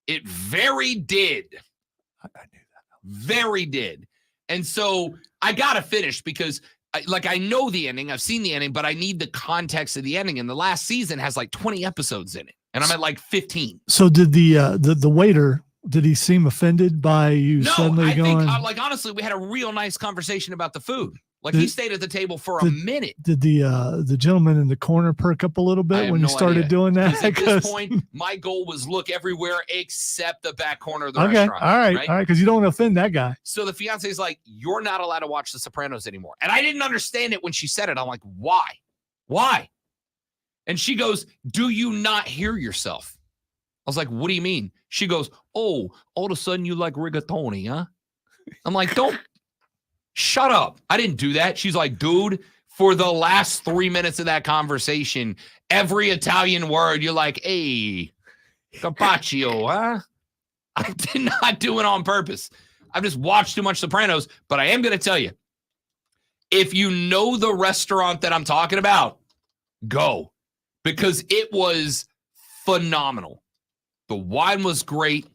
It very did. I knew that. Very did. And so I got to finish because I know the ending. I've seen the ending, but I need the context of the ending. And the last season has like 20 episodes in it. And I'm at like 15. So did the waiter, did he seem offended by you suddenly going? No, I think, honestly, we had a real nice conversation about the food. Like, he stayed at the table for a minute. Did the gentleman in the corner perk up a little bit when you started doing that? At this point, my goal was look everywhere except the back corner of the restaurant. All right, because you don't want to offend that guy. So the fiance is like, you're not allowed to watch The Sopranos anymore. And I didn't understand it when she said it. I'm like, why? Why? And she goes, do you not hear yourself? I was like, what do you mean? She goes, oh, all of a sudden you like rigatoni, huh? I'm like, don't. Shut up. I didn't do that. She's like, dude, for the last 3 minutes of that conversation, every Italian word, you're like, hey, carpaccio, huh? I did not do it on purpose. I've just watched too much Sopranos, but I am going to tell you, if you know the restaurant that I'm talking about, go, because it was phenomenal. The wine was great.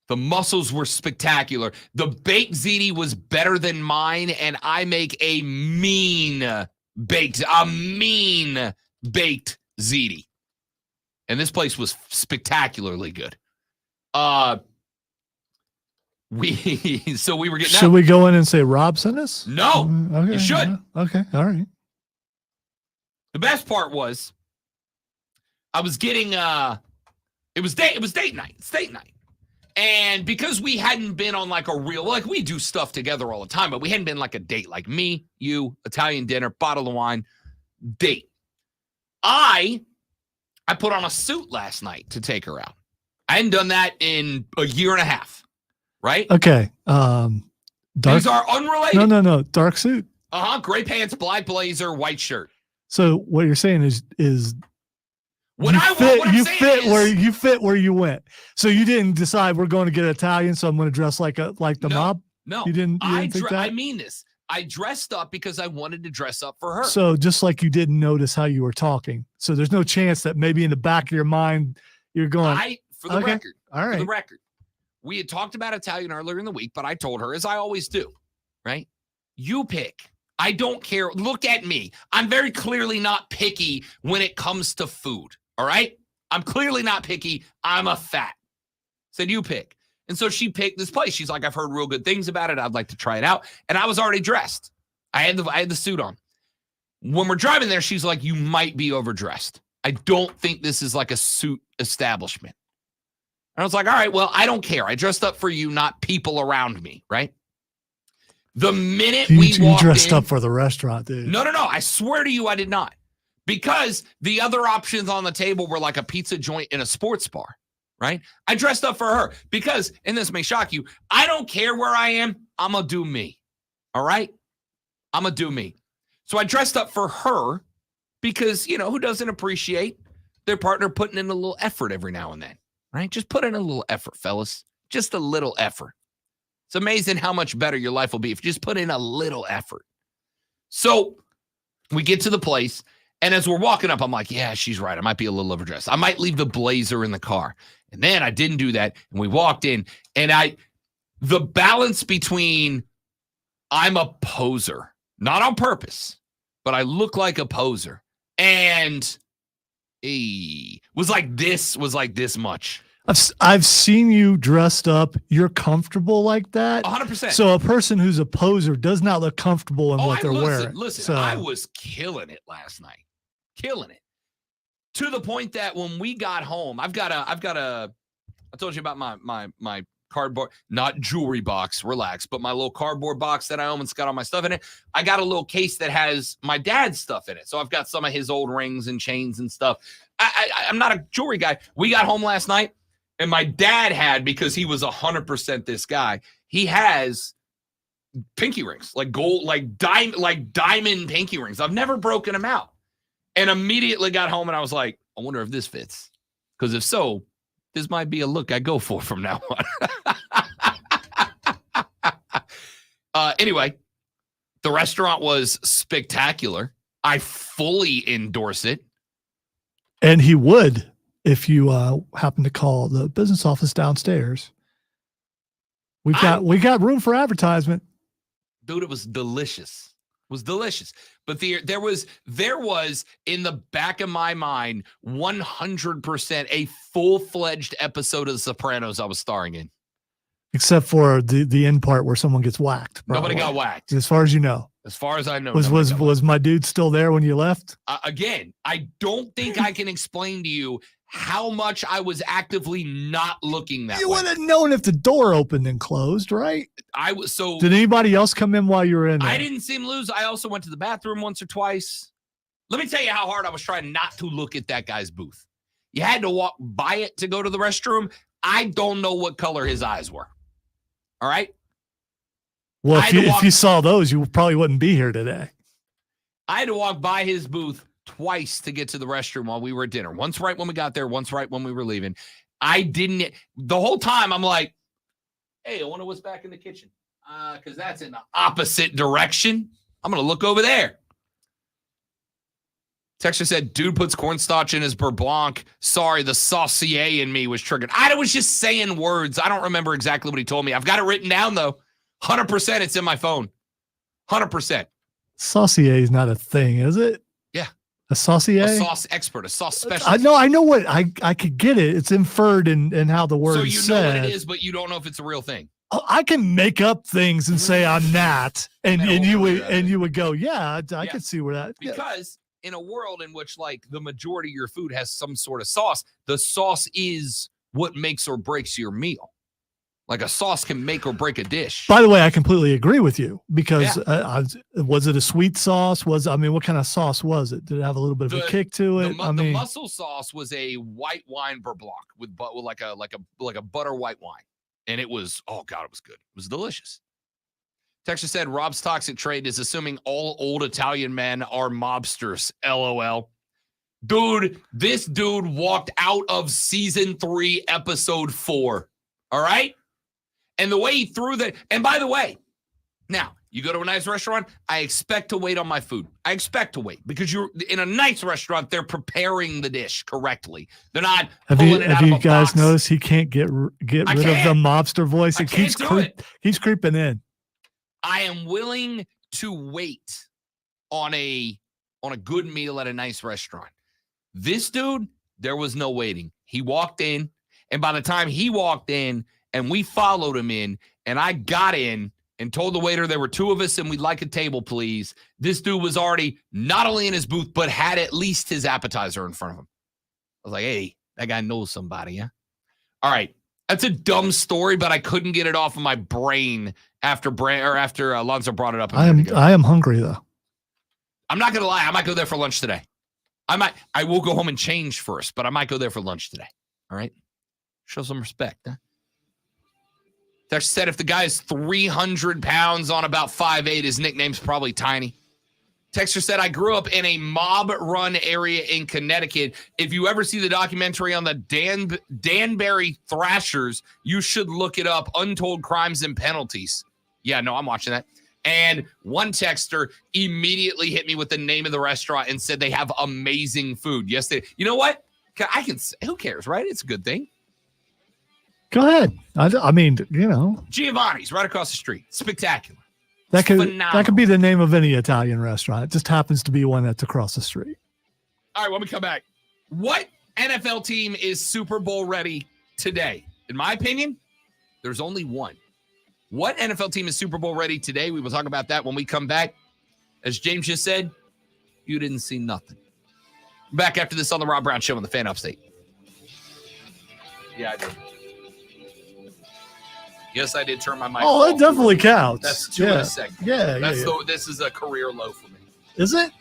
The mussels were spectacular. The baked ziti was better than mine, and I make a mean baked ziti. And this place was spectacularly good. So we were getting Should we go in and say Rob sent us? No, okay, you should. Okay, all right. The best part was I was getting it was date night. It's date night. And because we hadn't been on like a real, like we do stuff together all the time, but we hadn't been like a date, like me, you, Italian dinner, bottle of wine, date. I put on a suit last night to take her out. I hadn't done that in a year and a half, right? Okay. These are unrelated. No. Dark suit. Gray pants, black blazer, white shirt. So what you're saying is When you fit where you went. So you didn't decide we're going to get Italian, so I'm going to dress like the mob. No, you didn't think that? I mean this. I dressed up because I wanted to dress up for her. So just like you didn't notice how you were talking. So there's no chance that maybe in the back of your mind you're going. For the record, all right. For the record, we had talked about Italian earlier in the week, but I told her, as I always do, right? You pick. I don't care. Look at me. I'm very clearly not picky when it comes to food. All right? I'm clearly not picky. I'm a fat. Said you pick. And so she picked this place. She's like, I've heard real good things about it. I'd like to try it out. And I was already dressed. I had the suit on. When we're driving there, she's like, you might be overdressed. I don't think this is like a suit establishment. And I was like, all right, well, I don't care. I dressed up for you, not people around me, right? The minute we walked dressed in, up for the restaurant, dude. No. I swear to you, I did not. Because the other options on the table were like a pizza joint and a sports bar, right? I dressed up for her because, and this may shock you, I don't care where I am. I'm going to do me. All right? I'm going to do me. So I dressed up for her because, who doesn't appreciate their partner putting in a little effort every now and then, right? Just put in a little effort, fellas. Just a little effort. It's amazing how much better your life will be if you just put in a little effort. So we get to the place. And as we're walking up, I'm like, yeah, she's right. I might be a little overdressed. I might leave the blazer in the car. And then I didn't do that. And we walked in. And the balance between I'm a poser, not on purpose, but I look like a poser. And was like this much. I've seen you dressed up. You're comfortable like that. 100%. So a person who's a poser does not look comfortable in what they're wearing. Listen, I was killing it last night. Killing it. To the point that when we got home, I told you about my cardboard, not jewelry box, relax, but my little cardboard box that I own, it's got all my stuff in it. I got a little case that has my dad's stuff in it. So I've got some of his old rings and chains and stuff. I'm not a jewelry guy. We got home last night, and my dad had, because he was 100% this guy, he has pinky rings, like gold, like diamond pinky rings. I've never broken them out. And immediately got home and I was like, I wonder if this fits. Because if so, this might be a look I go for from now on. Anyway, the restaurant was spectacular. I fully endorse it. And he would if you happen to call the business office downstairs. We got room for advertisement. Dude, it was delicious. It was delicious. But there was in the back of my mind 100% a full-fledged episode of The Sopranos I was starring in. Except for the end part where someone gets whacked. Nobody got whacked. As far as you know. As far as I know. Was my dude still there when you left? Again, I don't think I can explain to you how much I was actively not looking that way. You would have known if the door opened and closed, right? Did anybody else come in while you were in there? I didn't see him lose. I also went to the bathroom once or twice. Let me tell you how hard I was trying not to look at that guy's booth. You had to walk by it to go to the restroom. I don't know what color his eyes were. All right? Well, if you saw those, you probably wouldn't be here today. I had to walk by his booth twice to get to the restroom while we were at dinner. Once right when we got there, once right when we were leaving. The whole time I'm like, hey, I wonder what's back in the kitchen. Because that's in the opposite direction. I'm going to look over there. Texture said, dude puts cornstarch in his beurre blanc. Sorry, the saucier in me was triggered. I was just saying words. I don't remember exactly what he told me. I've got it written down, though. 100% it's in my phone. 100%. Saucier is not a thing, is it? Yeah. A saucier? A sauce expert, a sauce specialist. I know what I could get it. It's inferred in how the word is said. So you know what it is, but you don't know if it's a real thing. I can make up things and say I'm not, and you would go, yeah, I could see where that. Because in a world in which like the majority of your food has some sort of sauce, the sauce is what makes or breaks your meal. Like a sauce can make or break a dish. By the way, I completely agree with you because was it a sweet sauce? What kind of sauce was it? Did it have a little bit of a kick to it? The mussel sauce was a white wine beurre blanc with like a butter white wine. And it was, oh God, it was good. It was delicious. Texture said, Rob's toxic trait is assuming all old Italian men are mobsters. LOL. Dude, this dude walked out of season 3, episode 4. All right? And the way he threw that, and by the way, now, you go to a nice restaurant, I expect to wait on my food. I expect to wait because you're in a nice restaurant, they're preparing the dish correctly. They're not pulling it out of a box. Have you guys noticed he can't get rid of the mobster voice? It keeps creeping in. I am willing to wait on a good meal at a nice restaurant. This dude, there was no waiting. He walked in, and by the time he walked in and we followed him in, and I got in and told the waiter there were 2 of us and we'd like a table, please. This dude was already not only in his booth, but had at least his appetizer in front of him. I was like, hey, that guy knows somebody, yeah? All right. That's a dumb story, but I couldn't get it off of my brain after Alonzo brought it up. I am hungry, though. I'm not going to lie. I might go there for lunch today. I will go home and change first, but I might go there for lunch today. All right? Show some respect, huh? Tex said if the guy is 300 pounds on about 5'8", his nickname's probably Tiny. Texter said, I grew up in a mob-run area in Connecticut. If you ever see the documentary on the Danbury Thrashers, you should look it up, Untold Crimes and Penalties. Yeah, no, I'm watching that. And one texter immediately hit me with the name of the restaurant and said they have amazing food. Yes, they. You know what? Who cares, right? It's a good thing. Go ahead. I mean, Giovanni's right across the street. Spectacular. That could be the name of any Italian restaurant. It just happens to be one that's across the street. All right, when we come back, what NFL team is Super Bowl ready today? In my opinion, there's only one. What NFL team is Super Bowl ready today? We will talk about that when we come back. As James just said, you didn't see nothing. Back after this on the Rob Brown Show on the Fan Upstate. Yeah, I did. Yes, I did turn my mic. Oh, that definitely counts. That's 2 in a segment. Yeah, This is a career low for me. Is it?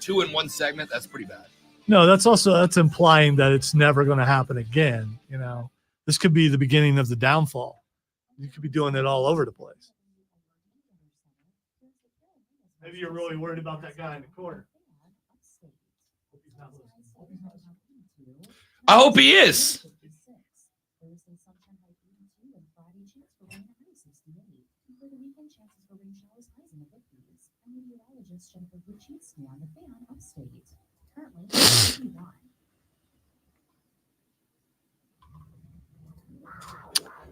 2 in one segment. That's pretty bad. No, that's implying that it's never going to happen again. You know, this could be the beginning of the downfall. You could be doing it all over the place. Maybe you're really worried about that guy in the corner. I hope he is.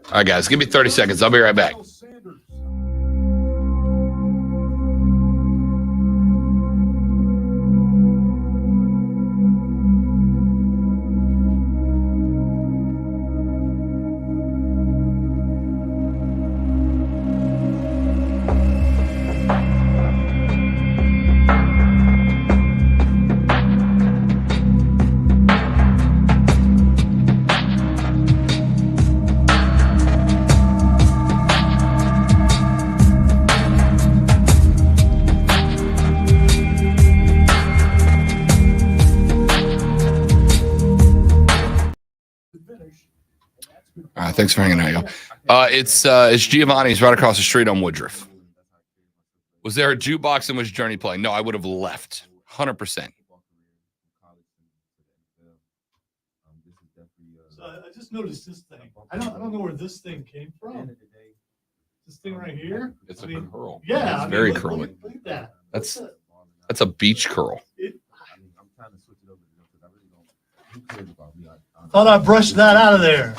All right, guys, give me 30 seconds. I'll be right back. All right, thanks for hanging out, y'all. It's Giovanni's right across the street on Woodruff. Was there a jukebox in which Journey played? No, I would have left 100%. So I just noticed this thing. I don't know where this thing came from. This thing right here. It's a curl. Yeah, it's very curly. Look at that. That's a beach curl. Thought I brushed that out of there.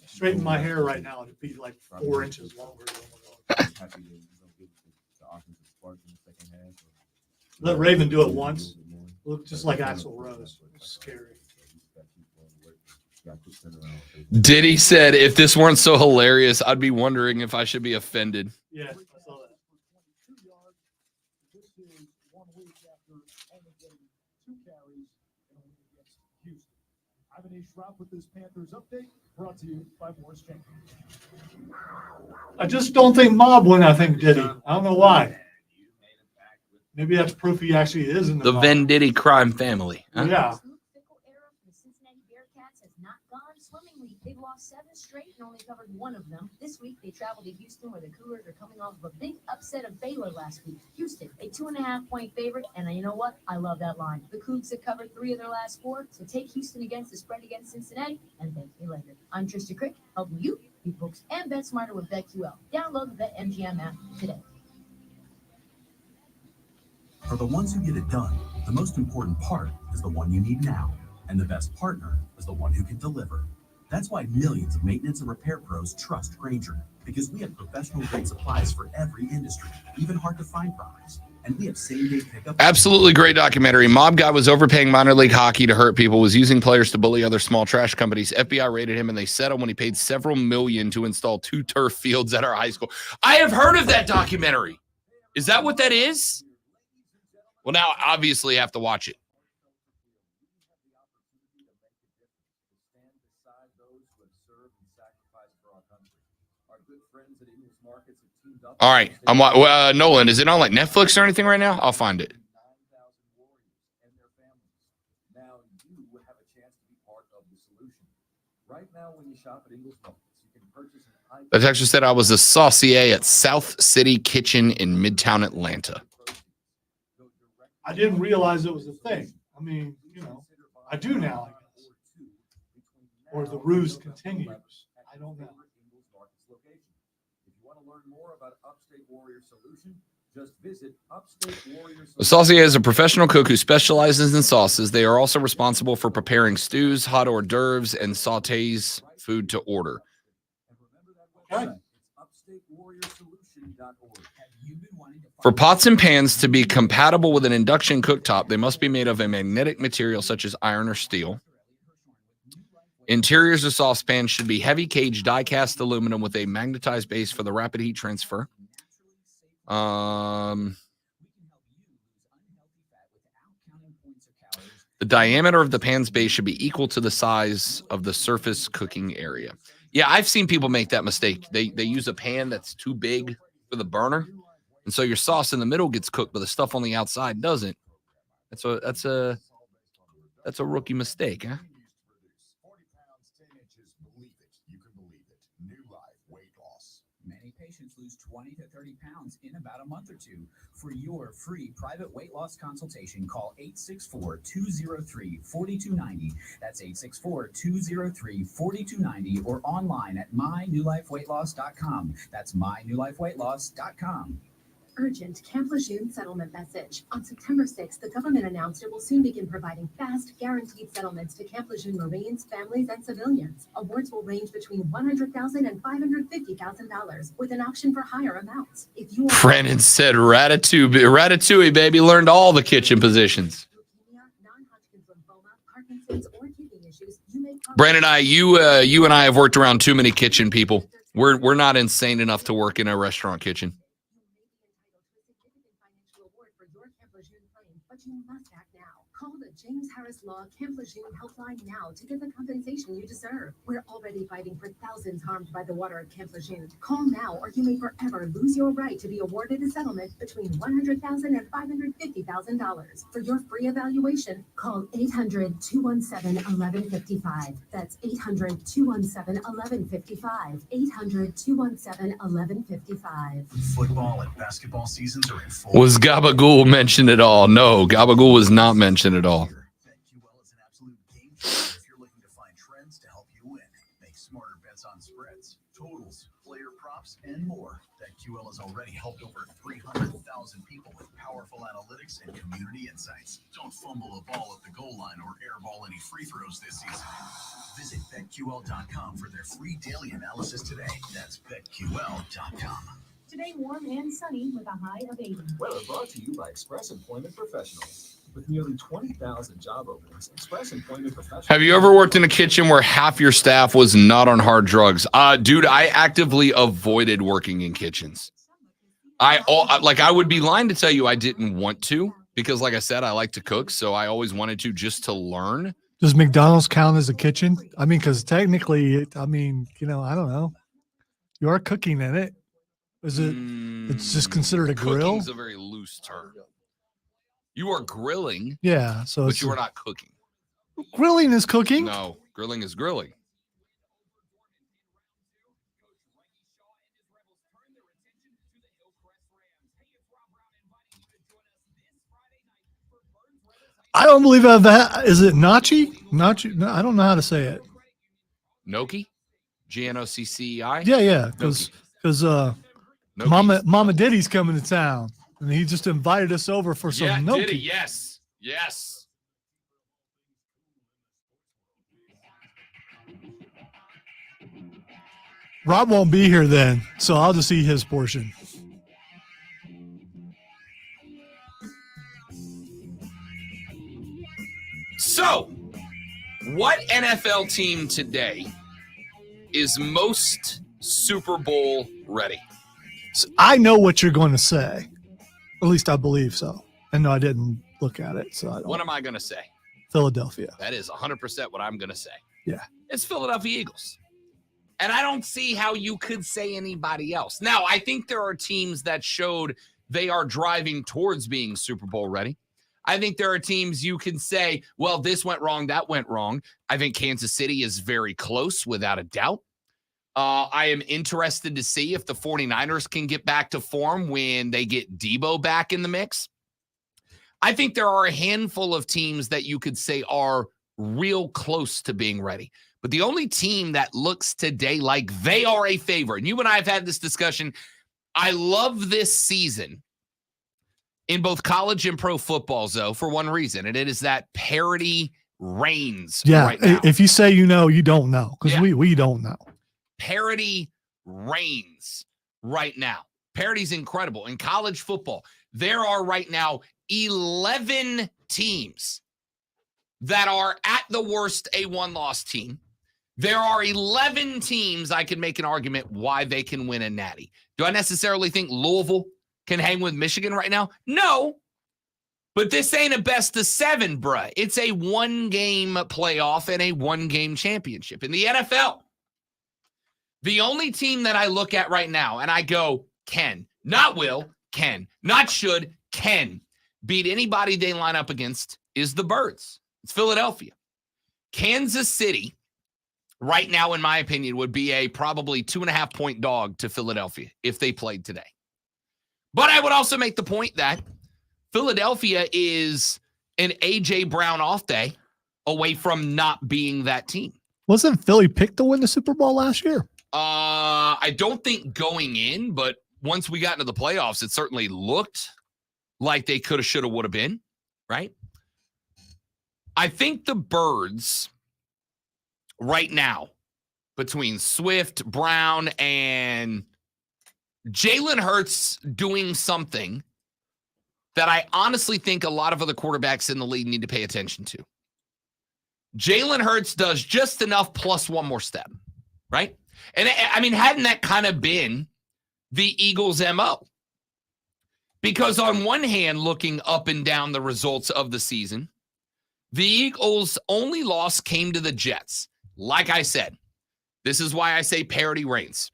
Straighten my hair right now, it'd be like 4 inches longer. Let Raven do it once. Look just like Axl Rose. Scary. Diddy said, if this weren't so hilarious, I'd be wondering if I should be offended. Yeah, I saw that. With this Panthers update brought to you by Morris Jenkins. I just don't think Mob win. I think Diddy. I don't know why. Maybe that's proof he actually is in The mob. Venditti crime family. Huh? Yeah. They've lost 7 straight and only covered 1 of them. This week, they traveled to Houston, where the Cougars are coming off of a big upset of Baylor last week. Houston, a 2.5-point favorite, and you know what? I love that line. The Cougs have covered 3 of their last 4, so take Houston against the spread against Cincinnati, and thank me later. I'm Trista Crick, helping you be books and bet smarter with BetQL. Download the BetMGM app today. For the ones who get it done, the most important part is the one you need now, and the best partner is the one who can deliver. That's why millions of maintenance and repair pros trust Grainger, because we have professional-grade supplies for every industry, even hard-to-find products. And we have same-day pickup. Absolutely great documentary. Mob guy was overpaying minor league hockey to hurt people, was using players to bully other small trash companies. FBI raided him, and they settled when he paid several million to install 2 turf fields at our high school. I have heard of that documentary. Is that what that is? Well, now, obviously, I have to watch it. All right, I'm Nolan. Is it on like Netflix or anything right now? I'll find it. The texture said I was a saucier at South City Kitchen in Midtown Atlanta. I didn't realize it was a thing. I mean, you know, I do now, I guess. Or the ruse continues. I don't know. A saucier is a professional cook who specializes in sauces. They are also responsible for preparing stews, hot hors d'oeuvres, and sautés food to order. Okay. For pots and pans to be compatible with an induction cooktop, they must be made of a magnetic material such as iron or steel. Interiors of saucepans should be heavy cage die-cast aluminum with a magnetized base for the rapid heat transfer. The diameter of the pan's base should be equal to the size of the surface cooking area. Yeah, I've seen people make that mistake. They use a pan that's too big for the burner, and so your sauce in the middle gets cooked, but the stuff on the outside doesn't. That's a rookie mistake, huh? 40 pounds, 10 inches. Believe it. You can believe it. New Life weight loss. Many patients lose 20 to 30 pounds in about a month or two. For your free private weight loss consultation, call 864-203-4290. That's 864-203-4290 or online at mynewlifeweightloss.com. That's mynewlifeweightloss.com. Urgent Camp Lejeune settlement message. On September 6th, the government announced it will soon begin providing fast, guaranteed settlements to Camp Lejeune Marines, families, and civilians. Awards will range between $100,000 and $550,000, with an option for higher amounts. If you are Brandon said Ratatouille, baby, learned all the kitchen positions. Brandon, you and I have worked around too many kitchen people. We're not insane enough to work in a restaurant kitchen. But you must act now. Call the James Harris Law Camp Lejeune helpline now to get the compensation you deserve. We're already fighting for thousands harmed by the water at Camp Lejeune. Call now or you may forever lose your right to be awarded a settlement between $100,000 and $550,000. For your free evaluation, call 800-217-1155. That's 800-217-1155. 800-217-1155. Football and basketball seasons are in full. Was Gabagool mentioned at all? No, Gabagool was not mentioned at all. BetQL is an absolute game changer if you're looking to find trends to help you win. Make smarter bets on spreads, totals, player props, and more. BetQL has already helped over 300,000 people with powerful analytics and community insights. Don't fumble a ball at the goal line or airball any free throws this season. Visit BetQL.com for their free daily analysis today. That's BetQL.com. Today, warm and sunny with a high of 80. Weather brought to you by Express Employment Professionals. With nearly 20,000 job openings, Express Employment Professionals. Have you ever worked in a kitchen where half your staff was not on hard drugs? Dude, I actively avoided working in kitchens. I would be lying to tell you I didn't want to because, like I said, I like to cook, so I always wanted to just to learn. Does McDonald's count as a kitchen? I mean, because technically, I don't know. You are cooking in it. Is it? It's just considered a grill. Cooking's a very loose term. You are grilling. Yeah, so but you are not cooking. Grilling is cooking. No, grilling is grilling. I don't believe I've had. Is it Nachi? Nachi? No, I don't know how to say it. Gnocchi? G-N-O-C-C-I? Yeah, because Mama Diddy's coming to town, and he just invited us over for some gnocchi. Diddy, yes. Rob won't be here then, so I'll just eat his portion. So, what NFL team today is most Super Bowl ready? So I know what you're going to say. At least I believe so. And no, I didn't look at it, so I don't. What am I going to say? Philadelphia. That is 100% what I'm going to say. Yeah. It's Philadelphia Eagles. And I don't see how you could say anybody else. Now, I think there are teams that showed they are driving towards being Super Bowl ready. I think there are teams you can say, well, this went wrong, that went wrong. I think Kansas City is very close, without a doubt. I am interested to see if the 49ers can get back to form when they get Debo back in the mix. I think there are a handful of teams that you could say are real close to being ready. But the only team that looks today like they are a favorite, and you and I have had this discussion, I love this season in both college and pro football, Zoe, for one reason, and it is that parity reigns right now. If you say you know, you don't know, because we don't know. Parity reigns right now. Parity's incredible. In college football, there are right now 11 teams that are at the worst a one-loss team. There are 11 teams I can make an argument why they can win a natty. Do I necessarily think Louisville can hang with Michigan right now? No. But this ain't a best of 7, bruh. It's a 1-game playoff and a 1-game championship. In the NFL, the only team that I look at right now and I go, can, not will, can, not should, can beat anybody they line up against is the Birds. It's Philadelphia. Kansas City, right now, in my opinion, would be a probably 2.5-point dog to Philadelphia if they played today. But I would also make the point that Philadelphia is an A.J. Brown off day away from not being that team. Wasn't Philly picked to win the Super Bowl last year? I don't think going in, but once we got into the playoffs, it certainly looked like they could have, should have, would have been, right? I think the Birds right now, between Swift, Brown, and Jalen Hurts doing something that I honestly think a lot of other quarterbacks in the league need to pay attention to. Jalen Hurts does just enough plus one more step, right? And I mean, hadn't that kind of been the Eagles' MO? Because on one hand, looking up and down the results of the season, the Eagles' only loss came to the Jets. Like I said, this is why I say parity reigns.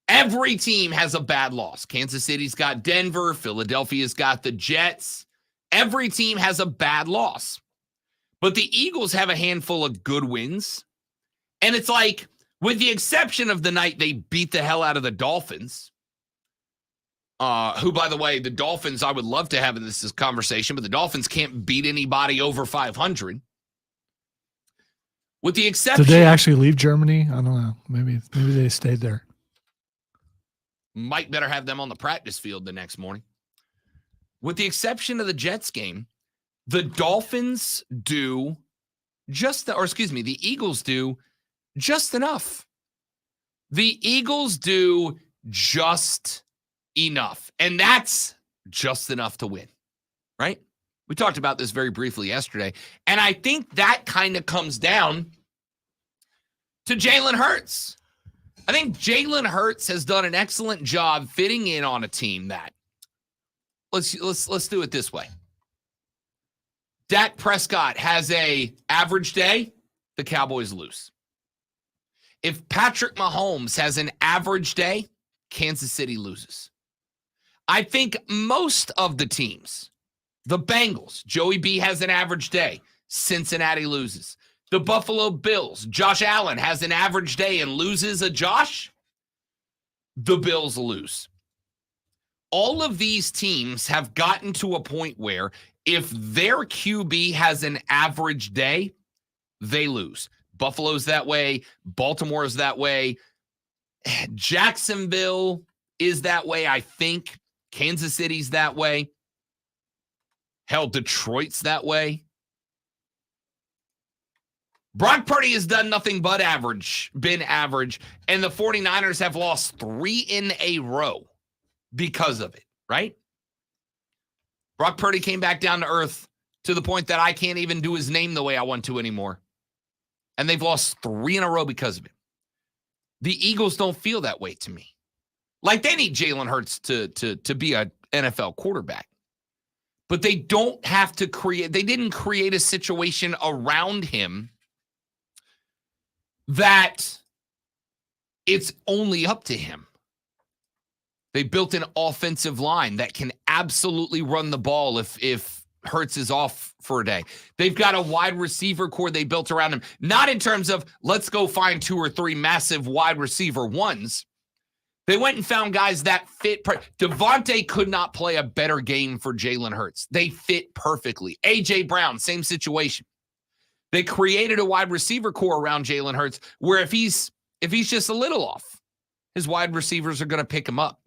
Every team has a bad loss. Kansas City's got Denver. Philadelphia's got the Jets. Every team has a bad loss. But the Eagles have a handful of good wins. And it's like, with the exception of the night they beat the hell out of the Dolphins, who, by the way, the Dolphins, I would love to have in this conversation, but the Dolphins can't beat anybody over 500. With the exception... Did they actually leave Germany? I don't know. Maybe they stayed there. Might better have them on the practice field the next morning. With the exception of the Jets game, the Dolphins do the Eagles do just enough. The Eagles do just enough. And that's just enough to win, right? We talked about this very briefly yesterday. And I think that kind of comes down to Jalen Hurts. I think Jalen Hurts has done an excellent job fitting in on a team that, let's do it this way. Dak Prescott has a average day, the Cowboys lose. If Patrick Mahomes has an average day, Kansas City loses. I think most of the teams, the Bengals, Joey B has an average day, Cincinnati loses. The Buffalo Bills, Josh Allen has an average day and loses a Josh, the Bills lose. All of these teams have gotten to a point where if their QB has an average day, they lose. Buffalo's that way. Baltimore is that way. Jacksonville is that way, I think. Kansas City's that way. Hell, Detroit's that way. Brock Purdy has done nothing but been average, and the 49ers have lost 3 in a row because of it, right? Brock Purdy came back down to earth to the point that I can't even do his name the way I want to anymore. And they've lost 3 in a row because of it. The Eagles don't feel that way to me. Like, they need Jalen Hurts to be an NFL quarterback. But they don't have to they didn't create a situation around him that it's only up to him. They built an offensive line that can absolutely run the ball if Hurts is off for a day. They've got a wide receiver core they built around him. Not in terms of, let's go find 2 or 3 massive wide receiver ones. They went and found guys that fit. Devontae could not play a better game for Jalen Hurts. They fit perfectly. A.J. Brown, same situation. They created a wide receiver core around Jalen Hurts where if he's just a little off, his wide receivers are going to pick him up.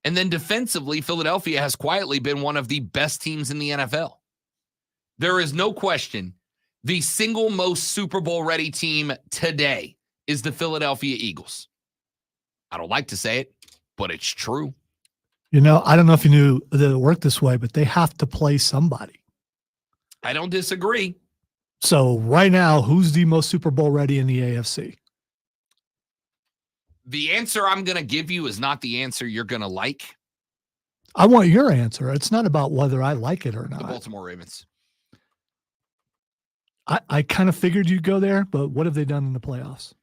And then defensively, Philadelphia has quietly been one of the best teams in the NFL. There is no question the single most Super Bowl ready team today is the Philadelphia Eagles. I don't like to say it, but it's true. You know, I don't know if you knew that it worked this way, but they have to play somebody. I don't disagree. So right now, who's the most Super Bowl ready in the AFC? The answer I'm going to give you is not the answer you're going to like. I want your answer. It's not about whether I like it or not. The Baltimore Ravens. I kind of figured you'd go there, but what have they done in the playoffs?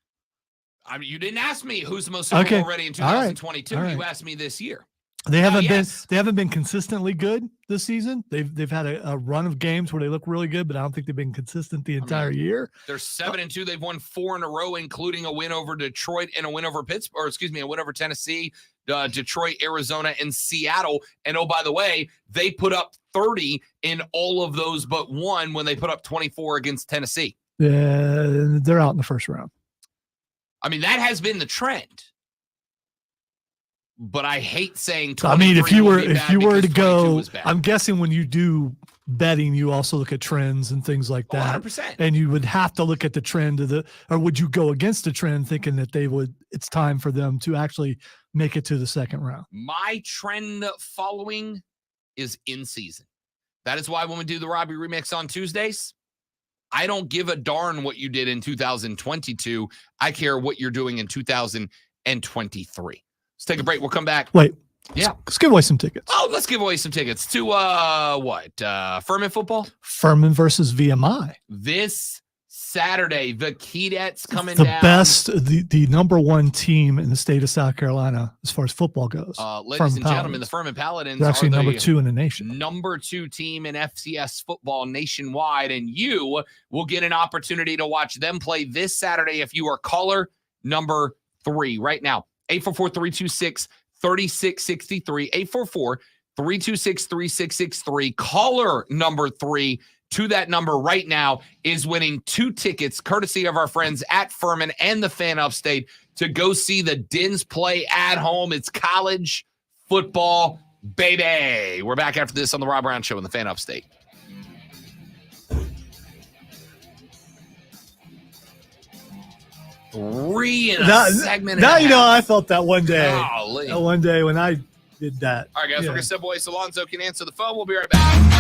I mean, you didn't ask me who's the most Super Bowl ready in 2022. All right. You asked me this year. They haven't been consistently good this season. They've had a run of games where they look really good, but I don't think they've been consistent the entire year. They're 7-2. They've won 4 in a row, including a win over Detroit and a win over a win over Tennessee, Detroit, Arizona, and Seattle. And oh, by the way, they put up 30 in all of those but one when they put up 24 against Tennessee. They're out in the first round. I mean, that has been the trend. But I hate saying. I mean, if you were to go, I'm guessing when you do betting, you also look at trends and things like that. 100%. And you would have to look at the trend or would you go against the trend, thinking that it's time for them to actually make it to the second round? My trend following is in season. That is why when we do the Robbie Remix on Tuesdays, I don't give a darn what you did in 2022. I care what you're doing in 2023. Let's take a break. We'll come back. Wait. Yeah. Let's give away some tickets. Oh, let's give away some tickets to Furman football? Furman versus VMI. This Saturday, the Keydets coming the down. The number one team in the state of South Carolina as far as football goes. Ladies and gentlemen, the Furman Paladins are actually are number 2 in the nation. Number 2 team in FCS football nationwide, and you will get an opportunity to watch them play this Saturday if you are caller number 3 right now. 844-326-3663. 844-326-3663. Caller number 3 to that number right now is winning 2 tickets, courtesy of our friends at Furman and the Fan Upstate, to go see the Dins play at home. It's college football, baby. We're back after this on the Rob Brown Show in the Fan Upstate. Segment. Now you know I felt that one day. Golly. That one day when I did that. All right, guys, we're going to step away so Alonzo can answer the phone. We'll be right back.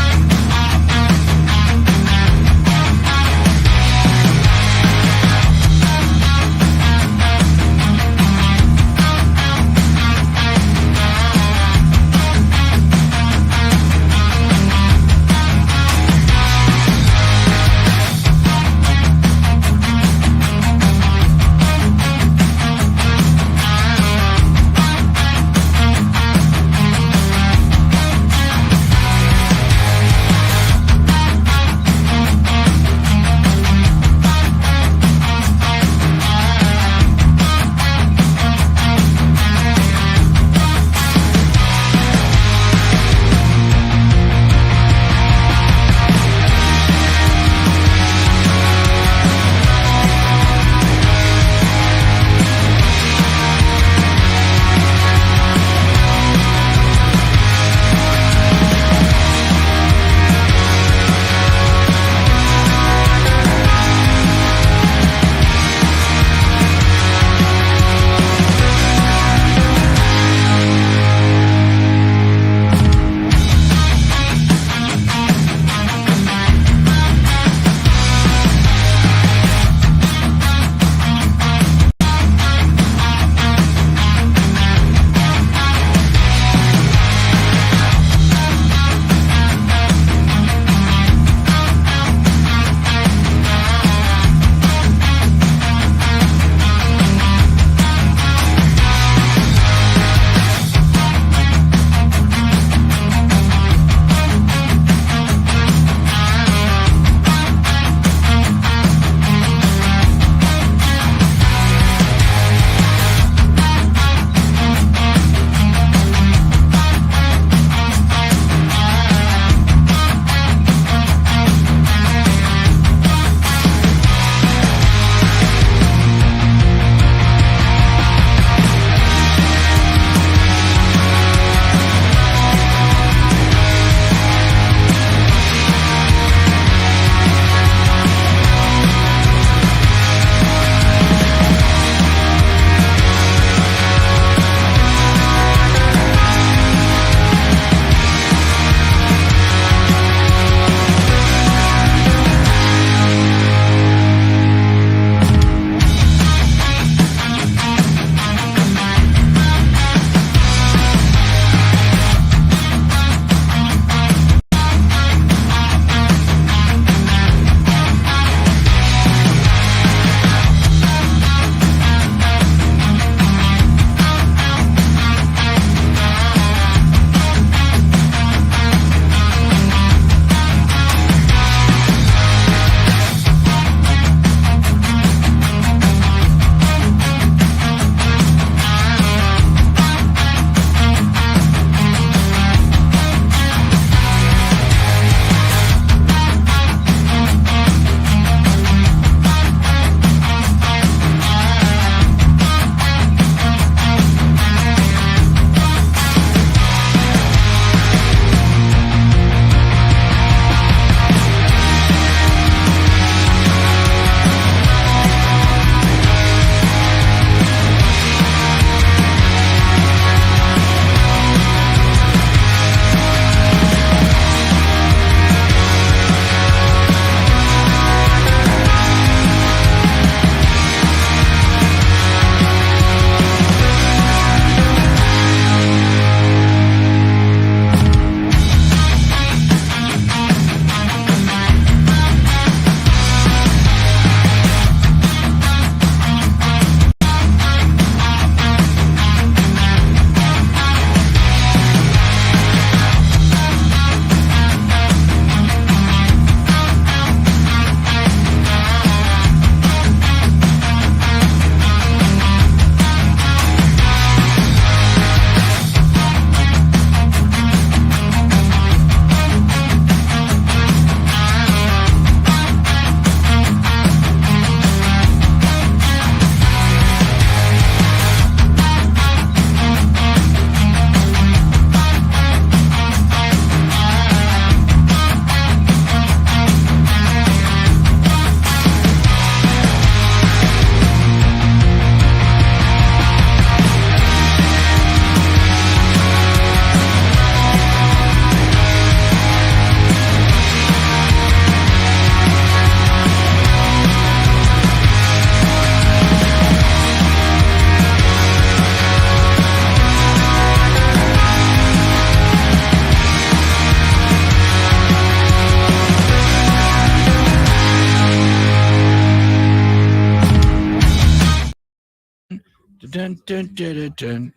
Dun, dun, dun, dun, dun.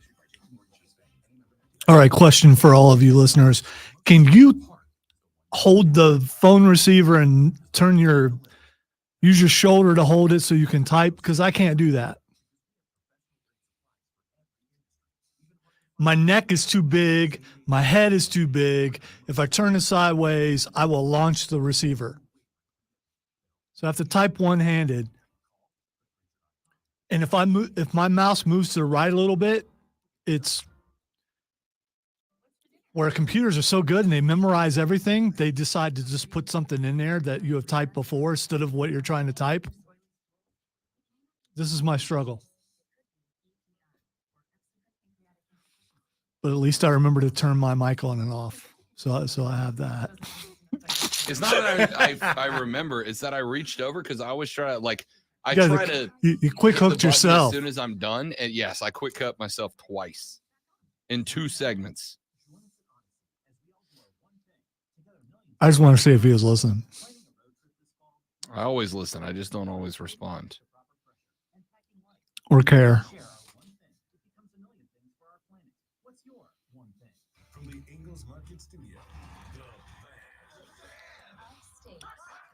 All right, question for all of you listeners. Can you hold the phone receiver and use your shoulder to hold it so you can type? Because I can't do that. My neck is too big. My head is too big. If I turn it sideways, I will launch the receiver. So I have to type one-handed. And if my mouse moves to the right a little bit, it's where computers are so good and they memorize everything, they decide to just put something in there that you have typed before instead of what you're trying to type. This is my struggle. But at least I remember to turn my mic on and off. So I have that. It's not that I remember. It's that I reached over because I always try to you quick hooked yourself as soon as I'm done. And yes, I quick cut myself twice in 2 segments. I just want to see if he was listening. I always listen. I just don't always respond. Or care.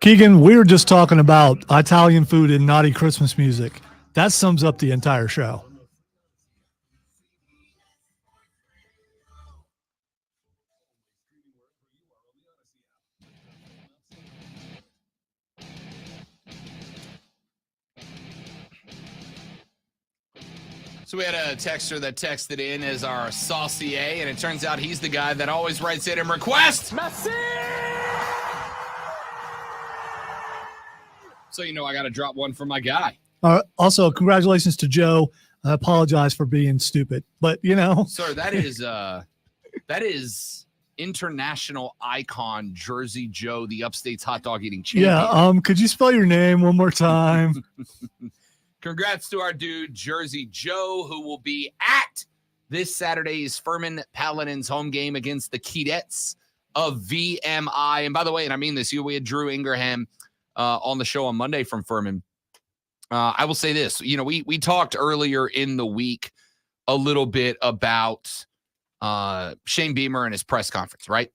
Keegan, we were just talking about Italian food and naughty Christmas music. That sums up the entire show. So we had a texter that texted in as our saucier, and it turns out he's the guy that always writes in and requests. Messi! So, I got to drop one for my guy. Also, congratulations to Joe. I apologize for being stupid, but Sir, that is international icon Jersey Joe, the Upstate's hot dog eating champion. Yeah. Could you spell your name one more time? Congrats to our dude, Jersey Joe, who will be at this Saturday's Furman Paladins home game against the Keydets of VMI. And by the way, and I mean this, we had Drew Ingraham on the show on Monday from Furman. I will say this, we talked earlier in the week a little bit about Shane Beamer and his press conference, right?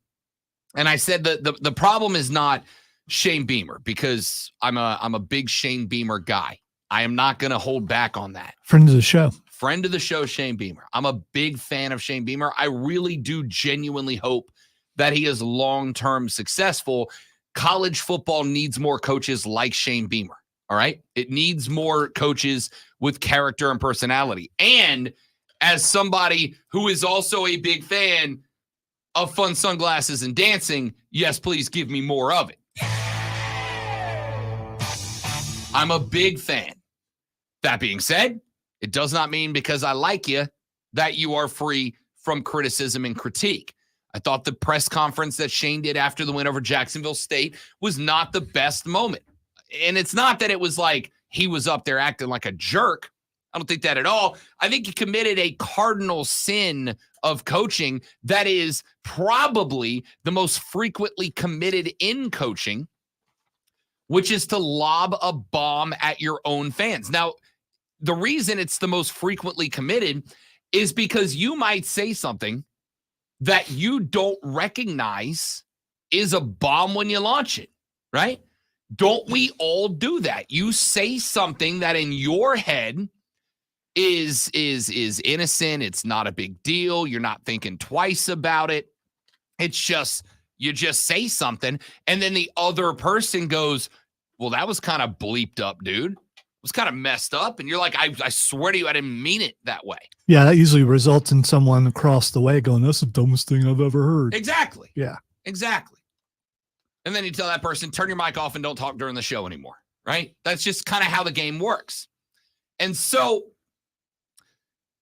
And I said that the problem is not Shane Beamer, because I'm a big Shane Beamer guy. I am not going to hold back on that. Friend of the show. Friend of the show, Shane Beamer. I'm a big fan of Shane Beamer. I really do genuinely hope that he is long-term successful. College football needs more coaches like Shane Beamer, all right? It needs more coaches with character and personality. And as somebody who is also a big fan of fun sunglasses and dancing, yes, please give me more of it. I'm a big fan. That being said, it does not mean because I like you that you are free from criticism and critique. I thought the press conference that Shane did after the win over Jacksonville State was not the best moment. And it's not that it was like he was up there acting like a jerk. I don't think that at all. I think he committed a cardinal sin of coaching that is probably the most frequently committed in coaching, which is to lob a bomb at your own fans. Now, the reason it's the most frequently committed is because you might say something that you don't recognize is a bomb when you launch it, right? Don't we all do that? You say something that in your head is innocent. It's not a big deal. You're not thinking twice about it. It's just, you just say something, and then the other person goes, well, that was kind of bleeped up, dude. It was kind of messed up. And you're like, I swear to you, I didn't mean it that way. Yeah, that usually results in someone across the way going, that's the dumbest thing I've ever heard. Exactly. Yeah. Exactly. And then you tell that person, turn your mic off and don't talk during the show anymore, right? That's just kind of how the game works. And so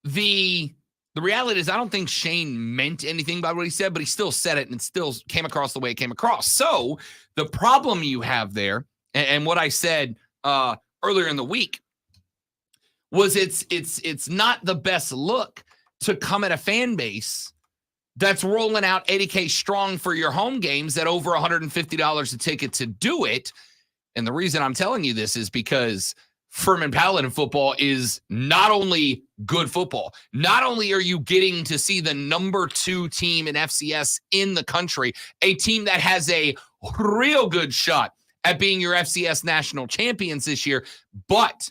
the reality is I don't think Shane meant anything by what he said, but he still said it and it still came across the way it came across. So the problem you have there, and what I said earlier in the week, was it's not the best look to come at a fan base that's rolling out 80K strong for your home games at over $150 a ticket to do it. And the reason I'm telling you this is because Furman Paladin football is not only good football, not only are you getting to see the number 2 team in FCS in the country, a team that has a real good shot at being your FCS national champions this year, but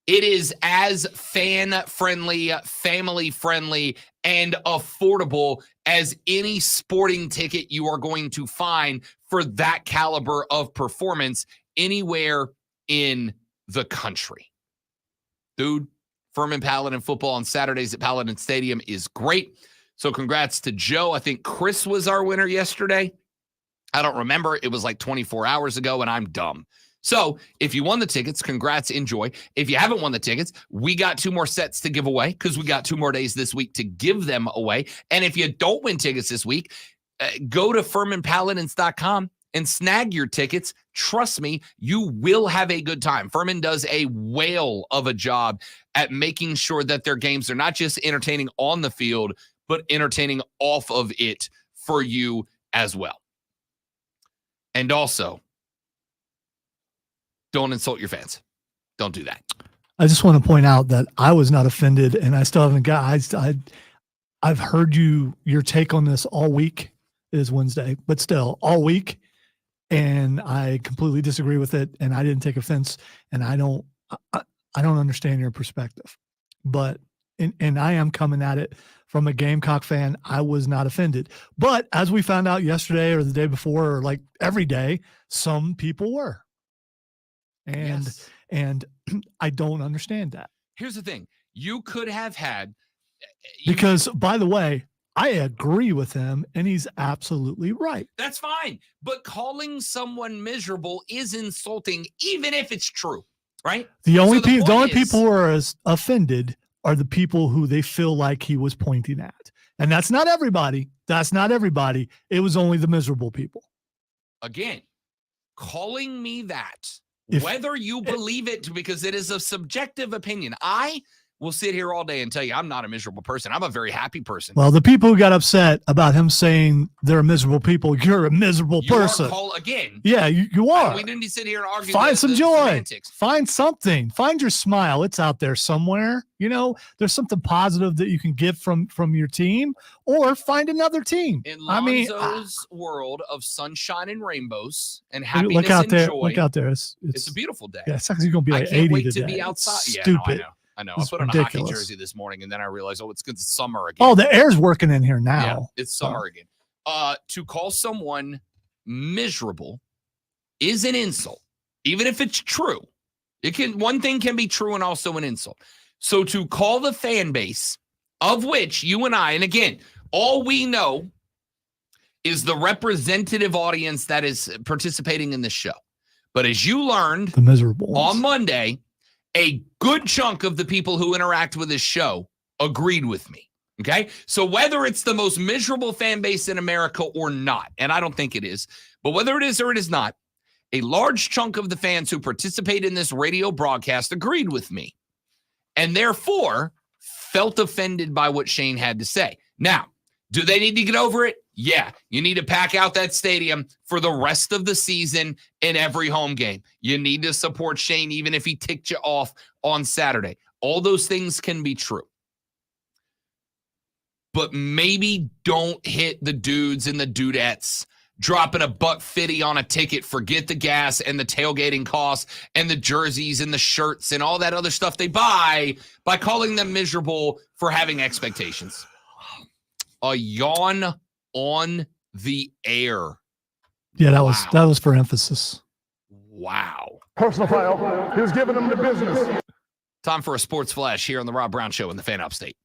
it is as fan-friendly, family-friendly, and affordable as any sporting ticket you are going to find for that caliber of performance anywhere in the country. Dude, Furman Paladin football on Saturdays at Paladin Stadium is great. So congrats to Joe. I think Chris was our winner yesterday. I don't remember. It was like 24 hours ago, and I'm dumb. So if you won the tickets, congrats, enjoy. If you haven't won the tickets, we got 2 more sets to give away because we got 2 more days this week to give them away. And if you don't win tickets this week, go to FurmanPaladins.com and snag your tickets. Trust me, you will have a good time. Furman does a whale of a job at making sure that their games are not just entertaining on the field, but entertaining off of it for you as well. And also, don't insult your fans. Don't do that. I just want to point out that I was not offended, and I still haven't got. I've heard your take on this all week. It is Wednesday, but still all week, and I completely disagree with it. And I didn't take offense, and I don't understand your perspective, but and I am coming at it from a Gamecock fan. I was not offended, but as we found out yesterday or the day before, or like every day, some people were. And I don't understand that. Here's the thing. You could have had. Because, by the way, I agree with him, and he's absolutely right. That's fine. But calling someone miserable is insulting, even if it's true, right? The only people who are as offended are the people who they feel like he was pointing at. And that's not everybody. That's not everybody. It was only the miserable people. Again, calling me that. Whether you believe it, because it is a subjective opinion. I will sit here all day and tell you I'm not a miserable person. I'm a very happy person. Well, the people who got upset about him saying they're miserable people, you're a miserable person. Again. Yeah, you are. We didn't sit here and argue. Find some joy. Semantics. Find something. Find your smile. It's out there somewhere. You know, there's something positive that you can get from your team, or find another team. In Lonzo's world of sunshine and rainbows and happiness look out and there. joy. Look out there. It's a beautiful day. Yeah, it's actually going to be like 80 I can't wait today. to be outside. It's Yeah, stupid. no, I know. It's I put on ridiculous. a hockey jersey this morning, and then I realized, it's because it's summer again. Oh, the air's working in here now. Yeah, it's summer again. To call someone miserable is an insult, even if it's true. One thing can be true and also an insult. So to call the fan base, of which you and I, and again, all we know is the representative audience that is participating in this show. But as you learned the miserable on Monday, a good chunk of the people who interact with this show agreed with me. Okay. So whether it's the most miserable fan base in America or not, and I don't think it is, but whether it is or it is not, a large chunk of the fans who participate in this radio broadcast agreed with me and therefore felt offended by what Shane had to say. Now, do they need to get over it? Yeah, you need to pack out that stadium for the rest of the season in every home game. You need to support Shane even if he ticked you off on Saturday. All those things can be true. But maybe don't hit the dudes and the dudettes dropping $150 on a ticket, forget the gas and the tailgating costs and the jerseys and the shirts and all that other stuff they buy by calling them miserable for having expectations. A yawn on the air. Yeah, that was for emphasis. Wow. Personal foul. He was giving them the business. Time for a sports flash here on the Rob Brown Show in the Fan Upstate.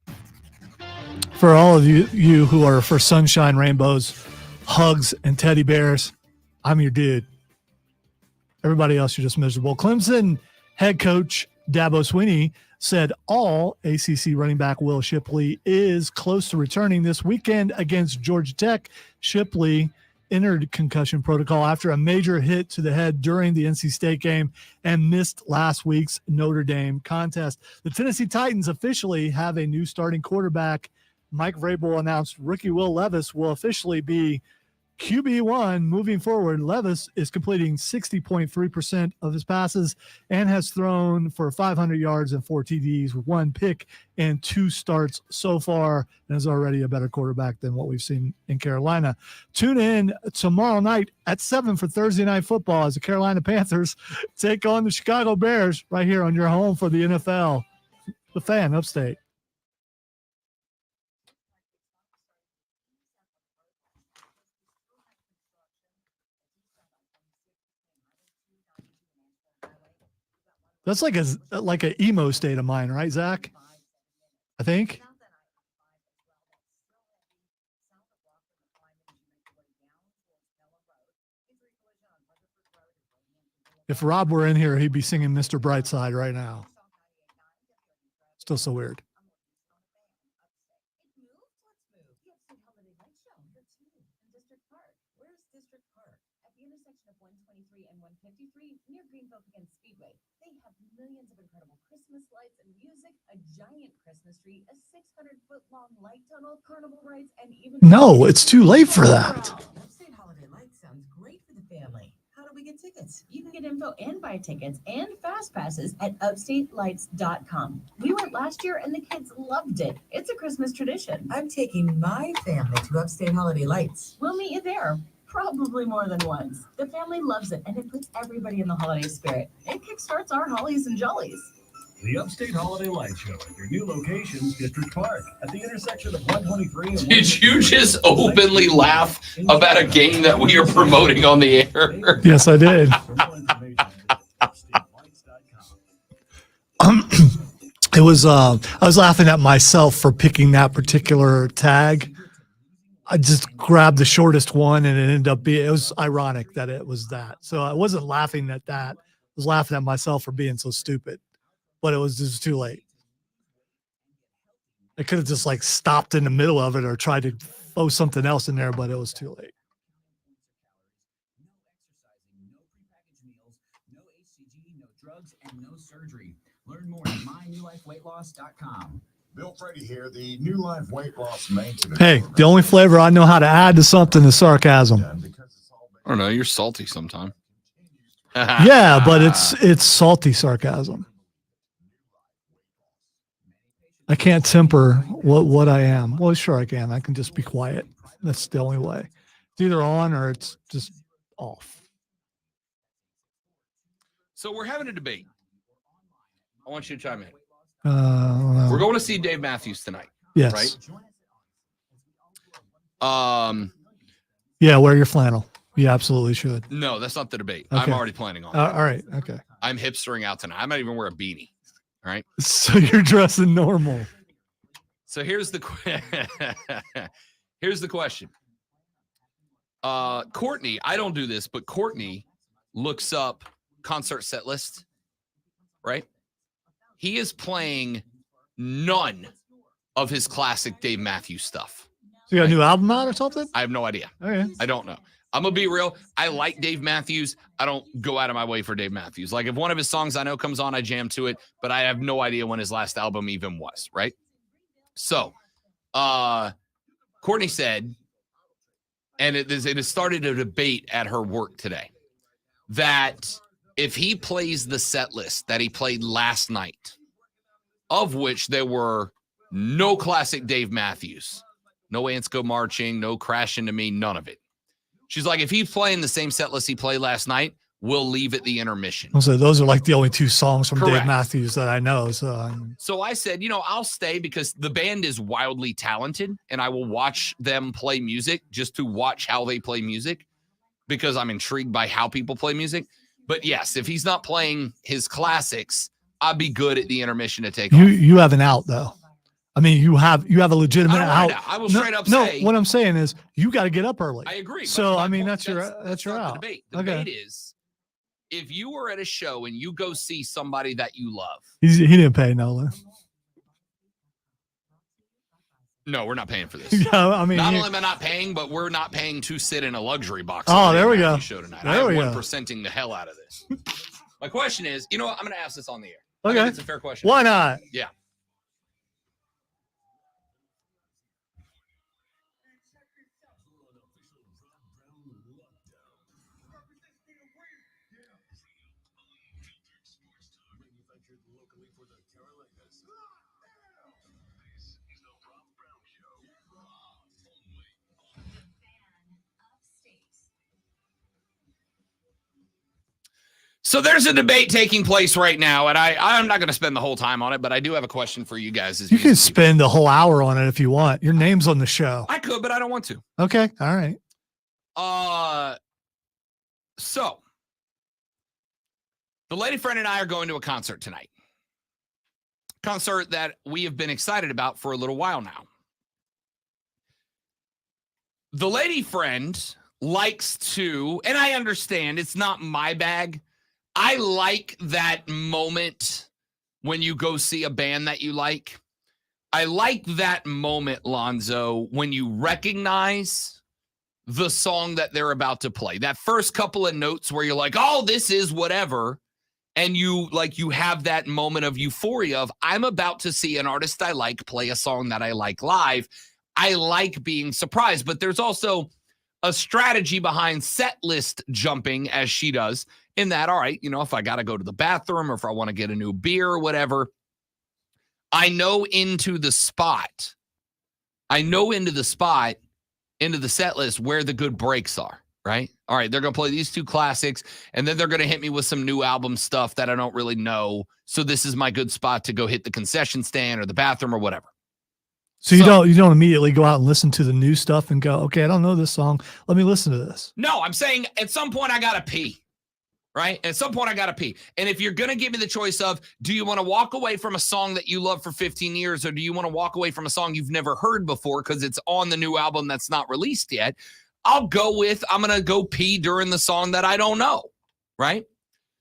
For all of you who are for sunshine, rainbows, hugs, and teddy bears, I'm your dude. Everybody else, you're just miserable. Clemson head coach Dabo Swinney said all ACC running back Will Shipley is close to returning this weekend against Georgia Tech. Shipley entered concussion protocol after a major hit to the head during the NC State game and missed last week's Notre Dame contest. The Tennessee Titans officially have a new starting quarterback. Mike Vrabel announced rookie Will Levis will officially be QB1 moving forward, Levis is completing 60.3% of his passes and has thrown for 500 yards and 4 TDs with 1 pick and 2 starts so far, and is already a better quarterback than what we've seen in Carolina. Tune in tomorrow night at 7 for Thursday Night Football as the Carolina Panthers take on the Chicago Bears right here on your home for the NFL, The Fan, Upstate. That's like an emo state of mind, right, Zach? I think. If Rob were in here, he'd be singing Mr. Brightside right now. Still so weird. Near Greenville against Speedway. They have millions of incredible Christmas lights and music, a giant Christmas tree, a 600-foot long light tunnel, carnival rides, and even... No, it's too late for that. Upstate Holiday Lights sounds great for the family. How do we get tickets? You can get info and buy tickets and fast passes at upstatelights.com. We went last year and the kids loved it. It's a Christmas tradition. I'm taking my family to Upstate Holiday Lights. We'll meet you there. Probably more than once. The family loves it, and it puts everybody in the holiday spirit. It kickstarts our hollies and jollies. The Upstate Holiday Light Show at your new location, District Park, at the intersection of 123 and... Did you just openly laugh about a game that we are promoting on the air? Yes, I did. It was I was laughing at myself for picking that particular tag. I just grabbed the shortest one, and it ended up being, it was ironic that it was that. So I wasn't laughing at that. I was laughing at myself for being so stupid, but it was just too late. I could have just like stopped in the middle of it or tried to throw something else in there, but it was too late. No HCG, no drugs, and no surgery. Learn more at mynewlifeweightloss.com. Bill Freddie here, the New Life Weight Loss Maintenance. Hey, the only flavor I know how to add to something is sarcasm. I don't know. You're salty sometime. Yeah, but it's salty sarcasm. I can't temper what I am. Well, sure I can. I can just be quiet. That's the only way. It's either on or it's just off. So we're having a debate. I want you to chime in. We're going to see Dave Matthews tonight. Yes. Right? Yeah, wear your flannel. You absolutely should. No, that's not the debate. Okay. I'm already planning on it. All right. Okay. I'm hipstering out tonight. I might even wear a beanie. All right. So you're dressing normal. So here's the here's the question. Courtney, I don't do this, but Courtney looks up concert set list, right? He is playing none of his classic Dave Matthews stuff. So you got a new album out or something? I have no idea. Okay. I don't know. I'm going to be real. I like Dave Matthews. I don't go out of my way for Dave Matthews. Like if one of his songs I know comes on, I jam to it, but I have no idea when his last album even was, right? So, Courtney said, and it has started a debate at her work today, that if he plays the set list that he played last night, of which there were no classic Dave Matthews, no Ants Go Marching, no Crash Into Me, none of it. She's like, if he's playing the same set list he played last night, we'll leave at the intermission. So those are like the only 2 songs from Correct. Dave Matthews that I know. So I said, I'll stay because the band is wildly talented and I will watch them play music just to watch how they play music because I'm intrigued by how people play music. But yes, if he's not playing his classics, I'd be good at the intermission to take off. you have an out though. I mean, you have a legitimate out. I will straight up say. No, what I'm saying is you got to get up early. I agree. So I mean, that's your not out. the debate. The debate is if you were at a show and you go see somebody that you love. He didn't pay Nolan. No, we're not paying for this. Yeah, I mean, not only am I not paying, but we're not paying to sit in a luxury box. Oh, there we go. Show tonight. There we go. 1%ing the hell out of this. My question is, you know what? I'm going to ask this on the air. Okay, it's a fair question. Why not? Yeah. So there's a debate taking place right now, and I'm not going to spend the whole time on it, but I do have a question for you guys. You can spend the whole hour on it if you want. Your name's on the show. I could, but I don't want to. Okay. All right. So the lady friend and I are going to a concert tonight. Concert that we have been excited about for a little while now. The lady friend likes to, and I understand it's not my bag. I like that moment when you go see a band that you like. I like that moment, Lonzo, when you recognize the song that they're about to play. That first couple of notes where you're like, oh, this is whatever. And you have that moment of euphoria of, I'm about to see an artist I like play a song that I like live. I like being surprised, but there's also a strategy behind set list jumping, as she does, in that, all right, if I got to go to the bathroom or if I want to get a new beer or whatever, I know into the spot, into the set list where the good breaks are, right? All right, they're going to play these two classics, and then they're going to hit me with some new album stuff that I don't really know. So this is my good spot to go hit the concession stand or the bathroom or whatever. So you don't immediately go out and listen to the new stuff and go, okay, I don't know this song. Let me listen to this. No, I'm saying at some point I got to pee, right? At some point I got to pee. And if you're going to give me the choice of, do you want to walk away from a song that you love for 15 years, or do you want to walk away from a song you've never heard before because it's on the new album that's not released yet? I'll go with, I'm going to go pee during the song that I don't know, right?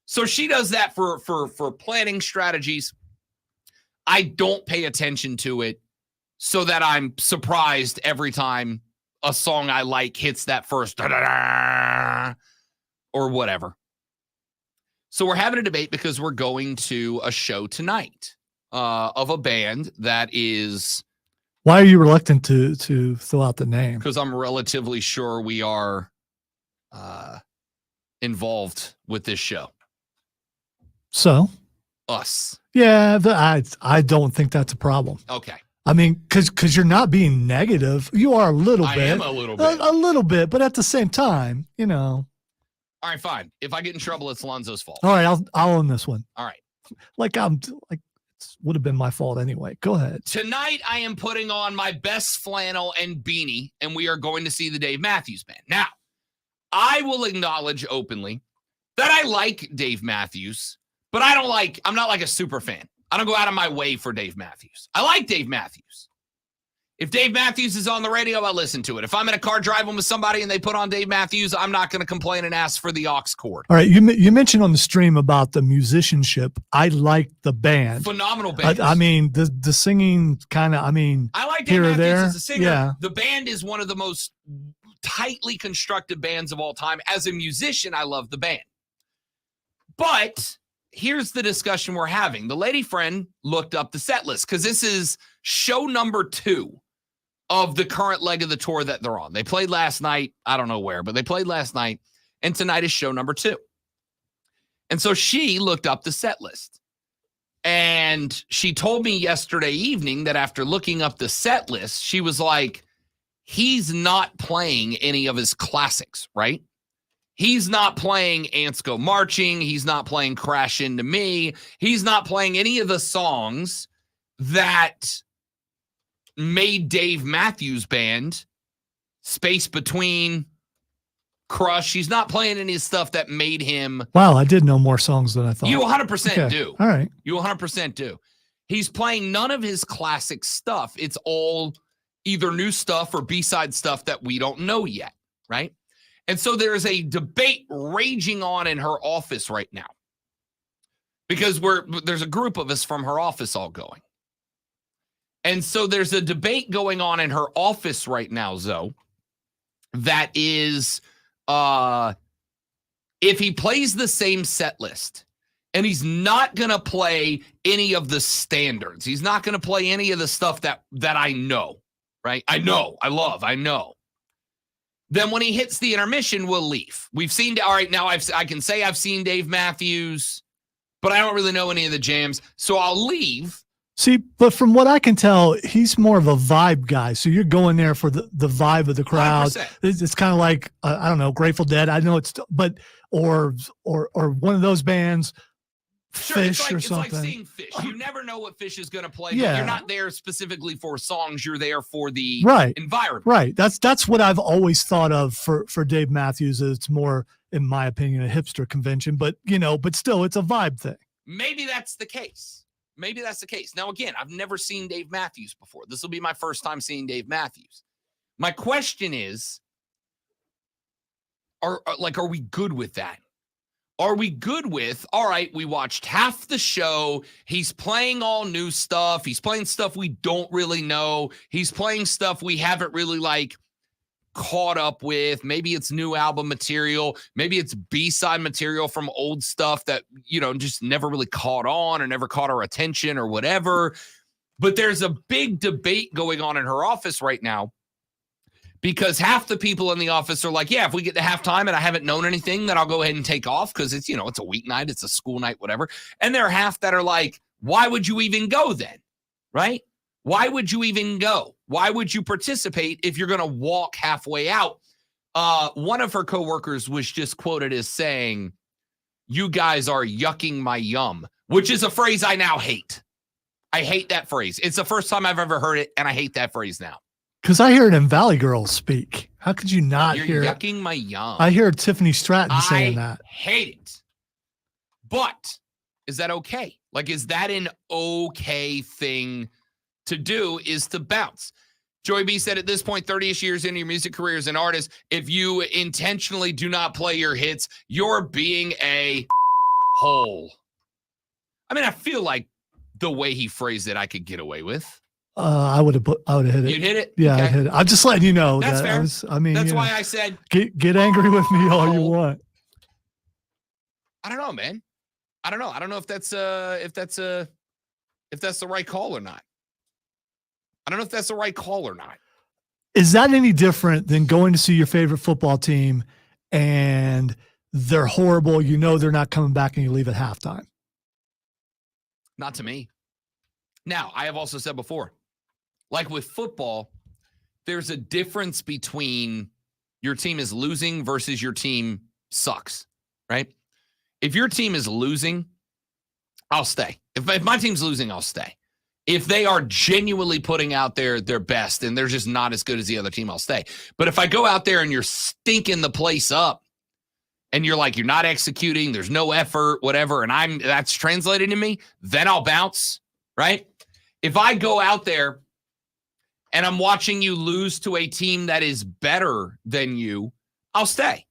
So she does that for planning strategies. I don't pay attention to it so that I'm surprised every time a song I like hits that first da-da-da or whatever. So we're having a debate because we're going to a show tonight of a band that is... Why are you reluctant to fill out the name? Because I'm relatively sure we are involved with this show. So? Us. Yeah, I don't think that's a problem. Okay. I mean, because you're not being negative. You are a little bit. I am a little bit. A little bit, but at the same time, All right, fine. If I get in trouble, it's Lonzo's fault. All right, I'll own this one. All right. It would have been my fault anyway. Go ahead. Tonight, I am putting on my best flannel and beanie, and we are going to see the Dave Matthews Band. Now, I will acknowledge openly that I like Dave Matthews, but I'm not like a super fan. I don't go out of my way for Dave Matthews. I like Dave Matthews. If Dave Matthews is on the radio, I listen to it. If I'm in a car driving with somebody and they put on Dave Matthews, I'm not going to complain and ask for the aux cord. All right. You mentioned on the stream about the musicianship. I like the band. Phenomenal band. I mean, the singing kind of, I like Dave Matthews as a singer. Yeah. The band is one of the most tightly constructed bands of all time. As a musician, I love the band. But here's the discussion we're having. The lady friend looked up the set list because this is show number 2 of the current leg of the tour that they're on. They played last night. I don't know where, but they played last night. And tonight is show number 2. And so she looked up the set list. And she told me yesterday evening that after looking up the set list, she was like, he's not playing any of his classics, right? He's not playing Ants Go Marching. He's not playing Crash Into Me. He's not playing any of the songs that made Dave Matthews Band, Space Between, Crush. He's not playing any stuff that made him. Wow, I did know more songs than I thought. You 100% do. All right. You 100% do. He's playing none of his classic stuff. It's all either new stuff or B-side stuff that we don't know yet, right? And so there is a debate raging on in her office right now because there's a group of us from her office all going. And so there's a debate going on in her office right now, Zoe, that is if he plays the same set list and he's not going to play any of the standards, he's not going to play any of the stuff that I know, right? I know. Then when he hits the intermission, we'll leave. We've seen, all right, now I can say I've seen Dave Matthews, but I don't really know any of the jams, so I'll leave. See, but from what I can tell, he's more of a vibe guy. So you're going there for the vibe of the crowd. 100%. It's kind of like, I don't know, Grateful Dead. I know but or one of those bands, Sure, Fish or it's something. like seeing Fish. You never know what Fish is going to play. Yeah. But you're not there specifically for songs. You're there for the environment. Right. That's what I've always thought of for Dave Matthews. It's more, in my opinion, a hipster convention, but still, it's a vibe thing. Maybe that's the case. Now, again, I've never seen Dave Matthews before. This will be my first time seeing Dave Matthews. My question is, are we good with that? Are we good with, all right, we watched half the show. He's playing all new stuff. He's playing stuff we don't really know. He's playing stuff we haven't really caught up with. Maybe it's new album material. Maybe it's B-side material from old stuff that, just never really caught on or never caught our attention or whatever. But there's a big debate going on in her office right now, because half the people in the office are like, yeah, if we get to halftime and I haven't known anything, then I'll go ahead and take off because it's, it's a weeknight, it's a school night, whatever. And there are half that are like, why would you even go then? Right? Why would you even go? Why would you participate if you're going to walk halfway out? One of her coworkers was just quoted as saying, "You guys are yucking my yum," which is a phrase I now hate. I hate that phrase. It's the first time I've ever heard it, and I hate that phrase now. Because I hear it in Valley Girls speak. How could you not hear You're yucking my yum. I hear Tiffany Stratton saying that. I hate it. But is that okay? Is that an okay thing to do, is to bounce? Joey B said, at this point, 30-ish years into your music career as an artist, if you intentionally do not play your hits, you're being a hole. I mean, I feel like the way he phrased it, I could get away with. I would have hit it. You'd hit it? Yeah, Okay. I'd hit it. I'm just letting you know. That's that fair. That's why I said, get angry with me all you want. I don't know, man. I don't know. I don't know if that's the right call or not. I don't know if that's the right call or not. Is that any different than going to see your favorite football team and they're horrible? They're not coming back and you leave at halftime. Not to me. Now, I have also said before, like with football, there's a difference between your team is losing versus your team sucks, right? If your team is losing, I'll stay. If my team's losing, I'll stay. If they are genuinely putting out their best and they're just not as good as the other team, I'll stay. But if I go out there and you're stinking the place up and you're not executing, there's no effort, whatever, and that's translated to me, then I'll bounce, right? If I go out there and I'm watching you lose to a team that is better than you, I'll stay.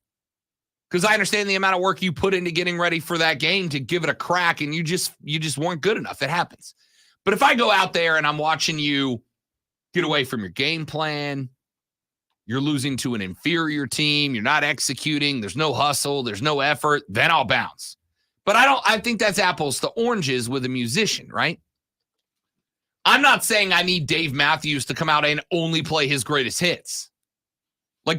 Because I understand the amount of work you put into getting ready for that game to give it a crack, and you just weren't good enough. It happens. But if I go out there and I'm watching you get away from your game plan, you're losing to an inferior team, you're not executing, there's no hustle, there's no effort, then I'll bounce. But I think that's apples to oranges with a musician, right? I'm not saying I need Dave Matthews to come out and only play his greatest hits.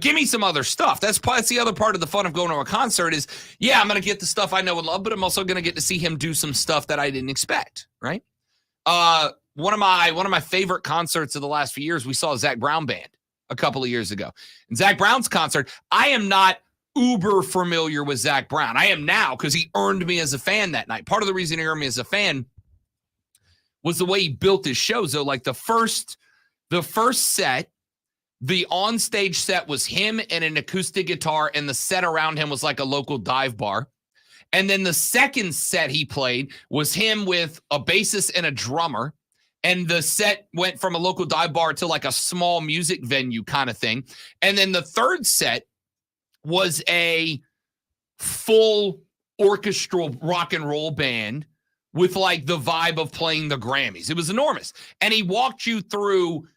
Give me some other stuff. That's the other part of the fun of going to a concert is, yeah, I'm going to get the stuff I know and love, but I'm also going to get to see him do some stuff that I didn't expect, right? One of my favorite concerts of the last few years, we saw Zach Brown Band a couple of years ago. And Zach Brown's concert, I am not uber familiar with Zach Brown. I am now because he earned me as a fan that night. Part of the reason he earned me as a fan was the way he built his shows. So the first set, the onstage set was him and an acoustic guitar, and the set around him was like a local dive bar. And then the second set he played was him with a bassist and a drummer. And the set went from a local dive bar to a small music venue kind of thing. And then the third set was a full orchestral rock and roll band with the vibe of playing the Grammys. It was enormous. And he walked you through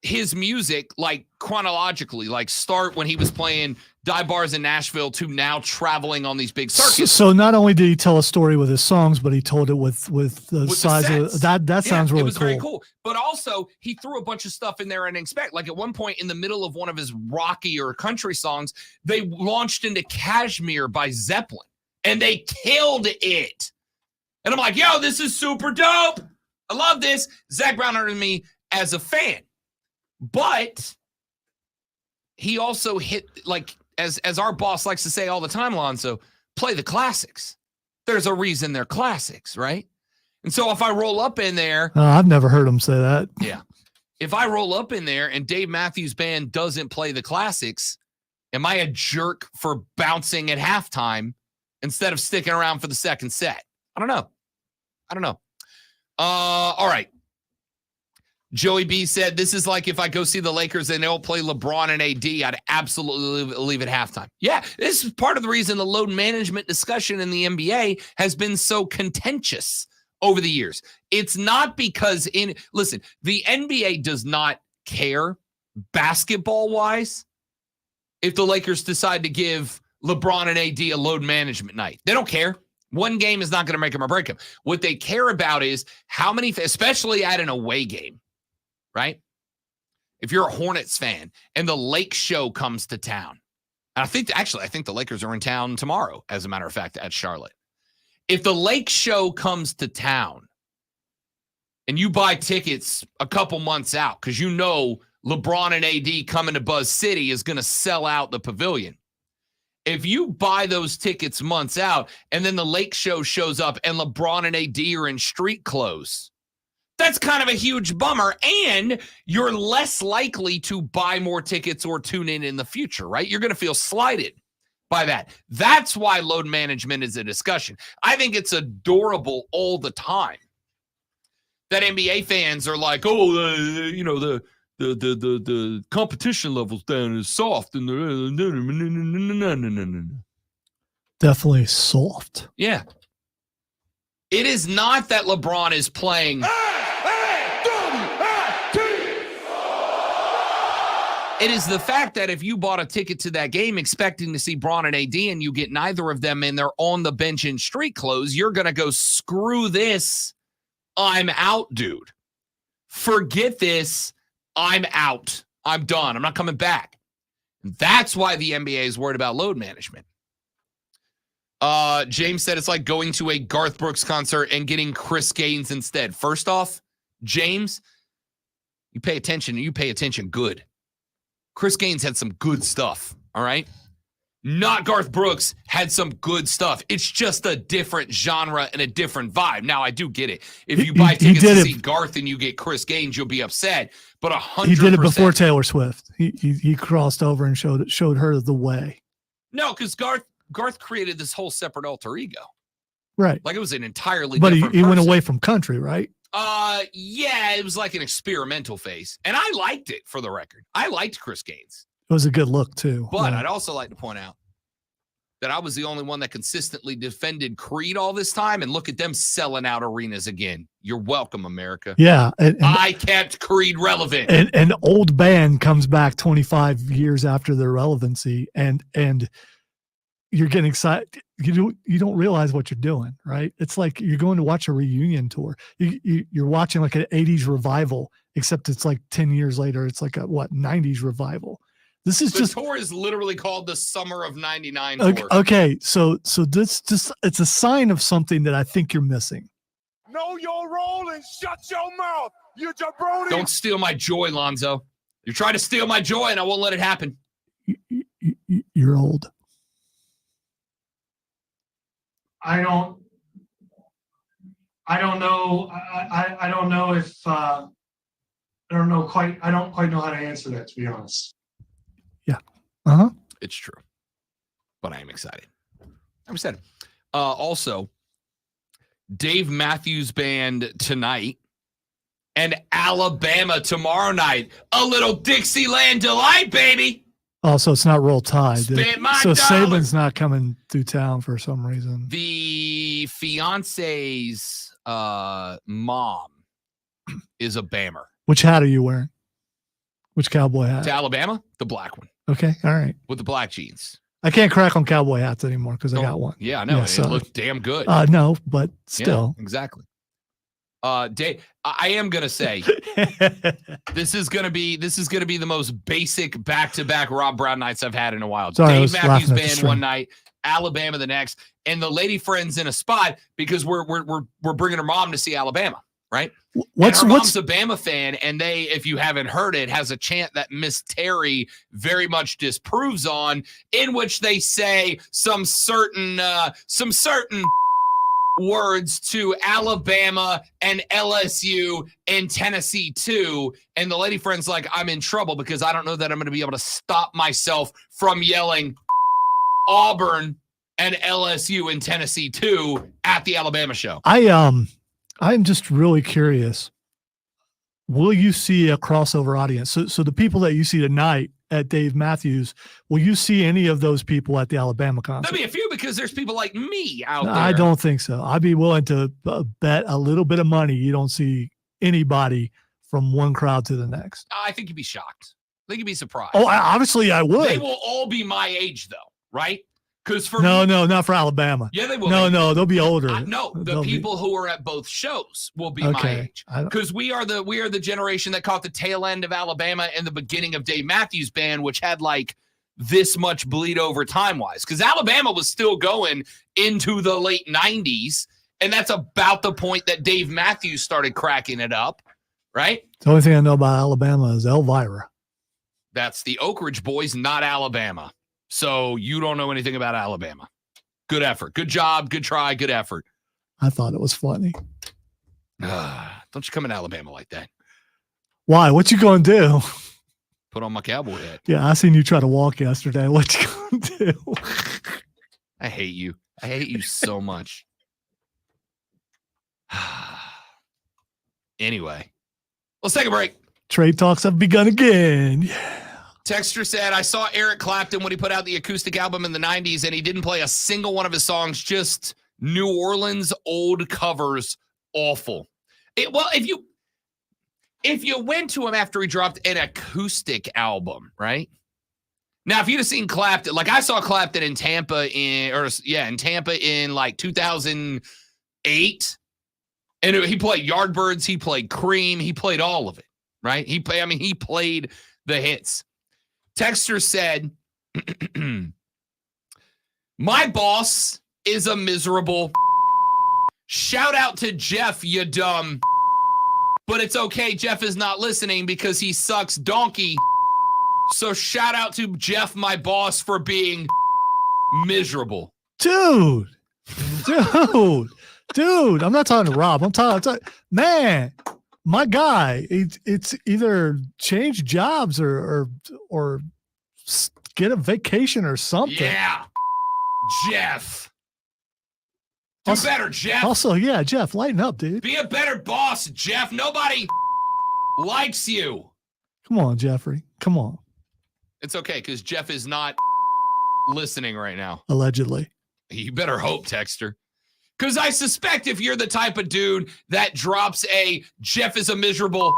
his music chronologically, start when he was playing dive bars in Nashville to now traveling on these big circuits. So not only did he tell a story with his songs, but he told it with the size of that sounds really cool. It was very cool. But also he threw a bunch of stuff in there and expect. At one point in the middle of one of his rocky or country songs, they launched into Kashmir by Zeppelin and they killed it. And I'm like, yo, this is super dope. I love this. Zach Brown earned me as a fan. But he also hit, as our boss likes to say all the time, Lonzo, play the classics. There's a reason they're classics, right? And so if I roll up in there. I've never heard him say that. Yeah. If I roll up in there and Dave Matthews Band doesn't play the classics, am I a jerk for bouncing at halftime instead of sticking around for the second set? I don't know. All right. Joey B said, this is like if I go see the Lakers and they'll play LeBron and AD, I'd absolutely leave at halftime. Yeah, this is part of the reason the load management discussion in the NBA has been so contentious over the years. It's not because listen, the NBA does not care basketball-wise if the Lakers decide to give LeBron and AD a load management night. They don't care. One game is not going to make them or break them. What they care about is how many, especially at an away game, right? If you're a Hornets fan and the Lake Show comes to town, and I think the Lakers are in town tomorrow, as a matter of fact, at Charlotte. If the Lake Show comes to town and you buy tickets a couple months out because you know LeBron and AD coming to Buzz City is going to sell out the pavilion. If you buy those tickets months out and then the Lake Show shows up and LeBron and AD are in street clothes, that's kind of a huge bummer, and you're less likely to buy more tickets or tune in the future, right? You're going to feel slighted by that. That's why load management is a discussion. I think it's adorable all the time that NBA fans are like, oh, the competition levels down is soft and definitely soft. Yeah. It is not that LeBron is playing. It is the fact that if you bought a ticket to that game expecting to see Bron and AD and you get neither of them and they're on the bench in street clothes, you're going to go, screw this. I'm out, dude. Forget this. I'm out. I'm done. I'm not coming back. That's why the NBA is worried about load management. James said it's like going to a Garth Brooks concert and getting Chris Gaines instead. First off, James, you pay attention good. Chris Gaines had some good stuff, all right? Not Garth Brooks had some good stuff. It's just a different genre and a different vibe. Now, I do get it. If you buy tickets to see Garth and you get Chris Gaines, you'll be upset. But 100%. He did it before Taylor Swift. He crossed over and showed her the way. No, because Garth created this whole separate alter ego. Right. Like it was an entirely different person. But he went away from country, right? Yeah, it was like an experimental phase. And I liked it, for the record. I liked Chris Gaines. It was a good look, too. But I'd also like to point out that I was the only one that consistently defended Creed all this time, and look at them selling out arenas again. You're welcome, America. Yeah. And I kept Creed relevant. And an old band comes back 25 years after their relevancy, and you're getting excited. You don't realize what you're doing, right? It's like you're going to watch a reunion tour. You're watching like an 80s revival, except it's like 10 years later. It's like a 90s revival. This is the tour is literally called the Summer of '99 tour. Okay, so this just it's a sign of something that I think you're missing. Know your role and shut your mouth, you jabroni. Don't steal my joy, Lonzo. You're trying to steal my joy, and I won't let it happen. You're old. I don't know. I don't know if I don't quite know how to answer that, to be honest. Yeah. It's true. But I am excited. I'm excited. Also, Dave Matthews Band tonight and Alabama tomorrow night. A little Dixieland delight, baby. Oh, so it's not Roll Tide. So $. Saban's not coming through town for some reason. The fiance's mom is a Bammer. Which hat are you wearing? Which cowboy hat? To Alabama, the black one. Okay, all right. With the black jeans. I can't crack on cowboy hats anymore because I got one. Yeah, I know. It looked damn good. No, but still. Yeah, exactly. Dave, I am gonna say this is gonna be the most basic back-to-back Rob Brown nights I've had in a while. Sorry, Dave Matthews Band one night, Alabama the next, and the lady friends in a spot because we're bringing her mom to see Alabama. right? What's and her mom's a Bama fan, and they, if you haven't heard it, has a chant that Miss Terry very much disproves on, in which they say some certain words to Alabama and LSU and Tennessee too. And the lady friend's like, I'm in trouble because I don't know that I'm going to be able to stop myself from yelling Auburn and LSU and Tennessee too at the Alabama show. I'm just really curious. Will you see a crossover audience? So the people that you see tonight at Dave Matthews, will you see any of those people at the Alabama concert? There'll be a few because there's people like me out there. I don't think so. I'd be willing to bet a little bit of money you don't see anybody from one crowd to the next. I think you'd be shocked. I think you'd be surprised. Oh, obviously I would. They will all be my age though, right? Because for no, not for Alabama. Yeah, they will. No, they'll be older. The people who are at both shows will be my age. Because we are the generation that caught the tail end of Alabama and the beginning of Dave Matthews Band, which had like this much bleed over time wise. Because Alabama was still going into the late 90s, and that's about the point that Dave Matthews started cracking it up, right? The only thing I know about Alabama is Elvira. That's the Oak Ridge Boys, not Alabama. So you don't know anything about Alabama. Good effort. Good job. Good try. Good effort. I thought it was funny. Don't you come in Alabama like that. Why? What you going to do? Put on my cowboy hat. Yeah, I seen you try to walk yesterday. What you going to do? I hate you. I hate you so much. Anyway, let's take a break. Trade talks have begun again. Yeah. Texter said, I saw Eric Clapton when he put out the acoustic album in the 90s, and he didn't play a single one of his songs, just New Orleans old covers. Awful. Well, if you went to him after he dropped an acoustic album, right? Now, if you'd have seen Clapton, like I saw Clapton in Tampa in like 2008, and he played Yardbirds, he played Cream, he played all of it, right? He played the hits. Texter said, my boss is a miserable. Shout out to Jeff, you dumb. But it's okay. Jeff is not listening because he sucks donkey. So shout out to Jeff, my boss, for being miserable. Dude, I'm not talking to Rob. I'm talking man, my guy, it's either change jobs or get a vacation or something. Yeah, Jeff. Do better, Jeff. Also, yeah, Jeff, lighten up, dude. Be a better boss, Jeff. Nobody likes you. Come on, Jeffrey. Come on. It's okay, because Jeff is not listening right now. Allegedly. You better hope, Texter. Because I suspect if you're the type of dude that drops a Jeff is a miserable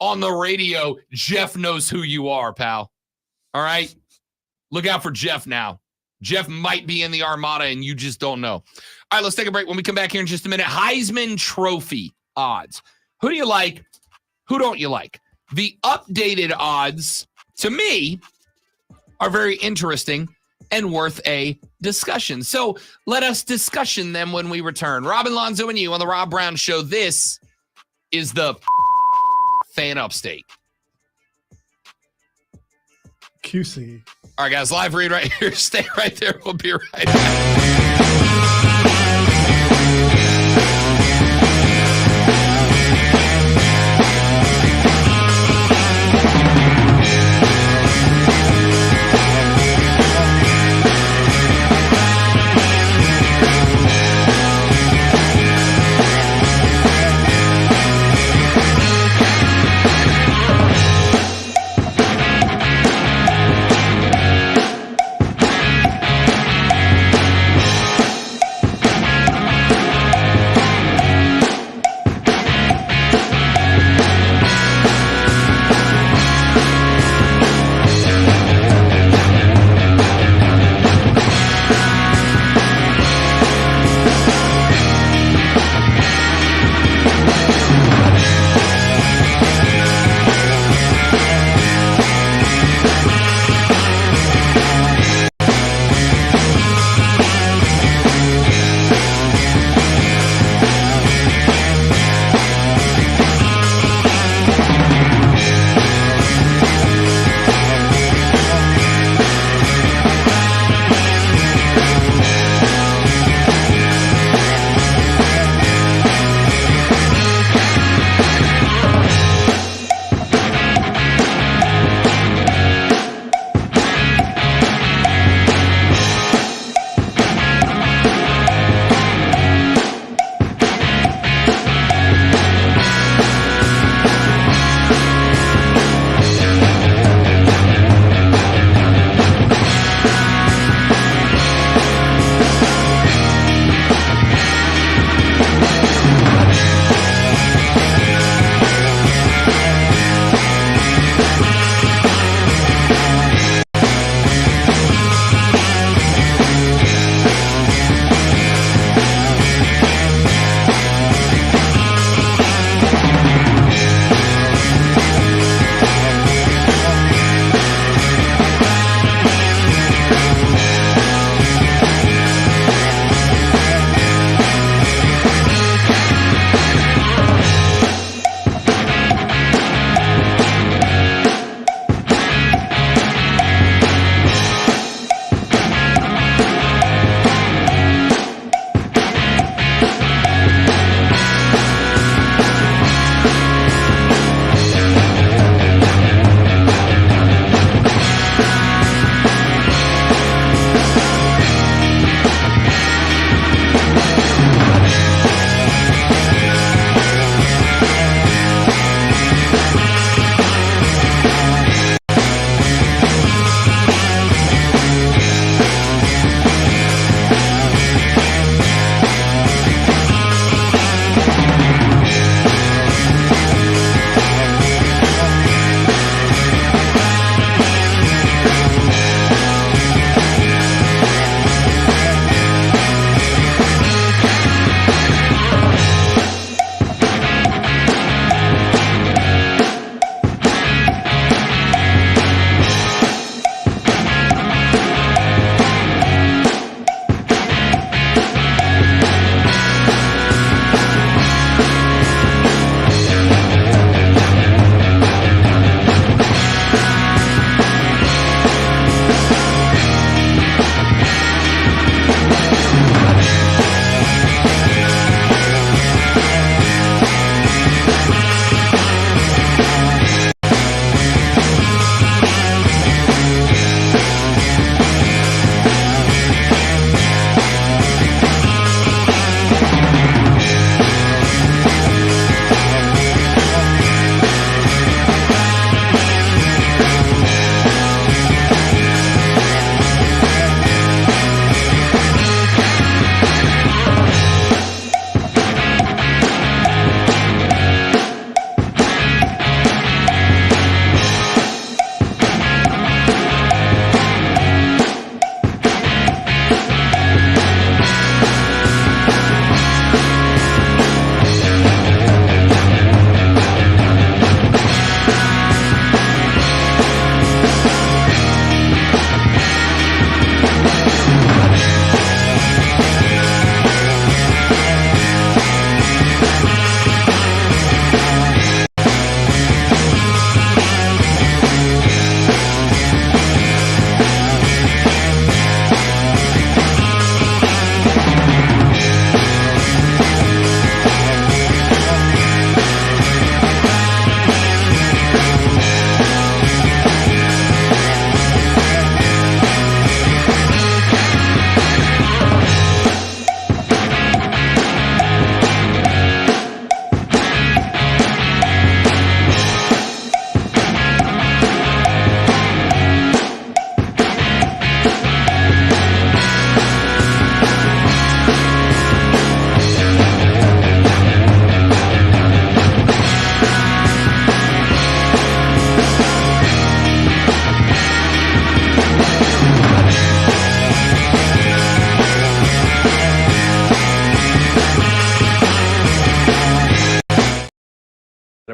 on the radio, Jeff knows who you are, pal. All right? Look out for Jeff now. Jeff might be in the Armada and you just don't know. All right, let's take a break. When we come back here in just a minute, Heisman Trophy odds. Who do you like? Who don't you like? The updated odds, to me, are very interesting and worth a discussion. So let us discussion them when we return. Robin Lonzo and you on the Rob Brown Show. This is the Fan Upstate. QC. All right, guys, live read right here. Stay right there. We'll be right back.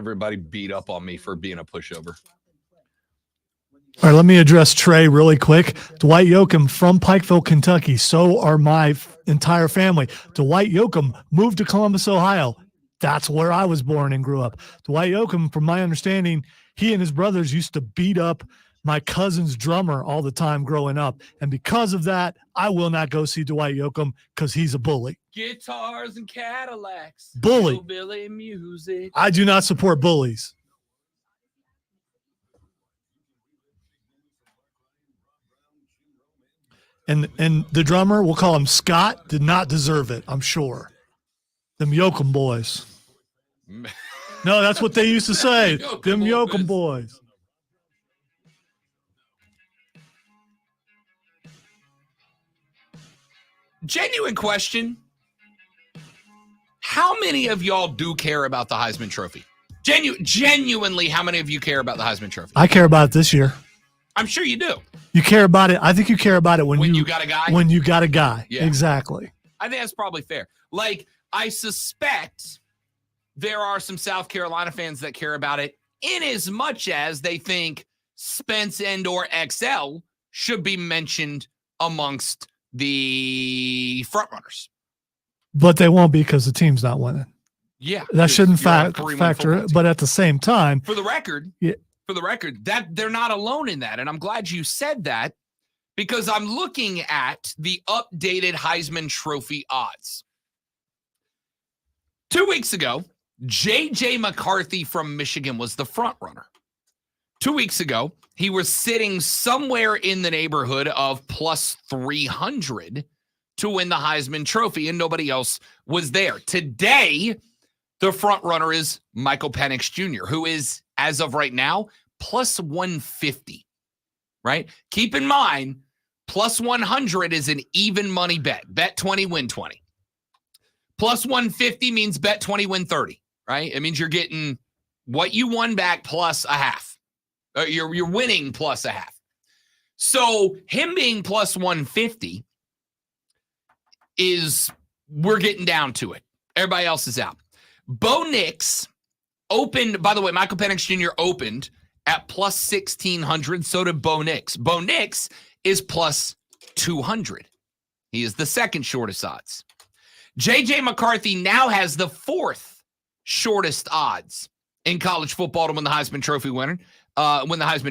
everybody beat up on me for being a pushover. All right, let me address Trey really quick. Dwight Yoakam from Pikeville, Kentucky. So are my entire family. Dwight Yoakam moved to Columbus, Ohio. That's where I was born and grew up. Dwight Yoakam, from my understanding, he and his brothers used to beat up my cousin's drummer all the time growing up. And because of that, I will not go see Dwight Yoakam because he's a bully. Guitars and Cadillacs. Bully. Hillbilly music. I do not support bullies. And the drummer, we'll call him Scott, did not deserve it, I'm sure. Them Yoakam boys. No, that's what they used to say. Them Yoakam boys. Genuine question. How many of y'all do care about the Heisman Trophy? Genuinely, how many of you care about the Heisman Trophy? I care about it this year. I'm sure you do. You care about it. I think you care about it when you got a guy. When you got a guy. Yeah. Exactly. I think that's probably fair. Like, I suspect there are some South Carolina fans that care about it in as much as they think Spence and/or XL should be mentioned amongst the frontrunners. But they won't be because the team's not winning. Yeah. That shouldn't factor it. But at the same time. For the record, that they're not alone in that. And I'm glad you said that because I'm looking at the updated Heisman Trophy odds. 2 weeks ago, J.J. McCarthy from Michigan was the front runner. 2 weeks ago, he was sitting somewhere in the neighborhood of plus 300 to win the Heisman Trophy, and nobody else was there. Today, the front runner is Michael Penix Jr., who is, as of right now, plus 150, right? Keep in mind, plus 100 is an even money bet. Bet 20, win 20. Plus 150 means bet 20, win 30, right? It means you're getting what you won back plus a half. You're winning plus a half. So him being plus 150 is, we're getting down to it. Everybody else is out. Bo Nix opened, by the way, Michael Penix Jr. opened at plus 1,600. So did Bo Nix. Bo Nix is plus 200. He is the second shortest odds. J.J. McCarthy now has the fourth shortest odds in college football to win the Heisman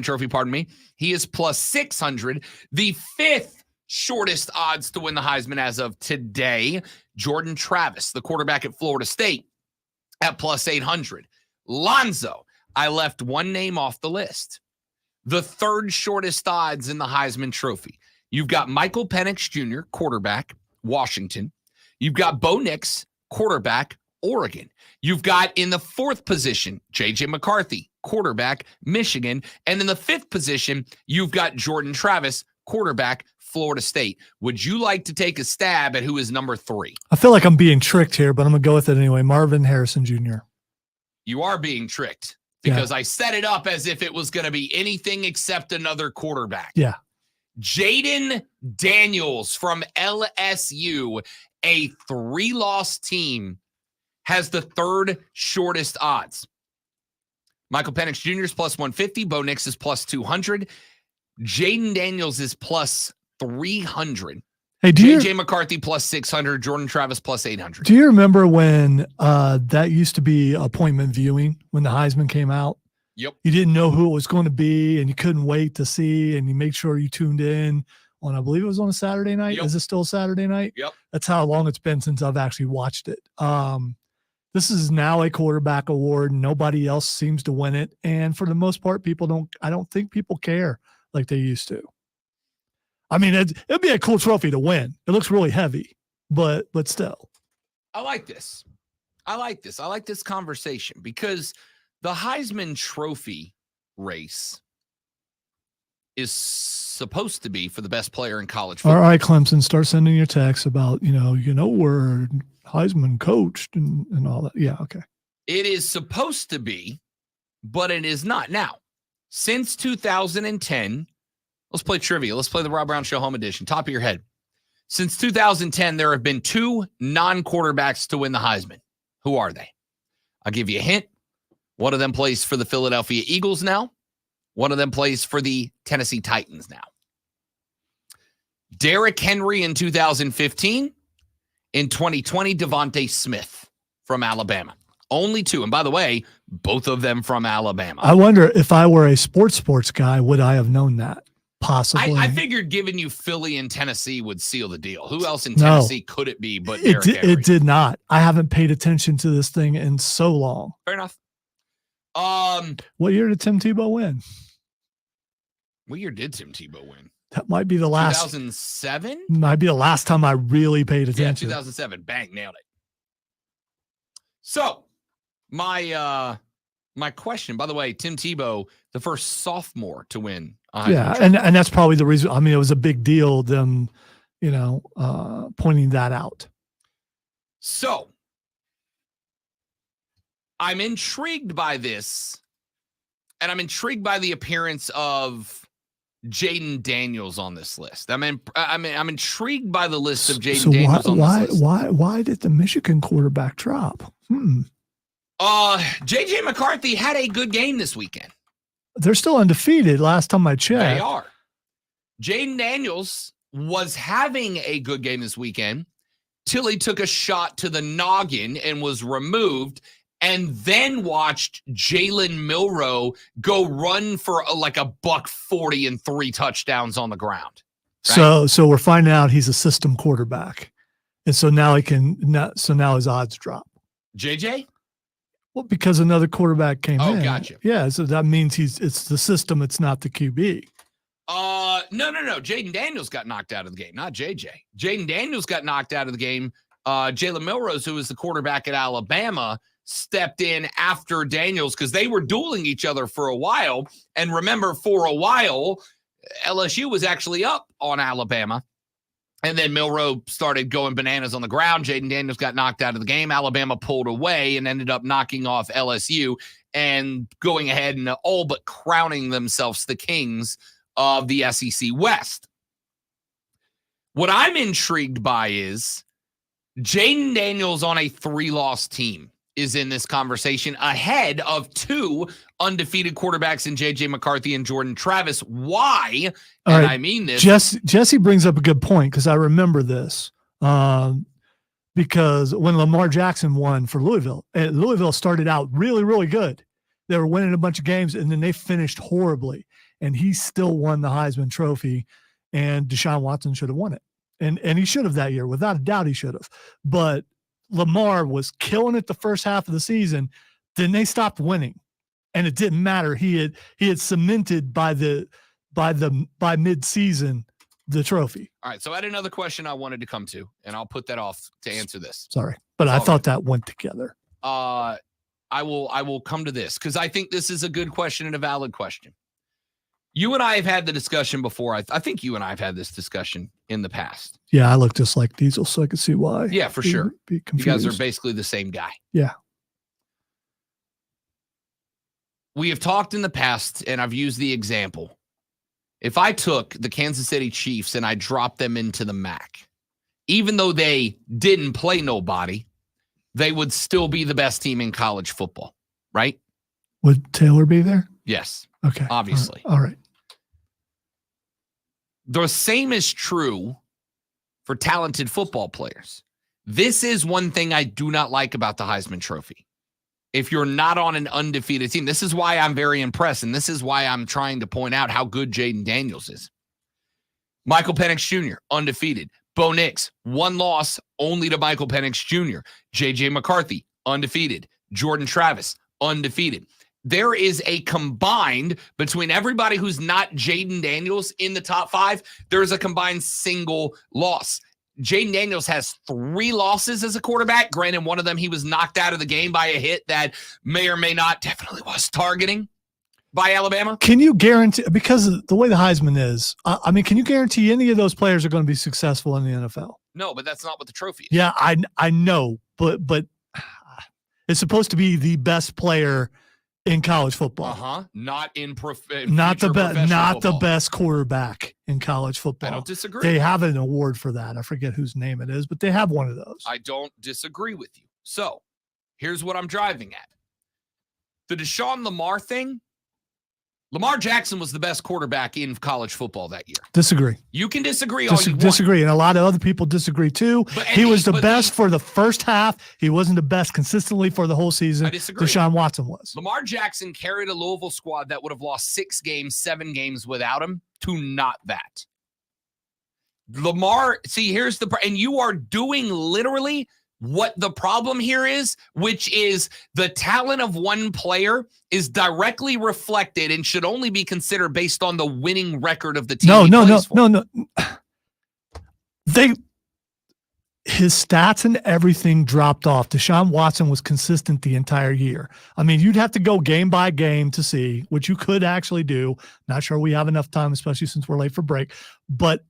Trophy pardon me. He is plus 600. The fifth shortest odds to win the Heisman as of today, Jordan Travis, the quarterback at Florida State, at plus 800. Lonzo, I left one name off the list. The third shortest odds in the Heisman Trophy. You've got Michael Penix Jr., quarterback, Washington. You've got Bo Nix, quarterback, Oregon. You've got in the fourth position, J.J. McCarthy, quarterback, Michigan. And in the fifth position, you've got Jordan Travis, quarterback, Florida State. Would you like to take a stab at who is number 3? I feel like I'm being tricked here, but I'm going to go with it anyway. Marvin Harrison Jr. You are being tricked because I set it up as if it was going to be anything except another quarterback. Yeah. Jaden Daniels from LSU, a 3-loss team, has the third shortest odds. Michael Penix Jr. is plus 150. Bo Nix is plus 200. Jaden Daniels is plus 300. Hey, J.J. McCarthy plus 600. Jordan Travis plus 800. Do you remember when that used to be appointment viewing when the Heisman came out? Yep. You didn't know who it was going to be, and you couldn't wait to see, and you make sure you tuned in on, I believe it was on a Saturday night. Yep. Is it still a Saturday night? Yep. That's how long it's been since I've actually watched it. This is now a quarterback award. Nobody else seems to win it. And for the most part, I don't think people care like they used to. I mean, it'd be a cool trophy to win. It looks really heavy, but still. I like this. I like this conversation because the Heisman Trophy race is supposed to be for the best player in college football. All right, Clemson, start sending your texts about, where Heisman coached and all that. Yeah, okay. It is supposed to be, but it is not. Now, since 2010, let's play trivia. Let's play the Rob Brown Show Home Edition. Top of your head. Since 2010, there have been 2 non-quarterbacks to win the Heisman. Who are they? I'll give you a hint. One of them plays for the Philadelphia Eagles now. One of them plays for the Tennessee Titans now. Derrick Henry in 2015. In 2020, Devontae Smith from Alabama. Only two. And by the way, both of them from Alabama. I wonder if I were a sports guy, would I have known that? Possibly. I figured giving you Philly and Tennessee would seal the deal. Who else in Tennessee could it be but Derrick Henry? It did not. I haven't paid attention to this thing in so long. Fair enough. What year did Tim Tebow win? What year did Tim Tebow win? That might be the last. 2007? Might be the last time I really paid attention. Yeah, 2007. Bang, nailed it. So, my question, by the way, Tim Tebow, the first sophomore to win. Yeah, and that's probably the reason. I mean, it was a big deal, them, pointing that out. So, I'm intrigued by this, and I'm intrigued by the appearance of Jaden Daniels on this list. I'm intrigued by the list of Jaden Daniels on this list. Why did the Michigan quarterback drop? JJ McCarthy had a good game this weekend. They're still undefeated last time I checked. They are. Jaden Daniels was having a good game this weekend till he took a shot to the noggin and was removed, and then watched Jalen Milroe go run for like a $140 and 3 touchdowns on the ground. Right? So we're finding out he's a system quarterback, and so now now his odds drop. JJ? Well, because another quarterback came in. Oh, gotcha. Yeah, so that means it's the system. It's not the QB. No. Jaden Daniels got knocked out of the game, not JJ. Jaden Daniels got knocked out of the game. Jalen Milroe, who was the quarterback at Alabama, stepped in after Daniels because they were dueling each other for a while. And remember, for a while, LSU was actually up on Alabama. And then Milroe started going bananas on the ground. Jaden Daniels got knocked out of the game. Alabama pulled away and ended up knocking off LSU and going ahead and all but crowning themselves the kings of the SEC West. What I'm intrigued by is Jaden Daniels on a 3-loss team is in this conversation ahead of 2 undefeated quarterbacks in J.J. McCarthy and Jordan Travis. Why? All right. I mean this. Jesse brings up a good point because I remember this. Because when Lamar Jackson won for Louisville, Louisville started out really, really good. They were winning a bunch of games, and then they finished horribly. And he still won the Heisman Trophy, and Deshaun Watson should have won it. And he should have that year. Without a doubt, he should have. But Lamar was killing it the first half of the season. Then they stopped winning, and it didn't matter. He had cemented by mid-season the trophy. All right, so I had another question I wanted to come to, and I'll put that off to answer this. Sorry, but I thought that went together. I will come to this because I think this is a good question and a valid question. You and I have had the discussion before. I think you and I have had this discussion in the past. Yeah, I look just like Diesel, so I could see why. Yeah, for sure. Be you guys are basically the same guy. Yeah. We have talked in the past, and I've used the example. If I took the Kansas City Chiefs and I dropped them into the MAC, even though they didn't play nobody, they would still be the best team in college football, right? Would Taylor be there? Yes. Okay. Obviously. All right. The same is true for talented football players. This is one thing I do not like about the Heisman Trophy. If you're not on an undefeated team, this is why I'm very impressed, and this is why I'm trying to point out how good Jaden Daniels is. Michael Penix Jr., undefeated. Bo Nix, 1 loss only to Michael Penix Jr. J.J. McCarthy, undefeated. Jordan Travis, undefeated. There is a combined, between everybody who's not Jaden Daniels in the top 5, there's a combined single loss. Jaden Daniels has 3 losses as a quarterback. Granted, one of them he was knocked out of the game by a hit that may or may not, definitely was targeting by Alabama. Can you guarantee, because of the way the Heisman is, I mean, can you guarantee any of those players are going to be successful in the NFL? No, but that's not what the trophy is. Yeah, I know, but it's supposed to be the best player in college football. Not in not the football. best quarterback in college football. I don't disagree. They have an award for that. I forget whose name it is, but they have one of those. I don't disagree with you. So here's what I'm driving at. The Deshaun Lamar thing, Lamar Jackson was the best quarterback in college football that year. Disagree. You can disagree all you want. Disagree, and a lot of other people disagree too. He was the best for the first half. He wasn't the best consistently for the whole season. I disagree. Deshaun Watson was. Lamar Jackson carried a Louisville squad that would have lost 6 games, 7 games without him to not that. Lamar, see, here's the and you are doing literally what the problem here is, which is the talent of one player is directly reflected and should only be considered based on the winning record of the team. No. His stats and everything dropped off. Deshaun Watson was consistent the entire year. I mean, you'd have to go game by game to see, which you could actually do. Not sure we have enough time, especially since we're late for break. But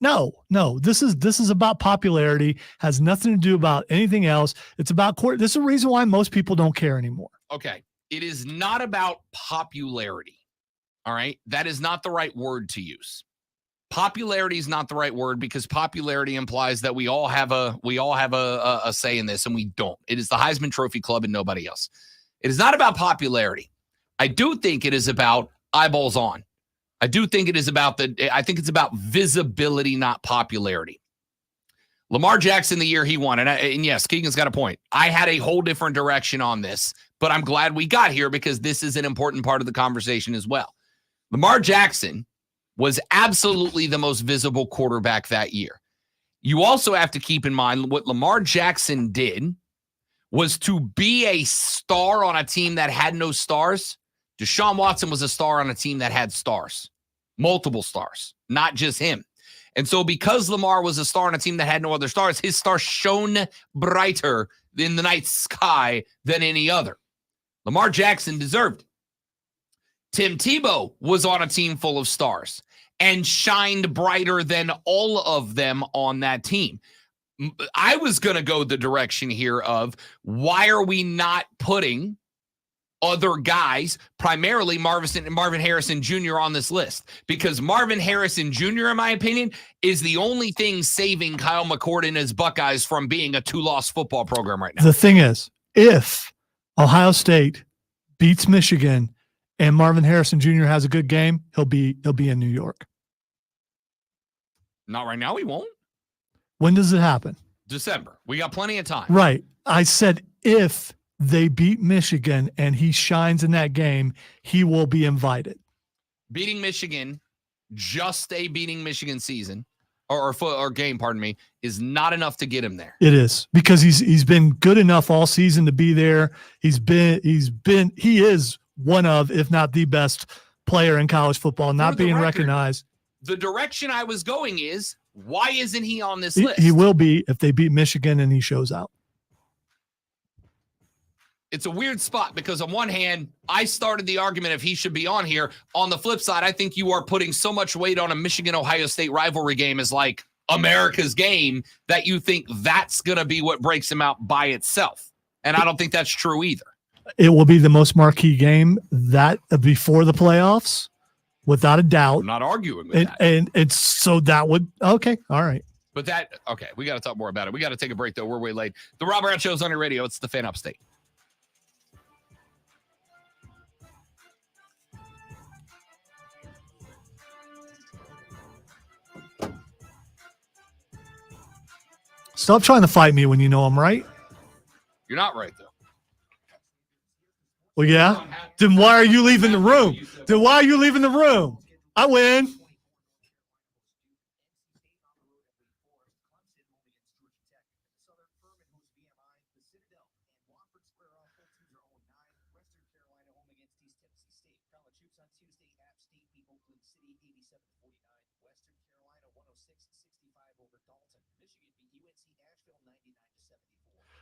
No. This is about popularity. Has nothing to do about anything else. It's about court. This is the reason why most people don't care anymore. Okay. It is not about popularity. All right. That is not the right word to use. Popularity is not the right word because popularity implies that we all have a say in this, and we don't. It is the Heisman Trophy Club and nobody else. It is not about popularity. I do think it is about eyeballs on. I do think it is about I think it's about visibility, not popularity. Lamar Jackson, the year he won, and yes, Keegan's got a point. I had a whole different direction on this, but I'm glad we got here because this is an important part of the conversation as well. Lamar Jackson was absolutely the most visible quarterback that year. You also have to keep in mind what Lamar Jackson did was to be a star on a team that had no stars. Deshaun Watson was a star on a team that had stars, multiple stars, not just him. And so because Lamar was a star on a team that had no other stars, his star shone brighter in the night sky than any other. Lamar Jackson deserved it. Tim Tebow was on a team full of stars and shined brighter than all of them on that team. I was going to go the direction here of why are we not putting other guys, primarily Marvin Harrison Jr. on this list? Because Marvin Harrison Jr., in my opinion, is the only thing saving Kyle McCord and his Buckeyes from being a 2-loss football program right now. The thing is, if Ohio State beats Michigan and Marvin Harrison Jr. has a good game, he'll be in New York. Not right now, he won't. When does it happen? December. We got plenty of time. Right. I said if they beat Michigan and he shines in that game, he will be invited. Beating Michigan, just a beating Michigan season or game, pardon me, is not enough to get him there. It is because he's been good enough all season to be there. He is one of, if not the best player in college football, not being recognized. The direction I was going is, why isn't he on this list? He will be if they beat Michigan and he shows out. It's a weird spot because on one hand, I started the argument if he should be on here. On the flip side, I think you are putting so much weight on a Michigan-Ohio State rivalry game as like America's game that you think that's going to be what breaks him out by itself. And I don't think that's true either. It will be the most marquee game that before the playoffs, without a doubt. I'm not arguing with that. And so that would, okay, all right. But we got to talk more about it. We got to take a break, though. We're way late. The Rob Brown Show's on your radio. It's the Fan Upstate. Stop trying to fight me when you know I'm right. You're not right, though. Well, yeah. Then why are you leaving the room? I win.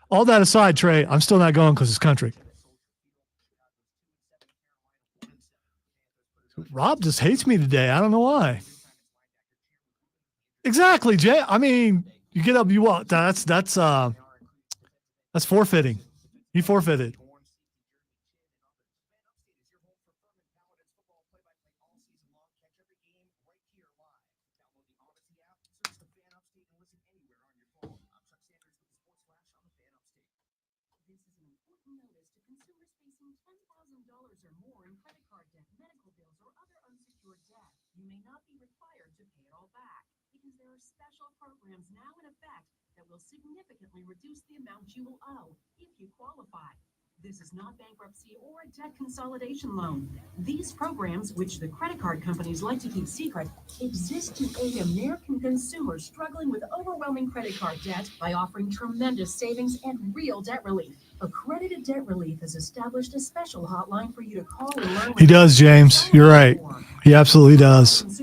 All that aside, Trey, I'm still not going because it's country. Rob just hates me today. I don't know why. Exactly, Jay. I mean, you get up, you walk. That's forfeiting. He forfeited. notice to consumers facing $10,000 or more in credit card debt, medical bills, or other unsecured debt. You may not be required to pay it all back because there are special programs now in effect that will significantly reduce the amount you will owe if you qualify. This is not bankruptcy or a debt consolidation loan. These programs, which the credit card companies like to keep secret, exist to aid American consumers struggling with overwhelming credit card debt by offering tremendous savings and real debt relief. Accredited Debt Relief has established a special hotline for you to call and learn. He does, James. You're right. He absolutely does.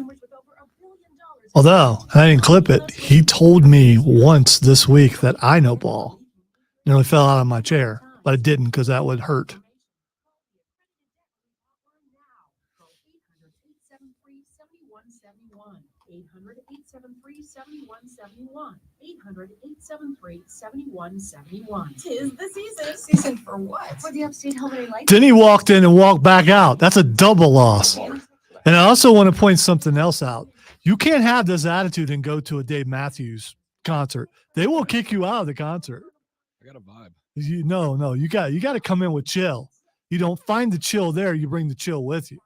Although, I didn't clip it, he told me once this week that I know ball. Nearly fell out of my chair, but it didn't because that would hurt. Tis the season. Season for what? For the Upstate Holiday Lights. Then he walked in and walked back out. That's a double loss. And I also want to point something else out. You can't have this attitude and go to a Dave Matthews concert. They will kick you out of the concert. I got a vibe. No, you got to come in with chill. You don't find the chill there, you bring the chill with you.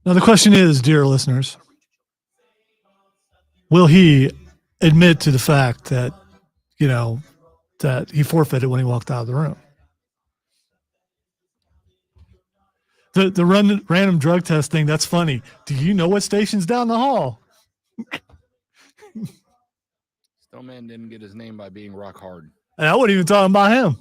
Now, the question is, dear listeners, will he admit to the fact that, that he forfeited when he walked out of the room? The random drug test thing, that's funny. Do you know what station's down the hall? Stillman didn't get his name by being rock hard. And I wasn't even talking about him.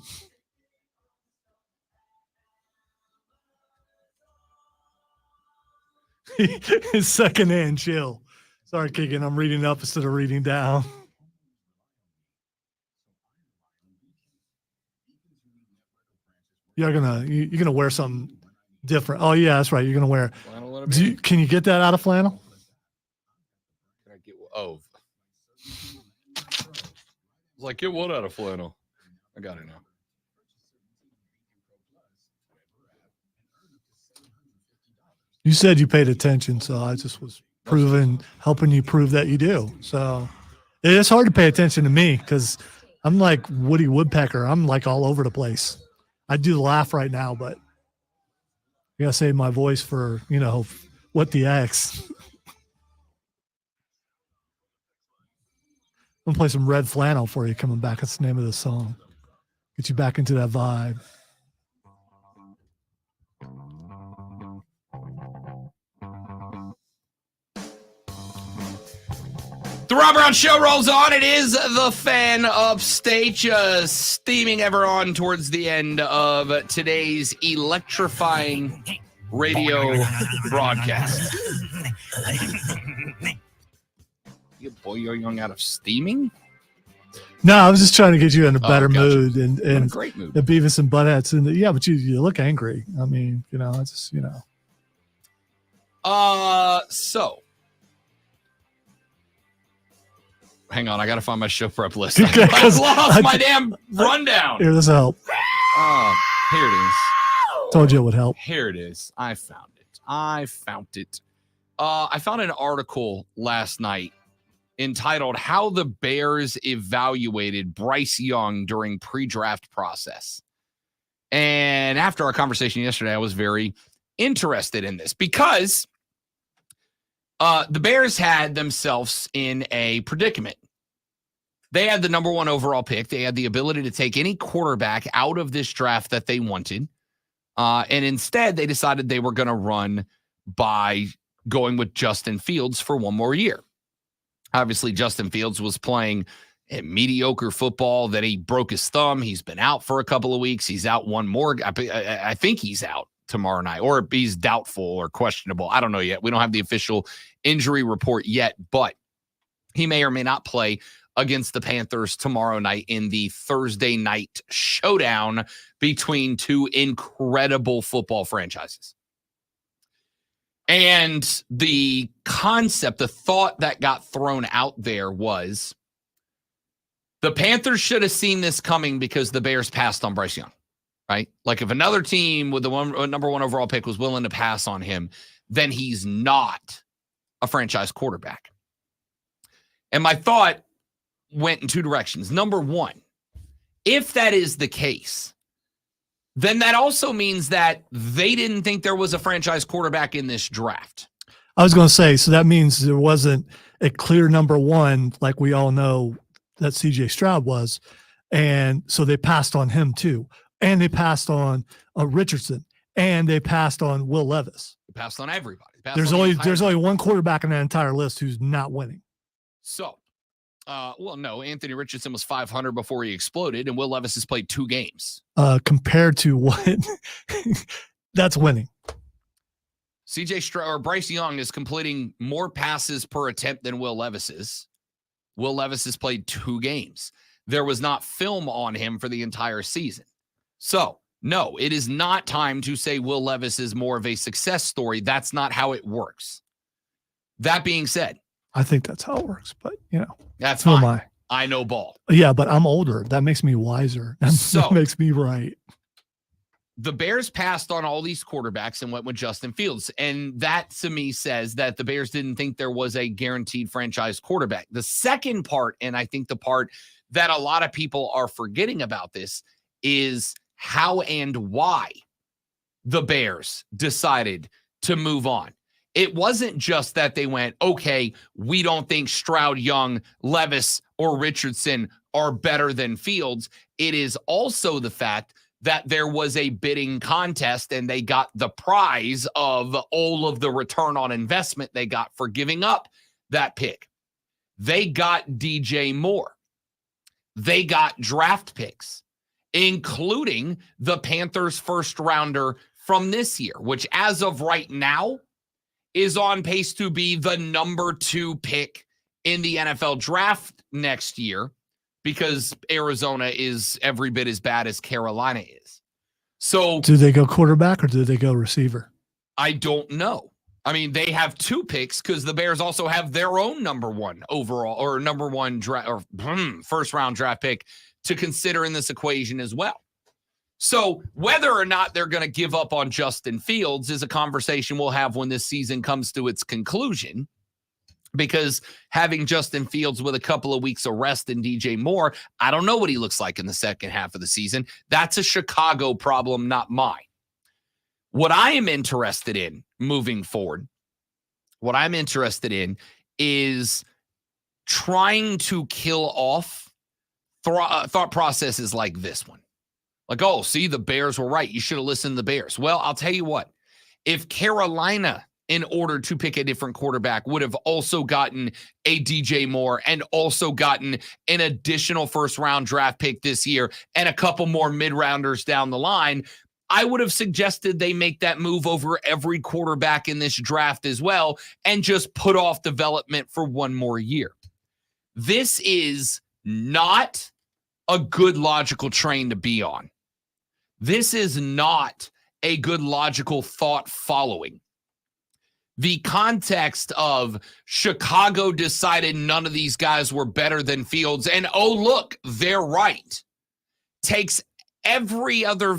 His secondhand chill. Sorry, Keegan. I'm reading up instead of reading down. You're gonna wear something different. Oh yeah, that's right. You're gonna wear. Can you get that out of flannel? Can I get? Oh, like get what out of flannel? I got it now. You said you paid attention, so I just was helping you prove that you do. So it is hard to pay attention to me because I'm like Woody Woodpecker. I'm like all over the place. I do laugh right now, but I gotta save my voice for, what the X. I'm gonna play some Red Flannel for you coming back. That's the name of the song. Get you back into that vibe. The Rob Brown Show rolls on. It is the Fan Upstate, just steaming ever on towards the end of today's electrifying radio broadcast. You boy, you're young out of steaming? No, I was just trying to get you in a better gotcha. mood and great mood. The Beavis and Buttheads. And yeah, but you look angry. I mean, it's just, So. Hang on, I got to find my show prep list. I lost my damn rundown. Here, this will help. Here it is. Told you it would help. Here it is. I found it. I found an article last night entitled How the Bears Evaluated Bryce Young During Pre-Draft Process. And after our conversation yesterday, I was very interested in this because the Bears had themselves in a predicament. They had the number 1 overall pick. They had the ability to take any quarterback out of this draft that they wanted. And instead, they decided they were going to run by going with Justin Fields for one more year. Obviously, Justin Fields was playing mediocre football. Then he broke his thumb. He's been out for a couple of weeks. He's out one more. I think he's out tomorrow night, or he's doubtful or questionable. I don't know yet. We don't have the official injury report yet, but he may or may not play against the Panthers tomorrow night in the Thursday night showdown between two incredible football franchises. And the concept, the thought that got thrown out there was the Panthers should have seen this coming because the Bears passed on Bryce Young, right? Like if another team with the number 1 overall pick was willing to pass on him, then he's not a franchise quarterback. And my thought went in two directions. Number one, if that is the case, then that also means that they didn't think there was a franchise quarterback in this draft. I was going to say, so that means there wasn't a clear number 1, like we all know that CJ Stroud was. And so they passed on him too. And they passed on Richardson. And they passed on Will Levis. They passed on everybody. There's only one quarterback in that entire list who's not winning. So, no, Anthony Richardson was 500 before he exploded, and Will Levis has played 2 games. Compared to what? That's winning. CJ Stroud or Bryce Young is completing more passes per attempt than Will Levis is. Will Levis has played 2 games. There was not film on him for the entire season. So, no, it is not time to say Will Levis is more of a success story. That's not how it works. That being said, I think that's how it works, but that's who fine. am I? I know ball. Yeah, but I'm older. That makes me wiser. That makes me right. The Bears passed on all these quarterbacks and went with Justin Fields. And that to me says that the Bears didn't think there was a guaranteed franchise quarterback. The second part, and I think the part that a lot of people are forgetting about this, is how and why the Bears decided to move on. It wasn't just that they went, okay, we don't think Stroud, Young, Levis, or Richardson are better than Fields. It is also the fact that there was a bidding contest and they got the prize of all of the return on investment they got for giving up that pick. They got DJ Moore. They got draft picks, including the Panthers first rounder from this year, which as of right now is on pace to be the number 2 pick in the NFL draft next year because Arizona is every bit as bad as Carolina is. So do they go quarterback or do they go receiver? I don't know. I mean, they have 2 picks because the Bears also have their own number 1 overall or number 1 first round draft pick to consider in this equation as well. So whether or not they're going to give up on Justin Fields is a conversation we'll have when this season comes to its conclusion, because having Justin Fields with a couple of weeks of rest and DJ Moore, I don't know what he looks like in the second half of the season. That's a Chicago problem, not mine. What I am interested in moving forward, what I'm interested in is trying to kill off thought processes like this one. Like, oh, see, the Bears were right. You should have listened to the Bears. Well, I'll tell you what. If Carolina, in order to pick a different quarterback, would have also gotten a DJ Moore and also gotten an additional first-round draft pick this year and a couple more mid-rounders down the line, I would have suggested they make that move over every quarterback in this draft as well and just put off development for one more year. This is not a good logical train to be on. This is not a good logical thought following. The context of Chicago decided none of these guys were better than Fields, and oh, look, they're right, takes every other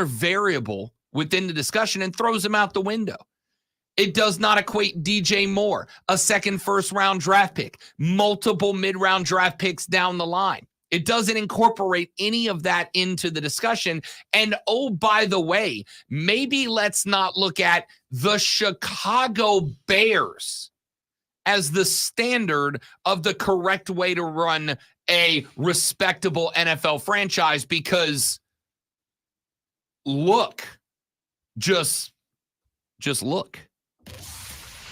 variable within the discussion and throws them out the window. It does not equate DJ Moore, a second first-round draft pick, multiple mid-round draft picks down the line. It doesn't incorporate any of that into the discussion. And oh, by the way, maybe let's not look at the Chicago Bears as the standard of the correct way to run a respectable NFL franchise, because look, just look.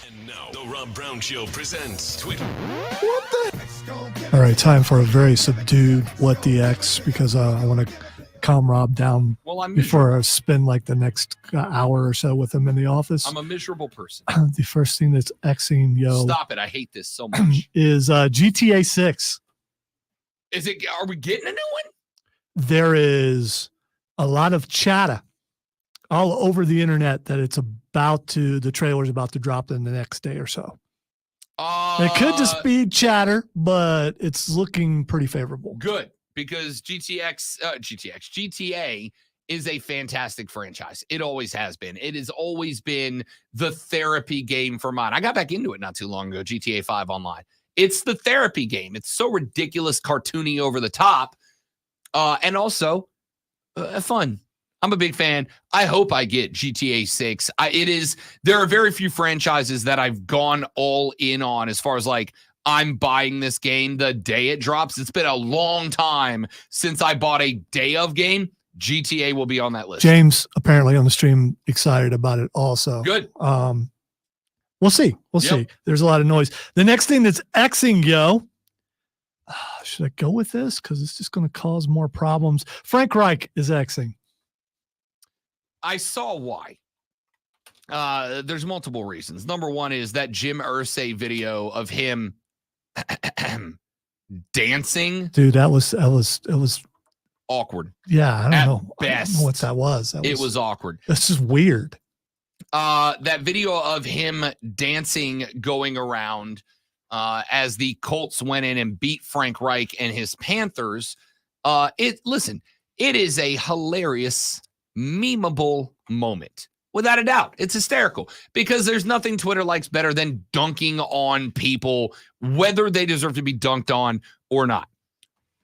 And now the Rob Brown Show presents Twitter. All right, time for a very subdued What the X, because I want to calm Rob down before I spend like the next hour or so with him in the office. I'm a miserable person. The first thing that's Xing yo. Stop it. I hate this so much. Is GTA 6. Is it? Are we getting a new one? There is a lot of chatter all over the internet that the trailer's about to drop in the next day or so. It could just be chatter, but it's looking pretty favorable. Good, because GTA is a fantastic franchise. It always has been. It has always been the therapy game for mine. I got back into it not too long ago, GTA 5 Online. It's the therapy game. It's so ridiculous, cartoony, over the top, and also fun. I'm a big fan. I hope I get GTA 6. There are very few franchises that I've gone all in on as far as like, I'm buying this game the day it drops. It's been a long time since I bought a day of game. GTA will be on that list. James, apparently on the stream, excited about it also. Good. We'll see. We'll see. There's a lot of noise. The next thing that's Xing yo. Should I go with this? Because it's just going to cause more problems. Frank Reich is Xing. I saw why. There's multiple reasons. Number one is that Jim Irsay video of him dancing. Dude, it was awkward. Yeah, I don't know. Best. I don't know what that was. It was awkward. That's just weird. That video of him dancing going around as the Colts went in and beat Frank Reich and his Panthers. It is a hilarious, memeable moment. Without a doubt. It's hysterical because there's nothing Twitter likes better than dunking on people, whether they deserve to be dunked on or not.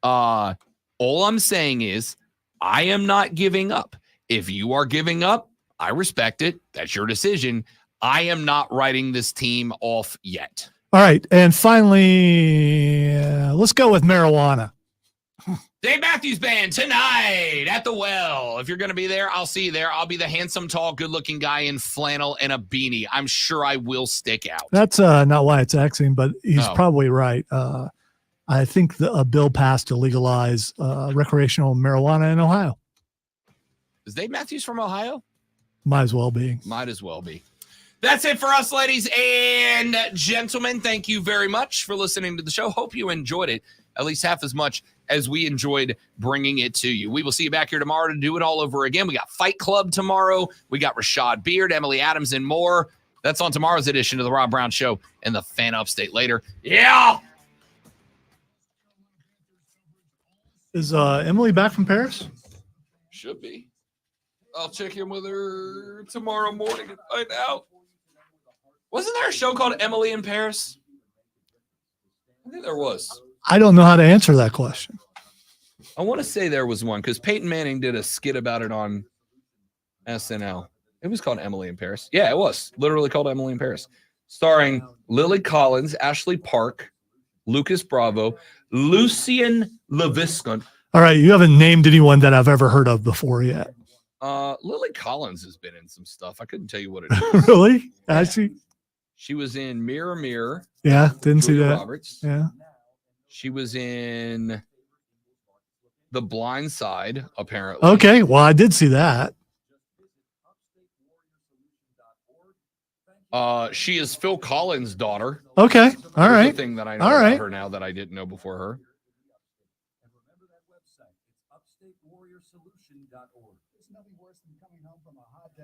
All I'm saying is I am not giving up. If you are giving up, I respect it. That's your decision. I am not writing this team off yet. All right. And finally, let's go with marijuana. Dave Matthews Band tonight at the Well. If you're going to be there, I'll see you there. I'll be the handsome, tall, good-looking guy in flannel and a beanie. I'm sure I will stick out. That's not why it's Xing, but he's probably right. I think a bill passed to legalize recreational marijuana in Ohio. Is Dave Matthews from Ohio? Might as well be. Might as well be. That's it for us, ladies and gentlemen. Thank you very much for listening to the show. Hope you enjoyed it at least half as much as we enjoyed bringing it to you. We will see you back here tomorrow to do it all over again. We got Fight Club tomorrow. We got Rashad Beard, Emily Adams, and more. That's on tomorrow's edition of the Rob Brown Show and the Fan Upstate later. Yeah! Is Emily back from Paris? Should be. I'll check in with her tomorrow morning and find out. Wasn't there a show called Emily in Paris? I think there was. I don't know how to answer that question. I want to say there was one because Peyton Manning did a skit about it on SNL. It was called Emily in Paris. Yeah, it was literally called Emily in Paris, starring Lily Collins, Ashley Park, Lucas Bravo, Lucien Leviscon. All right, you haven't named anyone that I've ever heard of before yet. Lily Collins has been in some stuff. I couldn't tell you what it is. Really? Actually, she was in Mirror Mirror. Yeah, didn't see that. Roberts. Yeah. She was in The Blind Side, apparently. Okay, well, I did see that. She is Phil Collins' daughter. Okay, all right. The thing that I know about her now that I didn't know before her.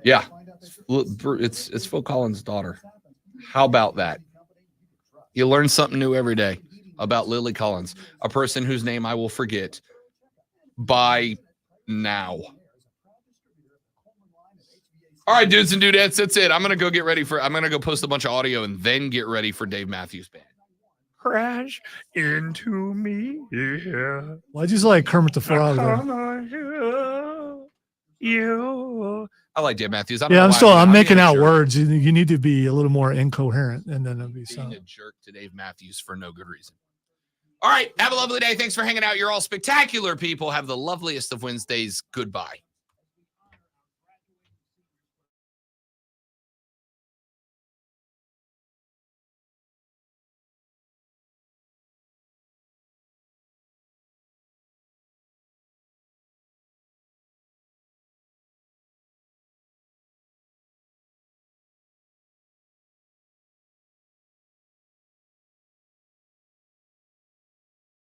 Yeah, it's Phil Collins' daughter. How about that? You learn something new every day about Lily Collins, a person whose name I will forget by now. All right, dudes and dudettes, that's it. I'm going to go post a bunch of audio and then get ready for Dave Matthews Band. Crash into me, yeah. Why'd you say like Kermit the Frog there? You. I like Dave Matthews. I'm making out words. You need to be a little more incoherent, and then it'll be being a jerk to Dave Matthews for no good reason. All right, have a lovely day. Thanks for hanging out. You're all spectacular people. Have the loveliest of Wednesdays. Goodbye.